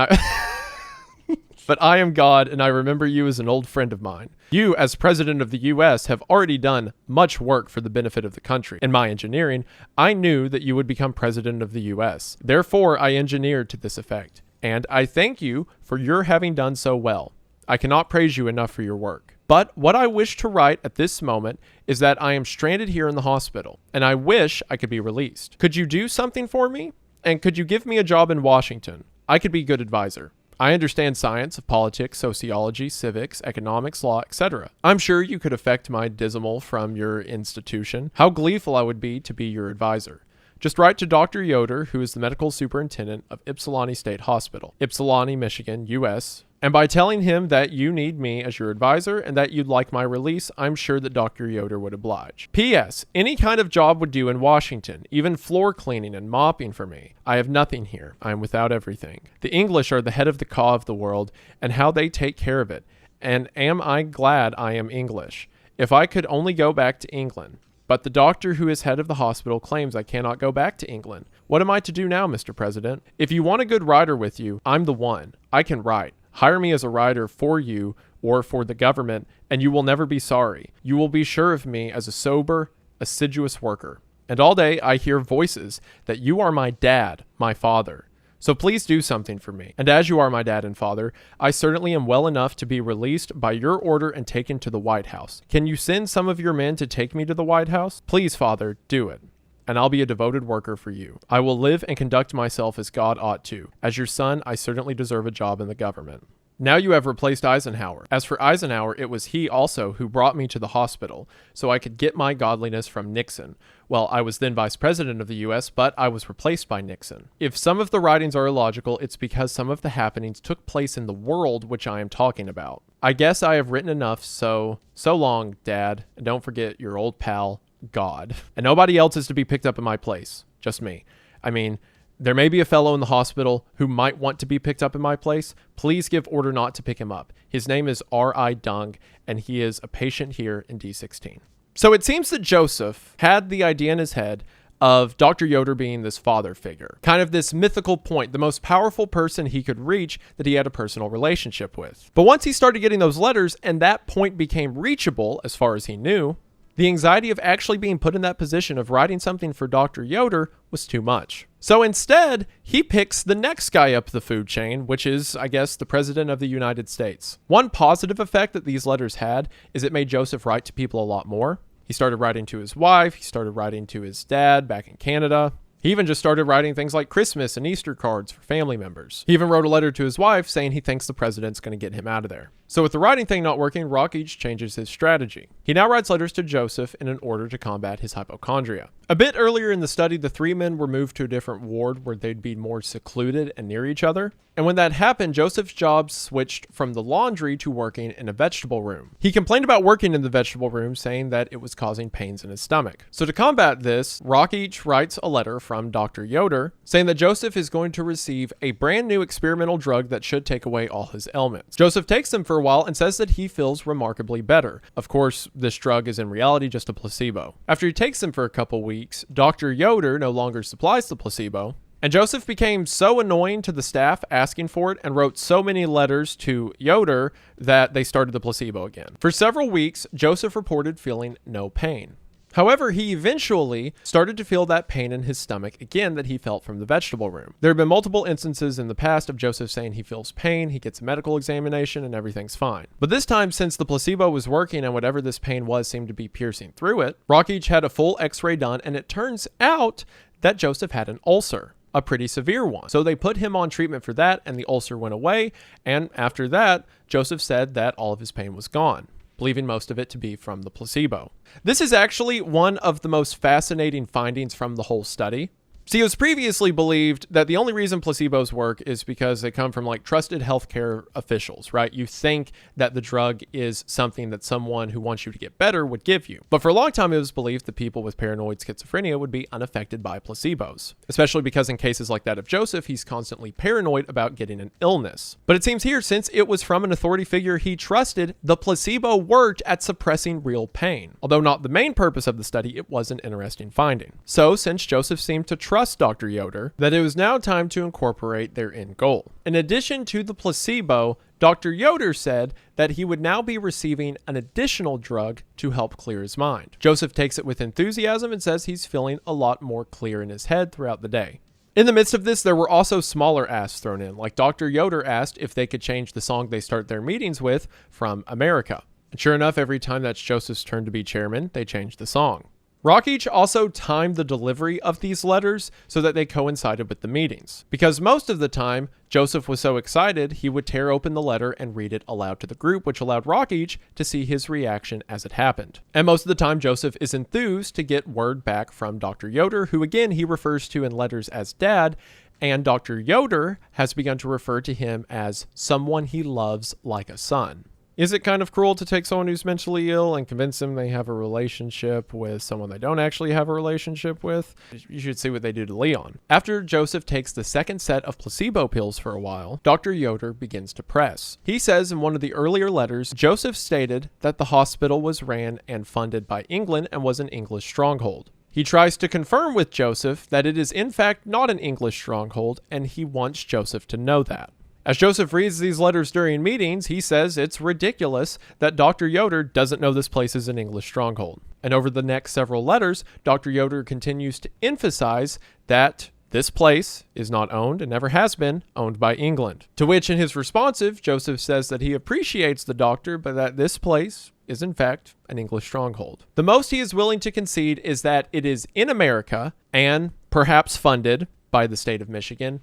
A: But I am God, and I remember you as an old friend of mine. You, as President of the U.S., have already done much work for the benefit of the country. In my engineering, I knew that you would become President of the U.S. Therefore, I engineered to this effect. And I thank you for your having done so well. I cannot praise you enough for your work. But what I wish to write at this moment is that I am stranded here in the hospital, and I wish I could be released. Could you do something for me? And could you give me a job in Washington? I could be a good advisor. I understand science, politics, sociology, civics, economics, law, etc. I'm sure you could affect my dismal from your institution. How gleeful I would be to be your advisor. Just write to Dr. Yoder, who is the medical superintendent of Ypsilanti State Hospital, Ypsilanti, Michigan, U.S., and by telling him that you need me as your advisor and that you'd like my release, I'm sure that Dr. Yoder would oblige. P.S. Any kind of job would do in Washington, even floor cleaning and mopping for me. I have nothing here. I am without everything. The English are the head of the caw of the world, and how they take care of it. And am I glad I am English? If I could only go back to England. But the doctor who is head of the hospital claims I cannot go back to England. What am I to do now, Mr. President? If you want a good writer with you, I'm the one. I can write. Hire me as a writer for you or for the government, and you will never be sorry. You will be sure of me as a sober, assiduous worker. And all day I hear voices that you are my dad, my father. So please do something for me. And as you are my dad and father, I certainly am well enough to be released by your order and taken to the White House. Can you send some of your men to take me to the White House? Please, Father, do it. And I'll be a devoted worker for you. I will live and conduct myself as God ought to. As your son, I certainly deserve a job in the government. Now you have replaced Eisenhower. As for Eisenhower, it was he also who brought me to the hospital, so I could get my godliness from Nixon. Well, I was then vice president of the U.S., but I was replaced by Nixon. If some of the writings are illogical, it's because some of the happenings took place in the world which I am talking about. I guess I have written enough, so long, Dad, and don't forget your old pal, God. And nobody else is to be picked up in my place. Just me. I mean, there may be a fellow in the hospital who might want to be picked up in my place. Please give order not to pick him up. His name is R.I. Dung, and he is a patient here in D16. So it seems that Joseph had the idea in his head of Dr. Yoder being this father figure, kind of this mythical point, the most powerful person he could reach that he had a personal relationship with. But once he started getting those letters and that point became reachable, as far as he knew, the anxiety of actually being put in that position of writing something for Dr. Yoder was too much. So instead, he picks the next guy up the food chain, which is, I guess, the President of the United States. One positive effect that these letters had is it made Joseph write to people a lot more. He started writing to his wife. He started writing to his dad back in Canada. He even just started writing things like Christmas and Easter cards for family members. He even wrote a letter to his wife saying he thinks the president's going to get him out of there. So with the writing thing not working, Rockage changes his strategy. He now writes letters to Joseph in an order to combat his hypochondria. A bit earlier in the study, the three men were moved to a different ward where they'd be more secluded and near each other. And when that happened, Joseph's job switched from the laundry to working in a vegetable room. He complained about working in the vegetable room, saying that it was causing pains in his stomach. So to combat this, Rockage writes a letter from Dr. Yoder saying that Joseph is going to receive a brand new experimental drug that should take away all his ailments. Joseph takes them for a while and says that he feels remarkably better. Of course, this drug is in reality just a placebo. After he takes them for a couple weeks, Dr. Yoder no longer supplies the placebo. And Joseph became so annoying to the staff asking for it and wrote so many letters to Yoder that they started the placebo again. For several weeks, Joseph reported feeling no pain. However, he eventually started to feel that pain in his stomach again that he felt from the vegetable room. There have been multiple instances in the past of Joseph saying he feels pain, he gets a medical examination, and everything's fine. But this time, since the placebo was working and whatever this pain was seemed to be piercing through it, Rockage had a full x-ray done, and it turns out that Joseph had an ulcer, a pretty severe one. So they put him on treatment for that, and the ulcer went away, and after that, Joseph said that all of his pain was gone, believing most of it to be from the placebo. This is actually one of the most fascinating findings from the whole study. See, it was previously believed that the only reason placebos work is because they come from like trusted healthcare officials, right? You think that the drug is something that someone who wants you to get better would give you. But for a long time, it was believed that people with paranoid schizophrenia would be unaffected by placebos, especially because in cases like that of Joseph, he's constantly paranoid about getting an illness. But it seems here, since it was from an authority figure he trusted, the placebo worked at suppressing real pain. Although not the main purpose of the study, it was an interesting finding. So since Joseph seemed to trust Dr. Yoder, that it was now time to incorporate their end goal. In addition to the placebo, Dr. Yoder said that he would now be receiving an additional drug to help clear his mind. Joseph takes it with enthusiasm and says he's feeling a lot more clear in his head throughout the day. In the midst of this, there were also smaller asks thrown in, like Dr. Yoder asked if they could change the song they start their meetings with from America. And sure enough, every time that's Joseph's turn to be chairman, they changed the song. Rockage also timed the delivery of these letters so that they coincided with the meetings. Because most of the time, Joseph was so excited, he would tear open the letter and read it aloud to the group, which allowed Rockage to see his reaction as it happened. And most of the time, Joseph is enthused to get word back from Dr. Yoder, who again, he refers to in letters as Dad, and Dr. Yoder has begun to refer to him as someone he loves like a son. Is it kind of cruel to take someone who's mentally ill and convince them they have a relationship with someone they don't actually have a relationship with? You should see what they do to Leon. After Joseph takes the second set of placebo pills for a while, Dr. Yoder begins to press. He says in one of the earlier letters, Joseph stated that the hospital was ran and funded by England and was an English stronghold. He tries to confirm with Joseph that it is in fact not an English stronghold, and he wants Joseph to know that. As Joseph reads these letters during meetings, he says it's ridiculous that Dr. Yoder doesn't know this place is an English stronghold. And over the next several letters, Dr. Yoder continues to emphasize that this place is not owned and never has been owned by England. To which in his responsive, Joseph says that he appreciates the doctor, but that this place is in fact an English stronghold. The most he is willing to concede is that it is in America and perhaps funded by the state of Michigan,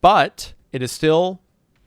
A: but it is still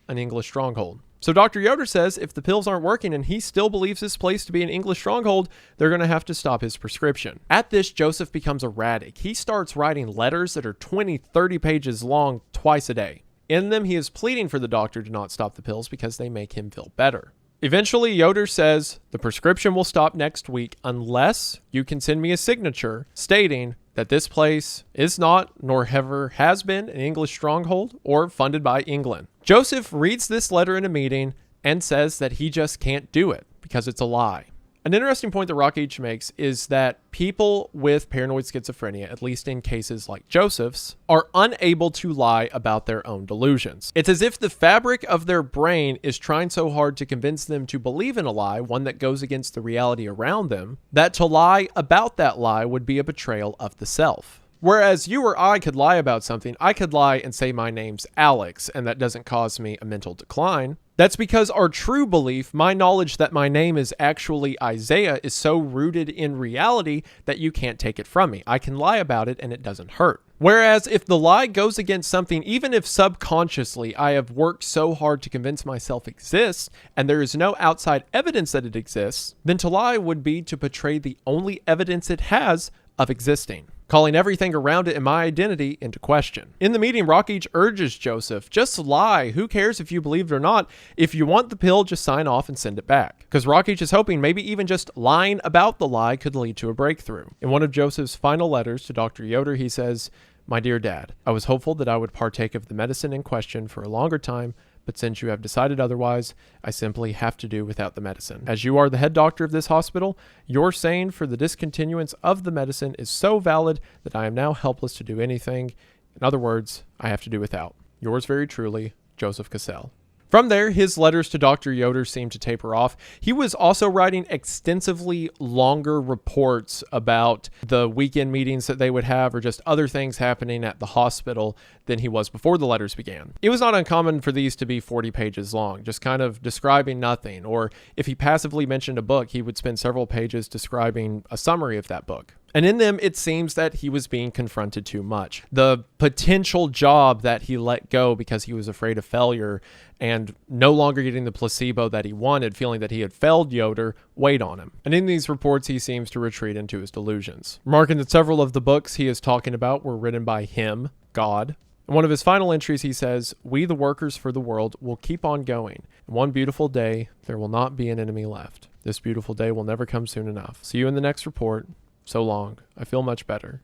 A: an English stronghold. So Dr. Yoder says if the pills aren't working and he still believes this place to be an English stronghold, they're going to have to stop his prescription. At this, Joseph becomes erratic. He starts writing letters that are 20, 30 pages long twice a day. In them, he is pleading for the doctor to not stop the pills because they make him feel better. Eventually, Yoder says the prescription will stop next week unless you can send me a signature stating that this place is not, nor ever has been, an English stronghold or funded by England. Joseph reads this letter in a meeting and says that he just can't do it because it's a lie. An interesting point that Rockage makes is that people with paranoid schizophrenia, at least in cases like Joseph's, are unable to lie about their own delusions. It's as if the fabric of their brain is trying so hard to convince them to believe in a lie, one that goes against the reality around them, that to lie about that lie would be a betrayal of the self. Whereas you or I could lie about something, I could lie and say my name's Alex, and that doesn't cause me a mental decline. That's because our true belief, my knowledge that my name is actually Isaiah, is so rooted in reality that you can't take it from me. I can lie about it and it doesn't hurt. Whereas if the lie goes against something, even if subconsciously I have worked so hard to convince myself exists, and there is no outside evidence that it exists, then to lie would be to portray the only evidence it has of existing, calling everything around it and my identity into question. In the meeting, Rockage urges Joseph, just lie. Who cares if you believe it or not? If you want the pill, just sign off and send it back. Because Rockage is hoping maybe even just lying about the lie could lead to a breakthrough. In one of Joseph's final letters to Dr. Yoder, he says, "My dear Dad, I was hopeful that I would partake of the medicine in question for a longer time, but since you have decided otherwise, I simply have to do without the medicine. As you are the head doctor of this hospital, your saying for the discontinuance of the medicine is so valid that I am now helpless to do anything. In other words, I have to do without. Yours very truly, Joseph Cassell. From there, his letters to Dr. Yoder seemed to taper off. He was also writing extensively longer reports about the weekend meetings that they would have or just other things happening at the hospital than he was before the letters began. It was not uncommon for these to be 40 pages long, just kind of describing nothing. Or if he passively mentioned a book, he would spend several pages describing a summary of that book. And in them, it seems that he was being confronted too much. The potential job that he let go because he was afraid of failure and no longer getting the placebo that he wanted, feeling that he had failed Yoder, weighed on him. And in these reports, he seems to retreat into his delusions. Remarking that several of the books he is talking about were written by him, God. In one of his final entries, he says, "We, the workers for the world, will keep on going. And one beautiful day, there will not be an enemy left. This beautiful day will never come soon enough. See you in the next report. So long. I feel much better.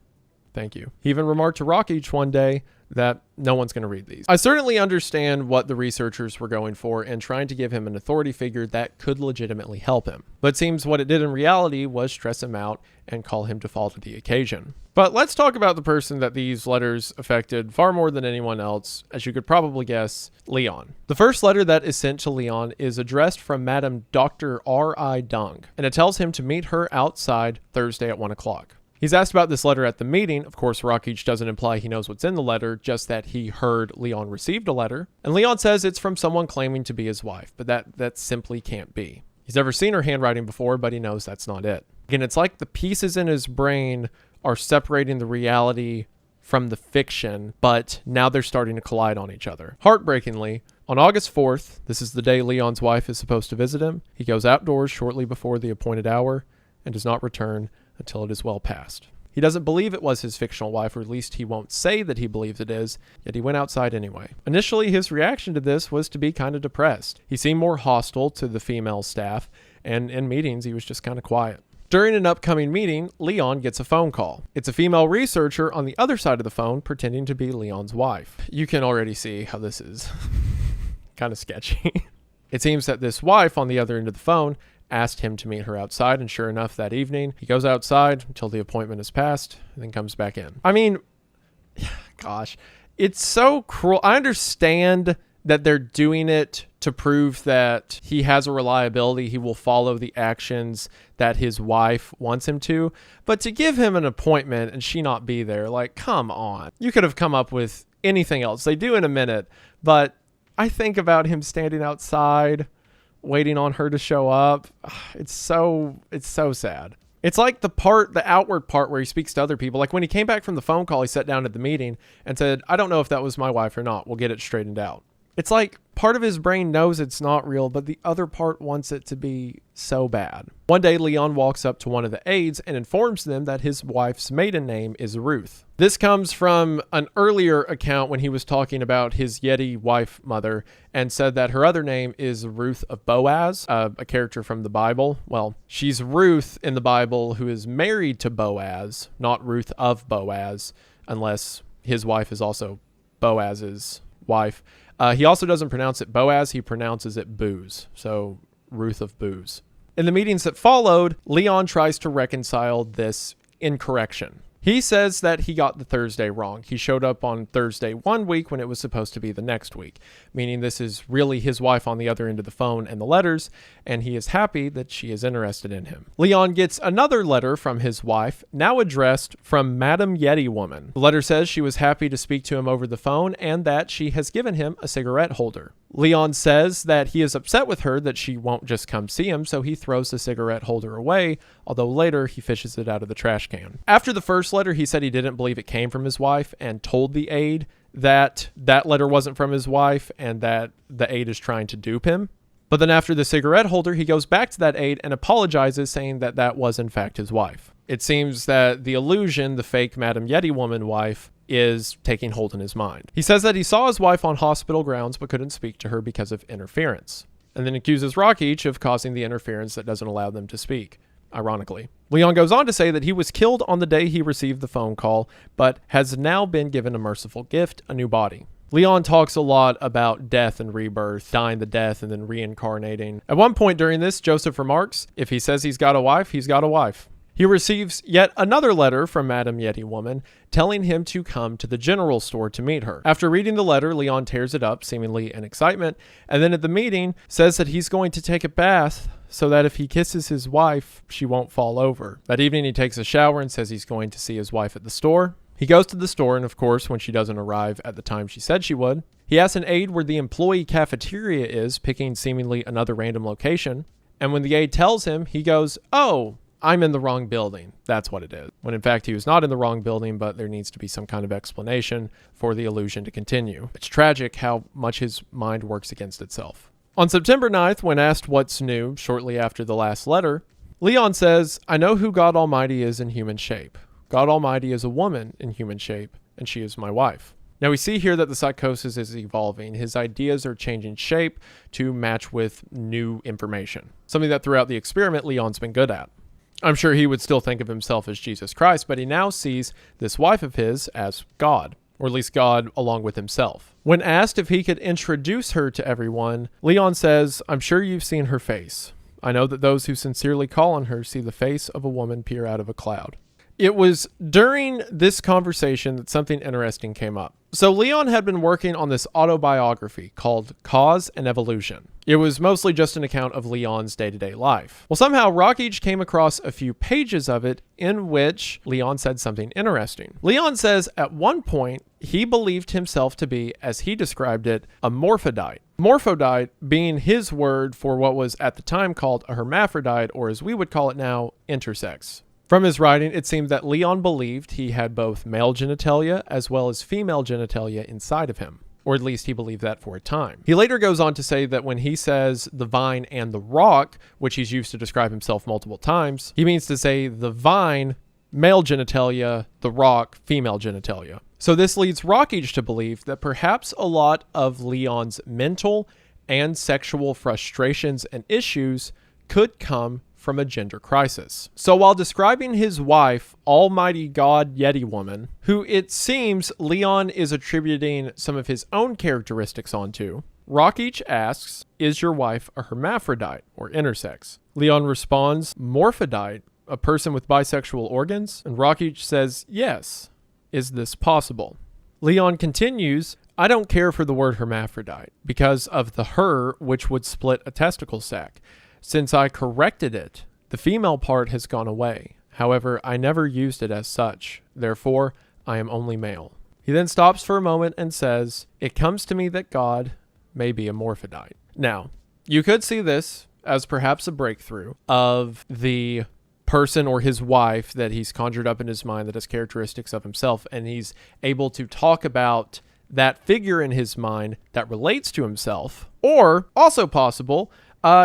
A: Thank you." He even remarked to Rockage one day that no one's going to read these. I certainly understand what the researchers were going for in trying to give him an authority figure that could legitimately help him. But it seems what it did in reality was stress him out and call him to fall to the occasion. But let's talk about the person that these letters affected far more than anyone else, as you could probably guess, Leon. The first letter that is sent to Leon is addressed from Madam Dr. R.I. Dung, and it tells him to meet her outside Thursday at 1 o'clock. He's asked about this letter at the meeting. Of course, Rockage doesn't imply he knows what's in the letter, just that he heard Leon received a letter. And Leon says it's from someone claiming to be his wife, but that simply can't be. He's never seen her handwriting before, but he knows that's not it. Again, it's like the pieces in his brain are separating the reality from the fiction, but now they're starting to collide on each other. Heartbreakingly, on August 4th, this is the day Leon's wife is supposed to visit him, he goes outdoors shortly before the appointed hour and does not return until it is well past. He doesn't believe it was his fictional wife, or at least he won't say that he believes it is, yet he went outside anyway. Initially, his reaction to this was to be kind of depressed. He seemed more hostile to the female staff, and in meetings, he was just kind of quiet. During an upcoming meeting, Leon gets a phone call. It's a female researcher on the other side of the phone pretending to be Leon's wife. You can already see how this is kind of sketchy. It seems that this wife on the other end of the phone asked him to meet her outside, and sure enough, that evening, he goes outside until the appointment is passed and then comes back in. I mean, gosh, it's so cruel. I understand that they're doing it to prove that he has a reliability, he will follow the actions that his wife wants him to, but to give him an appointment and she not be there, like, come on. You could have come up with anything else. They do in a minute, but I think about him standing outside waiting on her to show up. It's so sad. It's like the outward part where he speaks to other people. Like when he came back from the phone call, he sat down at the meeting and said, "I don't know if that was my wife or not. We'll get it straightened out." It's like part of his brain knows it's not real, but the other part wants it to be so bad. One day, Leon walks up to one of the aides and informs them that his wife's maiden name is Ruth. This comes from an earlier account when he was talking about his Yeti wife mother and said that her other name is Ruth of Boaz, a character from the Bible. Well, she's Ruth in the Bible who is married to Boaz, not Ruth of Boaz, unless his wife is also Boaz's wife. He also doesn't pronounce it Boaz, he pronounces it Booze. So Ruth of Booze. In the meetings that followed, Leon tries to reconcile this incorrection. He says that he got the Thursday wrong. He showed up on Thursday one week when it was supposed to be the next week, meaning this is really his wife on the other end of the phone and the letters, and he is happy that she is interested in him. Leon gets another letter from his wife, now addressed from Madam Yeti Woman. The letter says she was happy to speak to him over the phone and that she has given him a cigarette holder. Leon says that he is upset with her that she won't just come see him, so he throws the cigarette holder away, although later he fishes it out of the trash can. After the first letter, he said he didn't believe it came from his wife and told the aide that that letter wasn't from his wife and that the aide is trying to dupe him. But then after the cigarette holder, he goes back to that aide and apologizes, saying that that was in fact his wife. It seems that the illusion, the fake Madam Yeti Woman wife, is taking hold in his mind. He says that he saw his wife on hospital grounds but couldn't speak to her because of interference, and then accuses Rockage of causing the interference that doesn't allow them to speak, ironically. Leon goes on to say that he was killed on the day he received the phone call, but has now been given a merciful gift, a new body. Leon talks a lot about death and rebirth, dying the death and then reincarnating. At one point during this, Joseph remarks, if he says he's got a wife, he's got a wife. He receives yet another letter from Madame Yeti Woman telling him to come to the general store to meet her. After reading the letter, Leon tears it up, seemingly in excitement, and then at the meeting says that he's going to take a bath so that if he kisses his wife, she won't fall over. That evening, he takes a shower and says he's going to see his wife at the store. He goes to the store, and of course, when she doesn't arrive at the time she said she would, he asks an aide where the employee cafeteria is, picking seemingly another random location. And when the aide tells him, he goes, "Oh, I'm in the wrong building." That's what it is. When in fact, he was not in the wrong building, but there needs to be some kind of explanation for the illusion to continue. It's tragic how much his mind works against itself. On September 9th, when asked what's new shortly after the last letter, Leon says, "I know who God Almighty is in human shape. God Almighty is a woman in human shape, and she is my wife." Now we see here that the psychosis is evolving. His ideas are changing shape to match with new information, something that throughout the experiment Leon's been good at. I'm sure he would still think of himself as Jesus Christ, but he now sees this wife of his as God, or at least God along with himself. When asked if he could introduce her to everyone, Leon says, "I'm sure you've seen her face. I know that those who sincerely call on her see the face of a woman peer out of a cloud." It was during this conversation that something interesting came up. So Leon had been working on this autobiography called Cause and Evolution. It was mostly just an account of Leon's day-to-day life. Well, somehow Rockage came across a few pages of it in which Leon said something interesting. Leon says at one point he believed himself to be, as he described it, a morphodite. Morphodite being his word for what was at the time called a hermaphrodite, or as we would call it now, intersex. From his writing, it seemed that Leon believed he had both male genitalia as well as female genitalia inside of him, or at least he believed that for a time. He later goes on to say that when he says the vine and the rock, which he's used to describe himself multiple times, he means to say the vine, male genitalia, the rock, female genitalia. So this leads Rockage to believe that perhaps a lot of Leon's mental and sexual frustrations and issues could come from a gender crisis. So while describing his wife, Almighty God Yeti Woman, who it seems Leon is attributing some of his own characteristics onto, Rockage asks, "Is your wife a hermaphrodite or intersex?" Leon responds, "Morphodite, a person with bisexual organs?" And Rockage says, "Yes. Is this possible?" Leon continues, "I don't care for the word hermaphrodite because of the her, which would split a testicle sac. Since I corrected it, the female part has gone away. However, I never used it as such. Therefore, I am only male." He then stops for a moment and says, "It comes to me that God may be a morphodite." Now, you could see this as perhaps a breakthrough of the person or his wife that he's conjured up in his mind that has characteristics of himself, and he's able to talk about that figure in his mind that relates to himself. Or, also possible,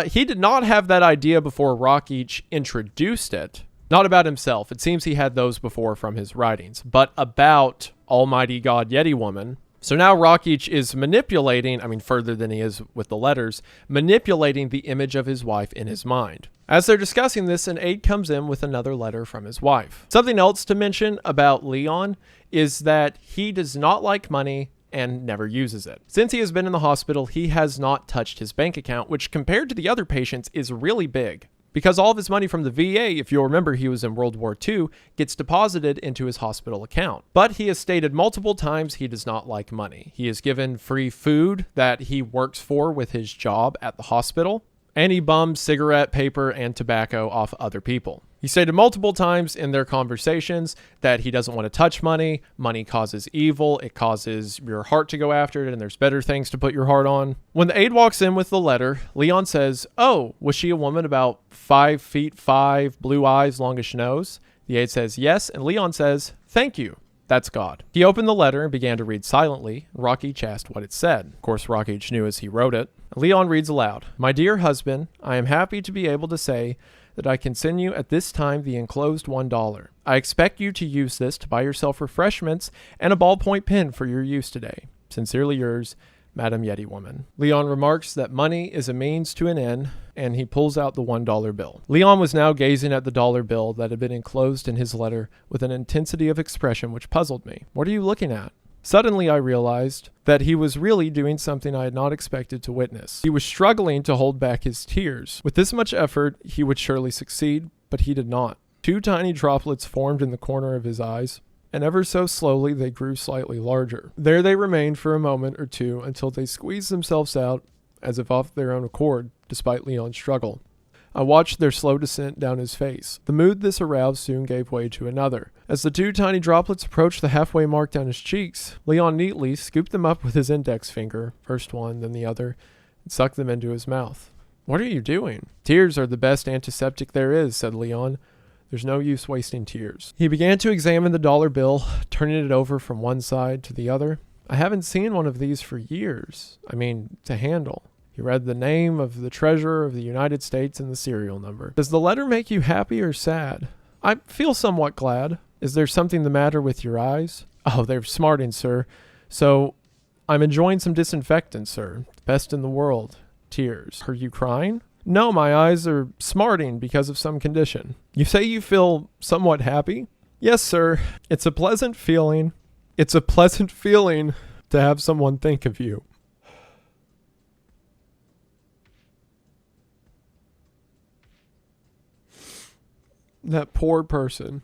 A: he did not have that idea before Rockage introduced it. Not about himself. It seems he had those before from his writings, but about Almighty God Yeti Woman. So now Rockage is manipulating, further than he is with the letters, manipulating the image of his wife in his mind. As they're discussing this, an aide comes in with another letter from his wife. Something else to mention about Leon is that he does not like money and never uses it. Since he has been in the hospital, he has not touched his bank account, which compared to the other patients is really big. Because all of his money from the VA, if you'll remember he was in World War II, gets deposited into his hospital account. But he has stated multiple times he does not like money. He is given free food that he works for with his job at the hospital, and he bums cigarette paper and tobacco off other people. He stated multiple times in their conversations that he doesn't want to touch money. Money causes evil. It causes your heart to go after it, and there's better things to put your heart on. When the aide walks in with the letter, Leon says, "Oh, was she a woman about 5'5", blue eyes, longish nose?" The aide says, "Yes," and Leon says, "Thank you. That's God." He opened the letter and began to read silently. Rockage asked what it said. Of course, Rockage knew as he wrote it. Leon reads aloud, "My dear husband, I am happy to be able to say that I can send you at this time the enclosed $1. I expect you to use this to buy yourself refreshments and a ballpoint pen for your use today. Sincerely yours, Madame Yeti Woman." Leon remarks that money is a means to an end, and he pulls out the $1 bill. Leon was now gazing at the dollar bill that had been enclosed in his letter with an intensity of expression which puzzled me. "What are you looking at?" Suddenly, I realized that he was really doing something I had not expected to witness. He was struggling to hold back his tears. With this much effort, he would surely succeed, but he did not. 2 tiny droplets formed in the corner of his eyes, and ever so slowly they grew slightly larger. There they remained for a moment or two until they squeezed themselves out as if off their own accord, despite Leon's struggle. I watched their slow descent down his face. The mood this aroused soon gave way to another. As the 2 tiny droplets approached the halfway mark down his cheeks, Leon neatly scooped them up with his index finger, first one, then the other, and sucked them into his mouth. "What are you doing?" "Tears are the best antiseptic there is," said Leon. "There's no use wasting tears." He began to examine the dollar bill, turning it over from one side to the other. "I haven't seen one of these for years. To handle." He read the name of the treasurer of the United States and the serial number. "Does the letter make you happy or sad?" "I feel somewhat glad." "Is there something the matter with your eyes?" "Oh, they're smarting, sir. So I'm enjoying some disinfectant, sir. The best in the world." Tears. "Are you crying?" "No, my eyes are smarting because of some condition." "You say you feel somewhat happy?" "Yes, sir. It's a pleasant feeling. It's a pleasant feeling to have someone think of you." That poor person.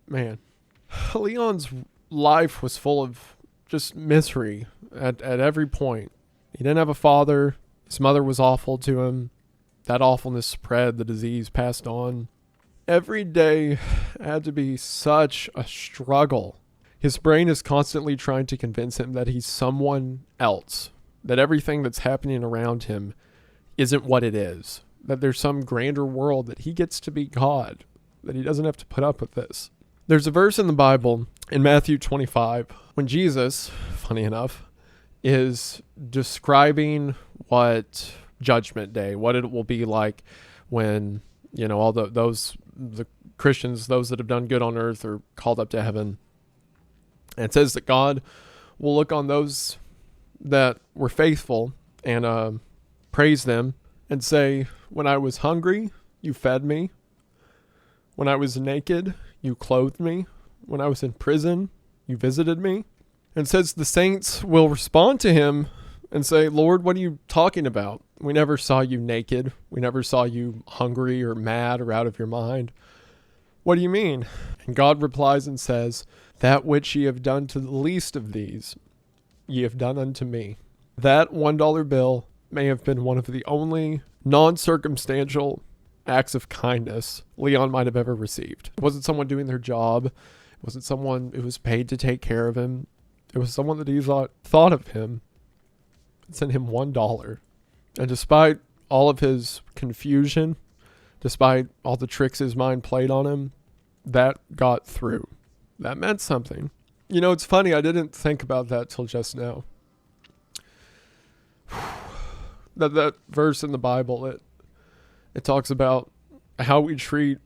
A: Man. Leon's life was full of just misery at every point. He didn't have a father. His mother was awful to him. That awfulness spread. The disease passed on. Every day had to be such a struggle. His brain is constantly trying to convince him that he's someone else, that everything that's happening around him isn't what it is, that there's some grander world, that he gets to be God, that he doesn't have to put up with this. There's a verse in the Bible, in Matthew 25, when Jesus, funny enough, is describing what Judgment Day, what it will be like when, all the Christians, those that have done good on earth, are called up to heaven. And it says that God will look on those that were faithful and praise them and say, "When I was hungry, you fed me. When I was naked, you clothed me. When I was in prison, you visited me." And says the saints will respond to him and say, "Lord, what are you talking about? We never saw you naked. We never saw you hungry or mad or out of your mind. What do you mean?" And God replies and says, "That which ye have done to the least of these, ye have done unto me." That $1 bill may have been one of the only non-circumstantial acts of kindness Leon might have ever received. It wasn't someone doing their job. It wasn't someone who was paid to take care of him. It was someone that he thought of him and sent him $1. And despite all of his confusion, despite all the tricks his mind played on him, that got through. That meant something. It's funny, I didn't think about that till just now. That verse in the Bible, it talks about how we treat,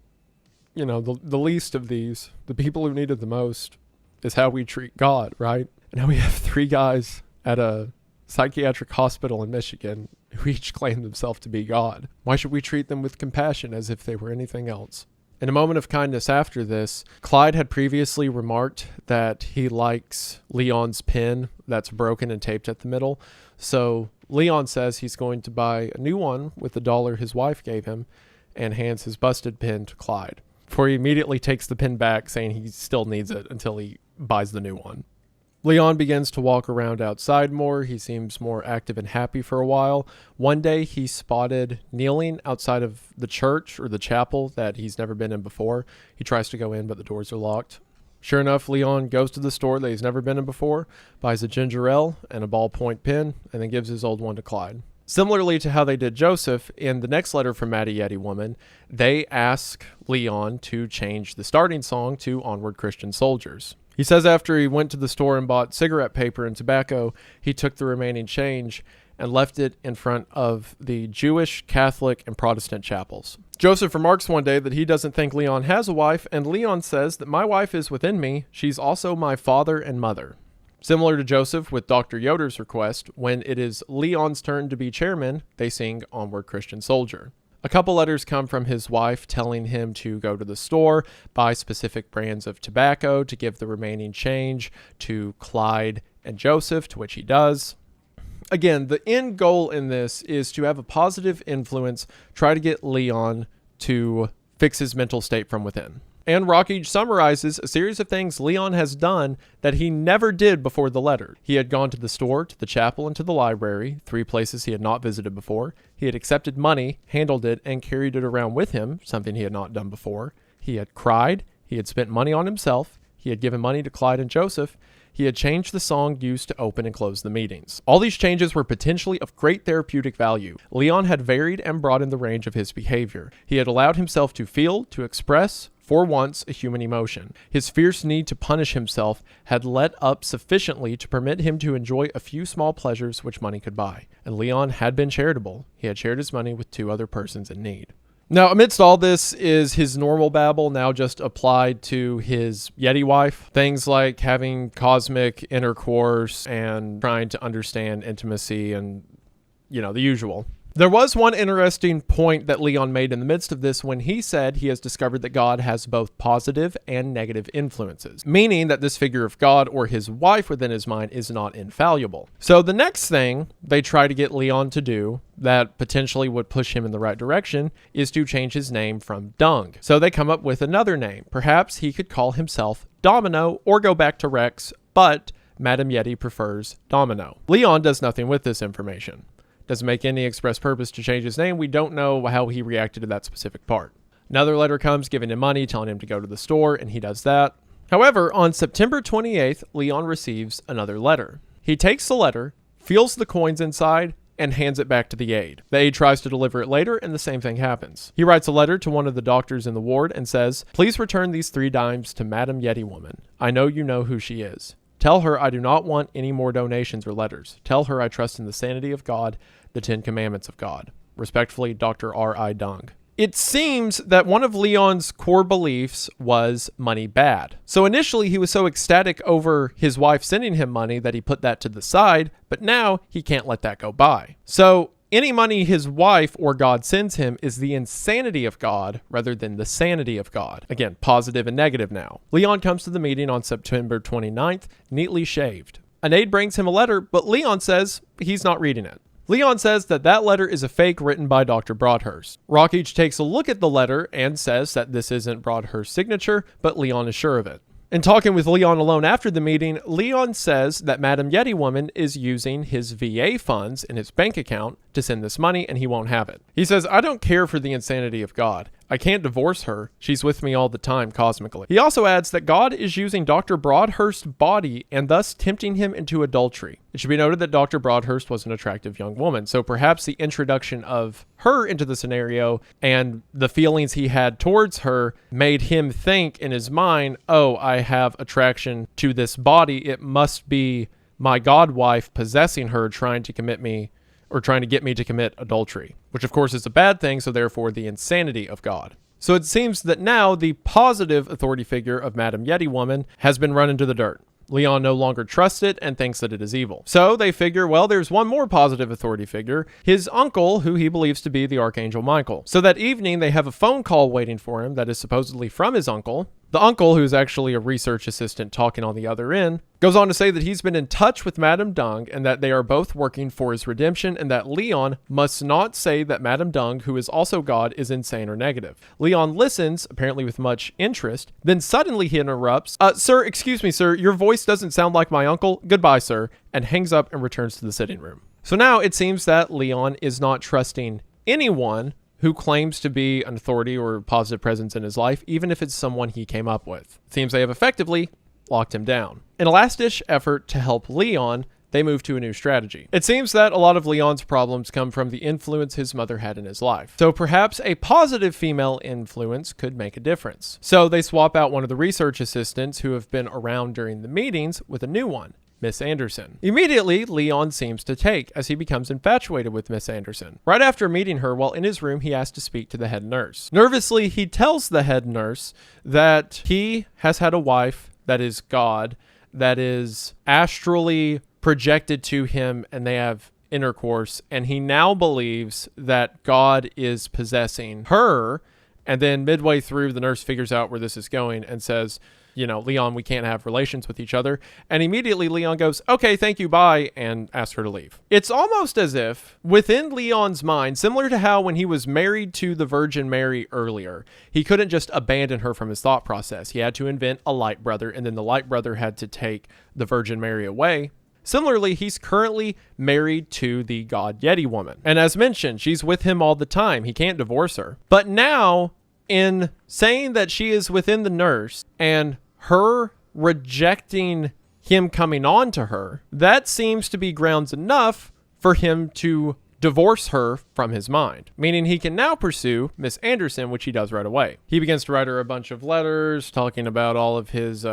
A: the least of these, the people who need it the most, is how we treat God, right? And now we have 3 guys at a psychiatric hospital in Michigan who each claim themselves to be God. Why should we treat them with compassion as if they were anything else? In a moment of kindness after this, Clyde had previously remarked that he likes Leon's pen that's broken and taped at the middle. So Leon says he's going to buy a new one with the $1 his wife gave him and hands his busted pen to Clyde, before he immediately takes the pen back, saying he still needs it until he buys the new one. Leon begins to walk around outside more. He seems more active and happy for a while. One day he spotted kneeling outside of the church or the chapel that he's never been in before. He tries to go in, but the doors are locked. Sure enough, Leon goes to the store that he's never been in before, buys a ginger ale and a ballpoint pen, and then gives his old one to Clyde. Similarly to how they did Joseph, in the next letter from Maddie Yeti Woman, they ask Leon to change the starting song to Onward Christian Soldiers. He says after he went to the store and bought cigarette paper and tobacco, he took the remaining change and left it in front of the Jewish, Catholic, and Protestant chapels. Joseph remarks one day that he doesn't think Leon has a wife, and Leon says that my wife is within me. She's also my father and mother. Similar to Joseph with Dr. Yoder's request, when it is Leon's turn to be chairman, they sing Onward Christian Soldier. A couple letters come from his wife telling him to go to the store, buy specific brands of tobacco to give the remaining change to Clyde and Joseph, to which he does. Again, the end goal in this is to have a positive influence, try to get Leon to fix his mental state from within. And Rockage summarizes a series of things Leon has done that he never did before the letter. He had gone to the store, to the chapel, and to the library, 3 places he had not visited before. He had accepted money, handled it, and carried it around with him, something he had not done before. He had cried. He had spent money on himself. He had given money to Clyde and Joseph. He had changed the song used to open and close the meetings. All these changes were potentially of great therapeutic value. Leon had varied and broadened the range of his behavior. He had allowed himself to feel, to express, for once, a human emotion. His fierce need to punish himself had let up sufficiently to permit him to enjoy a few small pleasures which money could buy. And Leon had been charitable. He had shared his money with 2 other persons in need. Now, amidst all this is his normal babble now just applied to his Yeti wife. Things like having cosmic intercourse and trying to understand intimacy and, the usual. There was one interesting point that Leon made in the midst of this when he said he has discovered that God has both positive and negative influences, meaning that this figure of God or his wife within his mind is not infallible. So the next thing they try to get Leon to do that potentially would push him in the right direction is to change his name from Dung. So they come up with another name. Perhaps he could call himself Domino or go back to Rex, but Madame Yeti prefers Domino. Leon does nothing with this information. Doesn't make any express purpose to change his name. We don't know how he reacted to that specific part. Another letter comes giving him money, telling him to go to the store, and he does that. However, on September 28th, Leon receives another letter. He takes the letter, feels the coins inside, and hands it back to the aide. The aide tries to deliver it later, and the same thing happens. He writes a letter to one of the doctors in the ward and says, "Please return these 3 dimes to Madame Yeti woman. I know you know who she is. Tell her I do not want any more donations or letters. Tell her I trust in the sanity of God, the 10 Commandments of God. Respectfully, Dr. R.I. Dung." It seems that one of Leon's core beliefs was money bad. So initially he was so ecstatic over his wife sending him money that he put that to the side, but now he can't let that go by. So any money his wife or God sends him is the insanity of God rather than the sanity of God. Again, positive and negative now. Leon comes to the meeting on September 29th, neatly shaved. An aide brings him a letter, but Leon says he's not reading it. Leon says that letter is a fake written by Dr. Broadhurst. Rockage takes a look at the letter and says that this isn't Broadhurst's signature, but Leon is sure of it. In talking with Leon alone after the meeting, Leon says that Madame Yeti woman is using his VA funds in his bank account to send this money and he won't have it. He says, "I don't care for the insanity of God. I can't divorce her. She's with me all the time cosmically." He also adds that God is using Dr. Broadhurst's body and thus tempting him into adultery. It should be noted that Dr. Broadhurst was an attractive young woman, so perhaps the introduction of her into the scenario and the feelings he had towards her made him think in his mind, "Oh, I have attraction to this body. It must be my God wife possessing her, trying to get me to commit adultery," which of course is a bad thing, so therefore the insanity of God. So it seems that now the positive authority figure of Madame Yeti woman has been run into the dirt. Leon no longer trusts it and thinks that it is evil. So they figure, well, there's one more positive authority figure, his uncle, who he believes to be the Archangel Michael. So that evening, they have a phone call waiting for him that is supposedly from his uncle. The uncle, who's actually a research assistant talking on the other end, goes on to say that he's been in touch with Madame Dung and that they are both working for his redemption and that Leon must not say that Madame Dung, who is also God, is insane or negative. Leon listens, apparently with much interest, then suddenly he interrupts, "Sir, excuse me, sir, your voice doesn't sound like my uncle. Goodbye, sir," and hangs up and returns to the sitting room. So now it seems that Leon is not trusting anyone who claims to be an authority or a positive presence in his life, even if it's someone he came up with. It seems they have effectively locked him down. In a last-ditch effort to help Leon, they move to a new strategy. It seems that a lot of Leon's problems come from the influence his mother had in his life. So perhaps a positive female influence could make a difference. So they swap out one of the research assistants who have been around during the meetings with a new one, Miss Anderson. Immediately, Leon seems to take as he becomes infatuated with Miss Anderson. Right after meeting her, while in his room, he asks to speak to the head nurse. Nervously, he tells the head nurse that he has had a wife that is God, that is astrally projected to him, and they have intercourse, and he now believes that God is possessing her. And then midway through, the nurse figures out where this is going and says, Leon, we can't have relations with each other. And immediately Leon goes, okay, thank you, bye, and asks her to leave. It's almost as if within Leon's mind, similar to how when he was married to the Virgin Mary earlier, he couldn't just abandon her from his thought process. He had to invent a light brother, and then the light brother had to take the Virgin Mary away. Similarly, he's currently married to the God Yeti woman. And as mentioned, she's with him all the time. He can't divorce her. But now, in saying that she is within the nurse and her rejecting him coming on to her, that seems to be grounds enough for him to divorce her from his mind, meaning he can now pursue Miss Anderson, which he does right away. He begins to write her a bunch of letters talking about all of his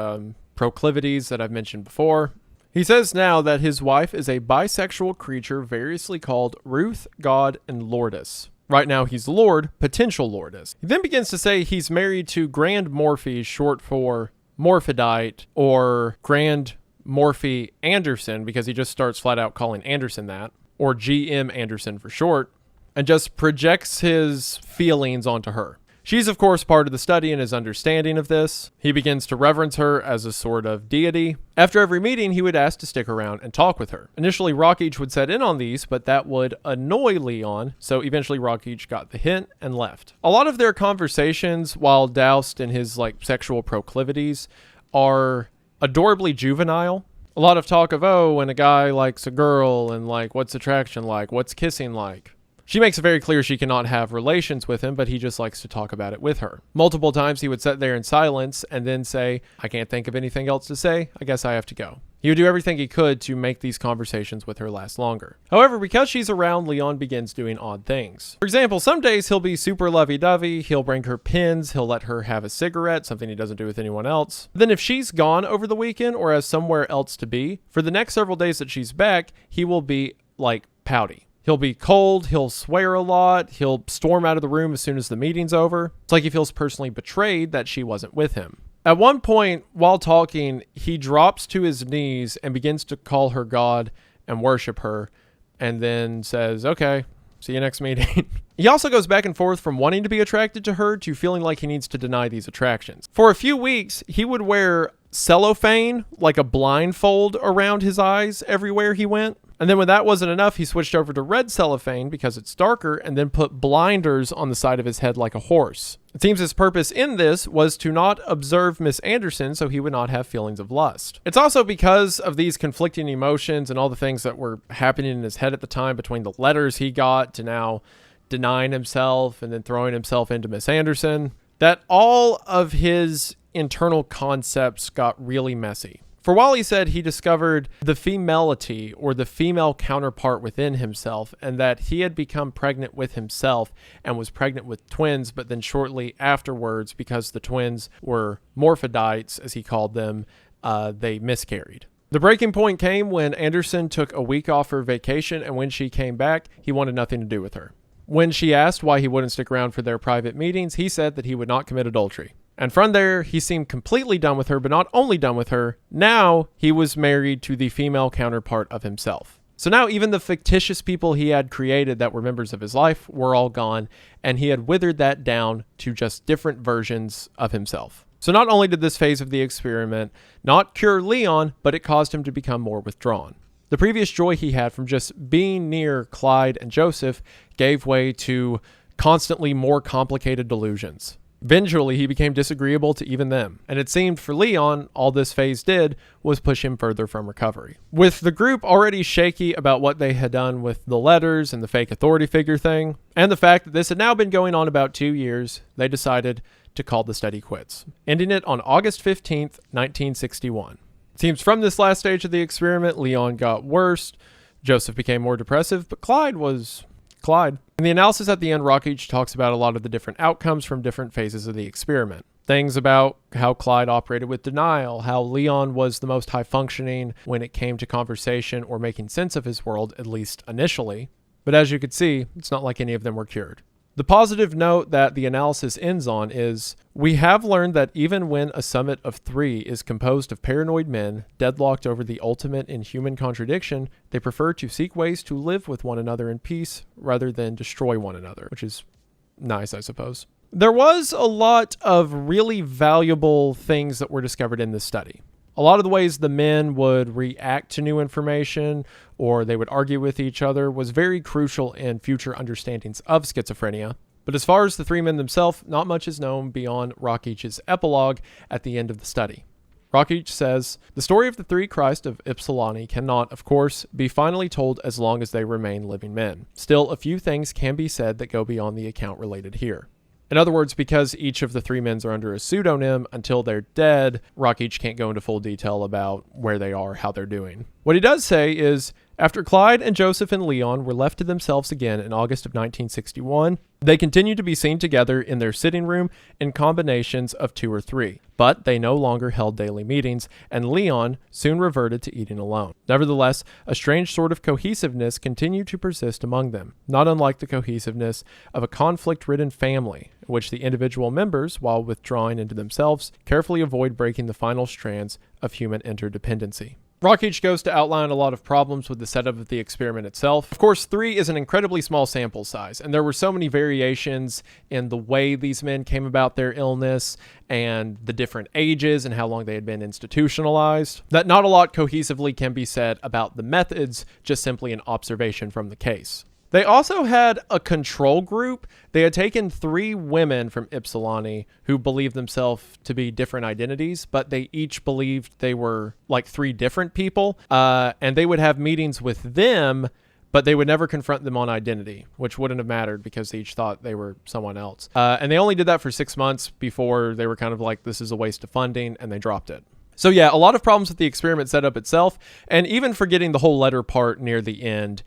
A: proclivities that I've mentioned before. He says now that his wife is a bisexual creature variously called Ruth, God, and Lourdes. Right now he's Lord, potential Lourdes. He then begins to say he's married to Grand Morphe, short for Morphodite, or Grand Morphe Anderson, because he just starts flat out calling Anderson that, or GM Anderson for short, and just projects his feelings onto her. She's, of course, part of the study and his understanding of this. He begins to reverence her as a sort of deity. After every meeting, he would ask to stick around and talk with her. Initially, Rockage would set in on these, but that would annoy Leon, so eventually Rockage got the hint and left. A lot of their conversations, while doused in his sexual proclivities, are adorably juvenile. A lot of talk of, when a guy likes a girl, and what's attraction like, what's kissing like. She makes it very clear she cannot have relations with him, but he just likes to talk about it with her. Multiple times he would sit there in silence and then say, I can't think of anything else to say. I guess I have to go. He would do everything he could to make these conversations with her last longer. However, because she's around, Leon begins doing odd things. For example, some days he'll be super lovey-dovey. He'll bring her pins. He'll let her have a cigarette, something he doesn't do with anyone else. Then if she's gone over the weekend or has somewhere else to be, for the next several days that she's back, he will be pouty. He'll be cold, he'll swear a lot, he'll storm out of the room as soon as the meeting's over. It's like he feels personally betrayed that she wasn't with him. At one point, while talking, he drops to his knees and begins to call her God and worship her, and then says, okay, see you next meeting. He also goes back and forth from wanting to be attracted to her to feeling like he needs to deny these attractions. For a few weeks, he would wear cellophane, like a blindfold, around his eyes everywhere he went. And then when that wasn't enough, he switched over to red cellophane because it's darker, and then put blinders on the side of his head like a horse. It seems his purpose in this was to not observe Miss Anderson so he would not have feelings of lust. It's also because of these conflicting emotions and all the things that were happening in his head at the time, between the letters he got to now denying himself and then throwing himself into Miss Anderson, that all of his internal concepts got really messy. For while he said he discovered the femality, or the female counterpart within himself, and that he had become pregnant with himself and was pregnant with twins, but then shortly afterwards, because the twins were morphodites, as he called them, they miscarried. The breaking point came when Anderson took a week off for vacation, and when she came back, he wanted nothing to do with her. When she asked why he wouldn't stick around for their private meetings, he said that he would not commit adultery. And from there, he seemed completely done with her, but not only done with her, now he was married to the female counterpart of himself. So now even the fictitious people he had created that were members of his life were all gone, and he had withered that down to just different versions of himself. So not only did this phase of the experiment not cure Leon, but it caused him to become more withdrawn. The previous joy he had from just being near Clyde and Joseph gave way to constantly more complicated delusions. Eventually, he became disagreeable to even them, and it seemed for Leon, all this phase did was push him further from recovery. With the group already shaky about what they had done with the letters and the fake authority figure thing, and the fact that this had now been going on about 2 years, they decided to call the study quits, ending it on August 15th, 1961. It seems from this last stage of the experiment, Leon got worse, Joseph became more depressive, but Clyde was Clyde. In the analysis at the end, Rockage talks about a lot of the different outcomes from different phases of the experiment. Things about how Clyde operated with denial, how Leon was the most high functioning when it came to conversation or making sense of his world, at least initially. But as you could see, it's not like any of them were cured. The positive note that the analysis ends on is, we have learned that even when a summit of 3 is composed of paranoid men deadlocked over the ultimate in human contradiction, they prefer to seek ways to live with one another in peace rather than destroy one another, which is nice, I suppose. There was a lot of really valuable things that were discovered in this study. A lot of the ways the men would react to new information or they would argue with each other was very crucial in future understandings of schizophrenia. But as far as the three men themselves, not much is known beyond Rockeich's epilogue at the end of the study. Rockeich says, "The story of the three Christ of Ypsilanti cannot, of course, be finally told as long as they remain living men. Still, a few things can be said that go beyond the account related here." In other words, because each of the three men are under a pseudonym until they're dead, Rockeich can't go into full detail about where they are, how they're doing. What he does say is, after Clyde and Joseph and Leon were left to themselves again in August of 1961, they continued to be seen together in their sitting room in combinations of 2 or 3, but they no longer held daily meetings, and Leon soon reverted to eating alone. Nevertheless, a strange sort of cohesiveness continued to persist among them, not unlike the cohesiveness of a conflict-ridden family, in which the individual members, while withdrawing into themselves, carefully avoid breaking the final strands of human interdependency. Rockeich goes to outline a lot of problems with the setup of the experiment itself. Of course, 3 is an incredibly small sample size, and there were so many variations in the way these men came about their illness and the different ages and how long they had been institutionalized, that not a lot cohesively can be said about the methods, just simply an observation from the case. They also had a control group. They had taken 3 women from Ypsilanti who believed themselves to be different identities, but they each believed they were like 3 different people. And they would have meetings with them, but they would never confront them on identity, which wouldn't have mattered because they each thought they were someone else. And they only did that for 6 months before they were kind of like, this is a waste of funding, and they dropped it. So yeah, a lot of problems with the experiment setup itself, and even forgetting the whole letter part near the end,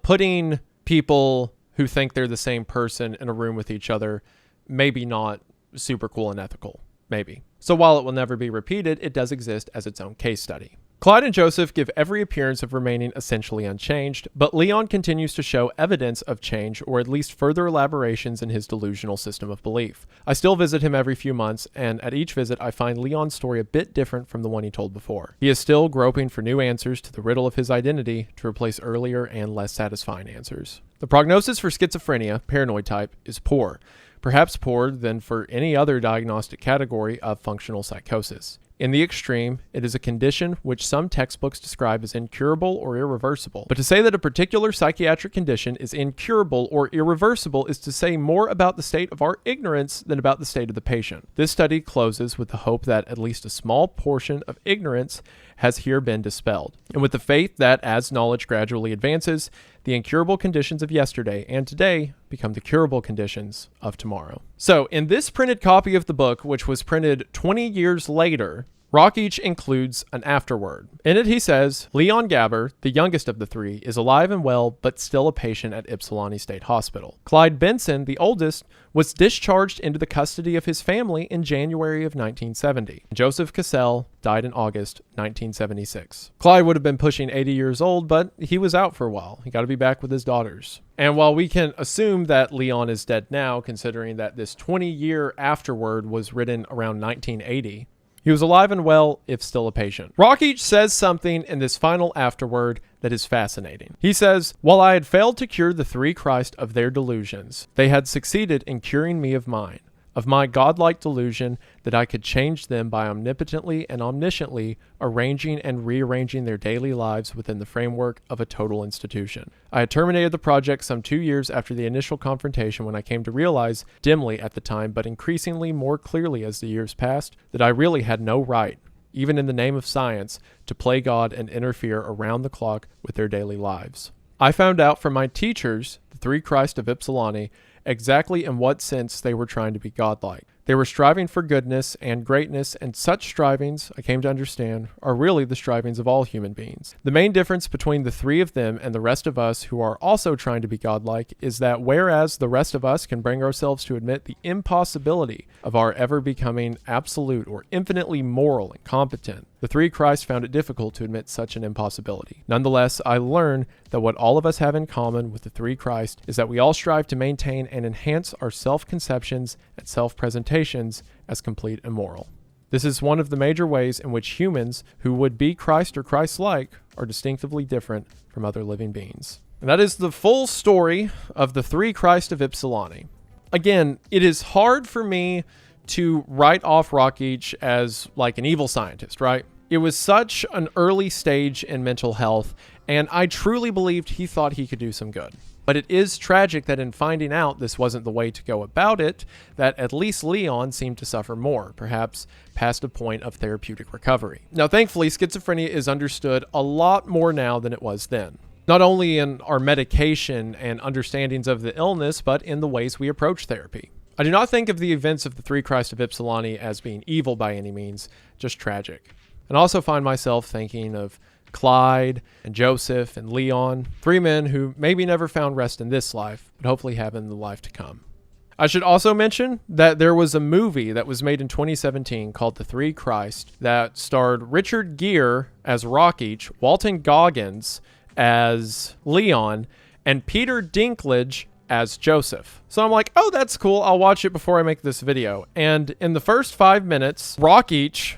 A: putting people who think they're the same person in a room with each other, maybe not super cool and ethical, maybe. So while it will never be repeated, it does exist as its own case study. Clyde and Joseph give every appearance of remaining essentially unchanged, but Leon continues to show evidence of change, or at least further elaborations in his delusional system of belief. I still visit him every few months, and at each visit I find Leon's story a bit different from the one he told before. He is still groping for new answers to the riddle of his identity to replace earlier and less satisfying answers. The prognosis for schizophrenia, paranoid type, is poor, perhaps poorer than for any other diagnostic category of functional psychosis. In the extreme, it is a condition which some textbooks describe as incurable or irreversible. But to say that a particular psychiatric condition is incurable or irreversible is to say more about the state of our ignorance than about the state of the patient. This study closes with the hope that at least a small portion of ignorance has here been dispelled, and with the faith that as knowledge gradually advances, the incurable conditions of yesterday and today become the curable conditions of tomorrow. So in this printed copy of the book, which was printed 20 years later, Rockeich includes an afterword. In it he says, Leon Gabber, the youngest of the 3, is alive and well, but still a patient at Ypsilanti State Hospital. Clyde Benson, the oldest, was discharged into the custody of his family in January of 1970. Joseph Cassell died in August 1976. Clyde would have been pushing 80 years old, but he was out for a while. He got to be back with his daughters. And while we can assume that Leon is dead now, considering that this 20-year afterword was written around 1980, he was alive and well, if still a patient. Rockeich says something in this final afterword that is fascinating. He says, while I had failed to cure the 3 Christ of their delusions, they had succeeded in curing me of mine, of my godlike delusion that I could change them by omnipotently and omnisciently arranging and rearranging their daily lives within the framework of a total institution. I had terminated the project some 2 years after the initial confrontation when I came to realize, dimly at the time, but increasingly more clearly as the years passed, that I really had no right, even in the name of science, to play God and interfere around the clock with their daily lives. I found out from my teachers, the 3 Christ of Ypsilanti, exactly in what sense they were trying to be godlike. They were striving for goodness and greatness, and such strivings, I came to understand, are really the strivings of all human beings. The main difference between the 3 of them and the rest of us who are also trying to be godlike is that whereas the rest of us can bring ourselves to admit the impossibility of our ever becoming absolute or infinitely moral and competent, the 3 Christ found it difficult to admit such an impossibility. Nonetheless, I learned that what all of us have in common with the 3 Christ is that we all strive to maintain and enhance our self-conceptions and self-presentations as complete and moral. This is one of the major ways in which humans who would be Christ or Christ-like are distinctively different from other living beings. And that is the full story of the 3 Christ of Ypsilanti. again, it is hard for me to write off Rockich as like an evil scientist, right? It was such an early stage in mental health, and I truly believed he thought he could do some good. But it is tragic that in finding out this wasn't the way to go about it, that at least Leon seemed to suffer more, perhaps past a point of therapeutic recovery. Now, thankfully, schizophrenia is understood a lot more now than it was then. Not only in our medication and understandings of the illness, but in the ways we approach therapy. I do not think of the events of the Three Christ of Ypsilanti as being evil by any means, just tragic. And also find myself thinking of Clyde and Joseph and Leon, three men who maybe never found rest in this life, but hopefully have in the life to come. I should also mention that there was a movie that was made in 2017 called The Three Christ that starred Richard Gere as Rockich, Walton Goggins as Leon, and Peter Dinklage as Joseph. So I'm like, oh, that's cool. I'll watch it before I make this video. And in the first 5 minutes, Rockich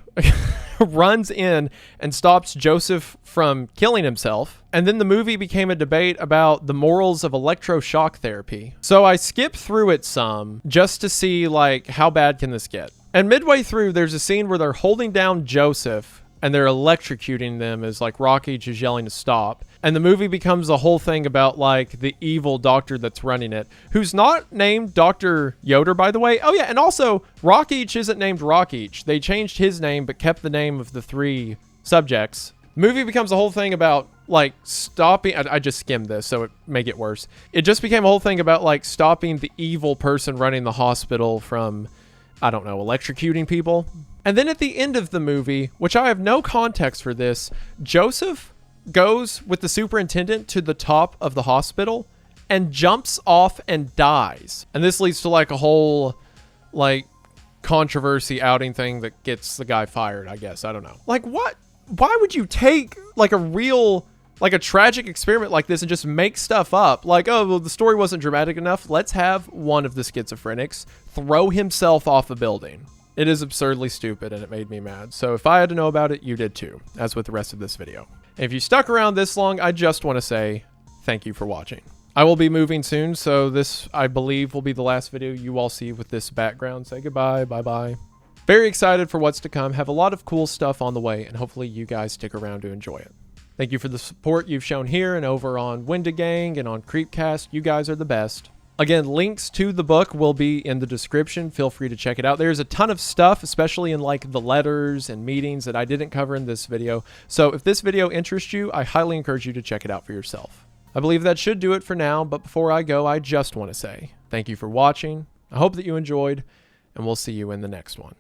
A: runs in and stops Joseph from killing himself. And then the movie became a debate about the morals of electroshock therapy. So I skipped through it some just to see like how bad can this get. And midway through, there's a scene where they're holding down Joseph and they're electrocuting them as like Rockich is yelling to stop. And the movie becomes a whole thing about like the evil doctor that's running it, who's not named Dr. Yoder, by the way. Oh yeah, and also Rockich isn't named Rockich. They changed his name but kept the name of the three subjects. The movie becomes a whole thing about like stopping. I just skimmed this, so it may get worse. It just became a whole thing about like stopping the evil person running the hospital from, I don't know, electrocuting people. And then at the end of the movie, which I have no context for this, Joseph goes with the superintendent to the top of the hospital and jumps off and dies. And this leads to like a whole like controversy outing thing that gets the guy fired, I guess. I don't know. Like what? Why would you take like a real, like a tragic experiment like this and just make stuff up? Like, oh, well, the story wasn't dramatic enough. Let's have one of the schizophrenics throw himself off a building. It is absurdly stupid and it made me mad. So if I had to know about it, you did too, as with the rest of this video. And if you stuck around this long, I just want to say thank you for watching. I will be moving soon, so this, I believe, will be the last video you all see with this background. Say goodbye, bye-bye. Very excited for what's to come. Have a lot of cool stuff on the way, and hopefully you guys stick around to enjoy it. Thank you for the support you've shown here and over on Wendigang and on CreepCast. You guys are the best. Again, links to the book will be in the description. Feel free to check it out. There's a ton of stuff, especially in like the letters and meetings that I didn't cover in this video. So if this video interests you, I highly encourage you to check it out for yourself. I believe that should do it for now, but before I go, I just want to say thank you for watching. I hope that you enjoyed, and we'll see you in the next one.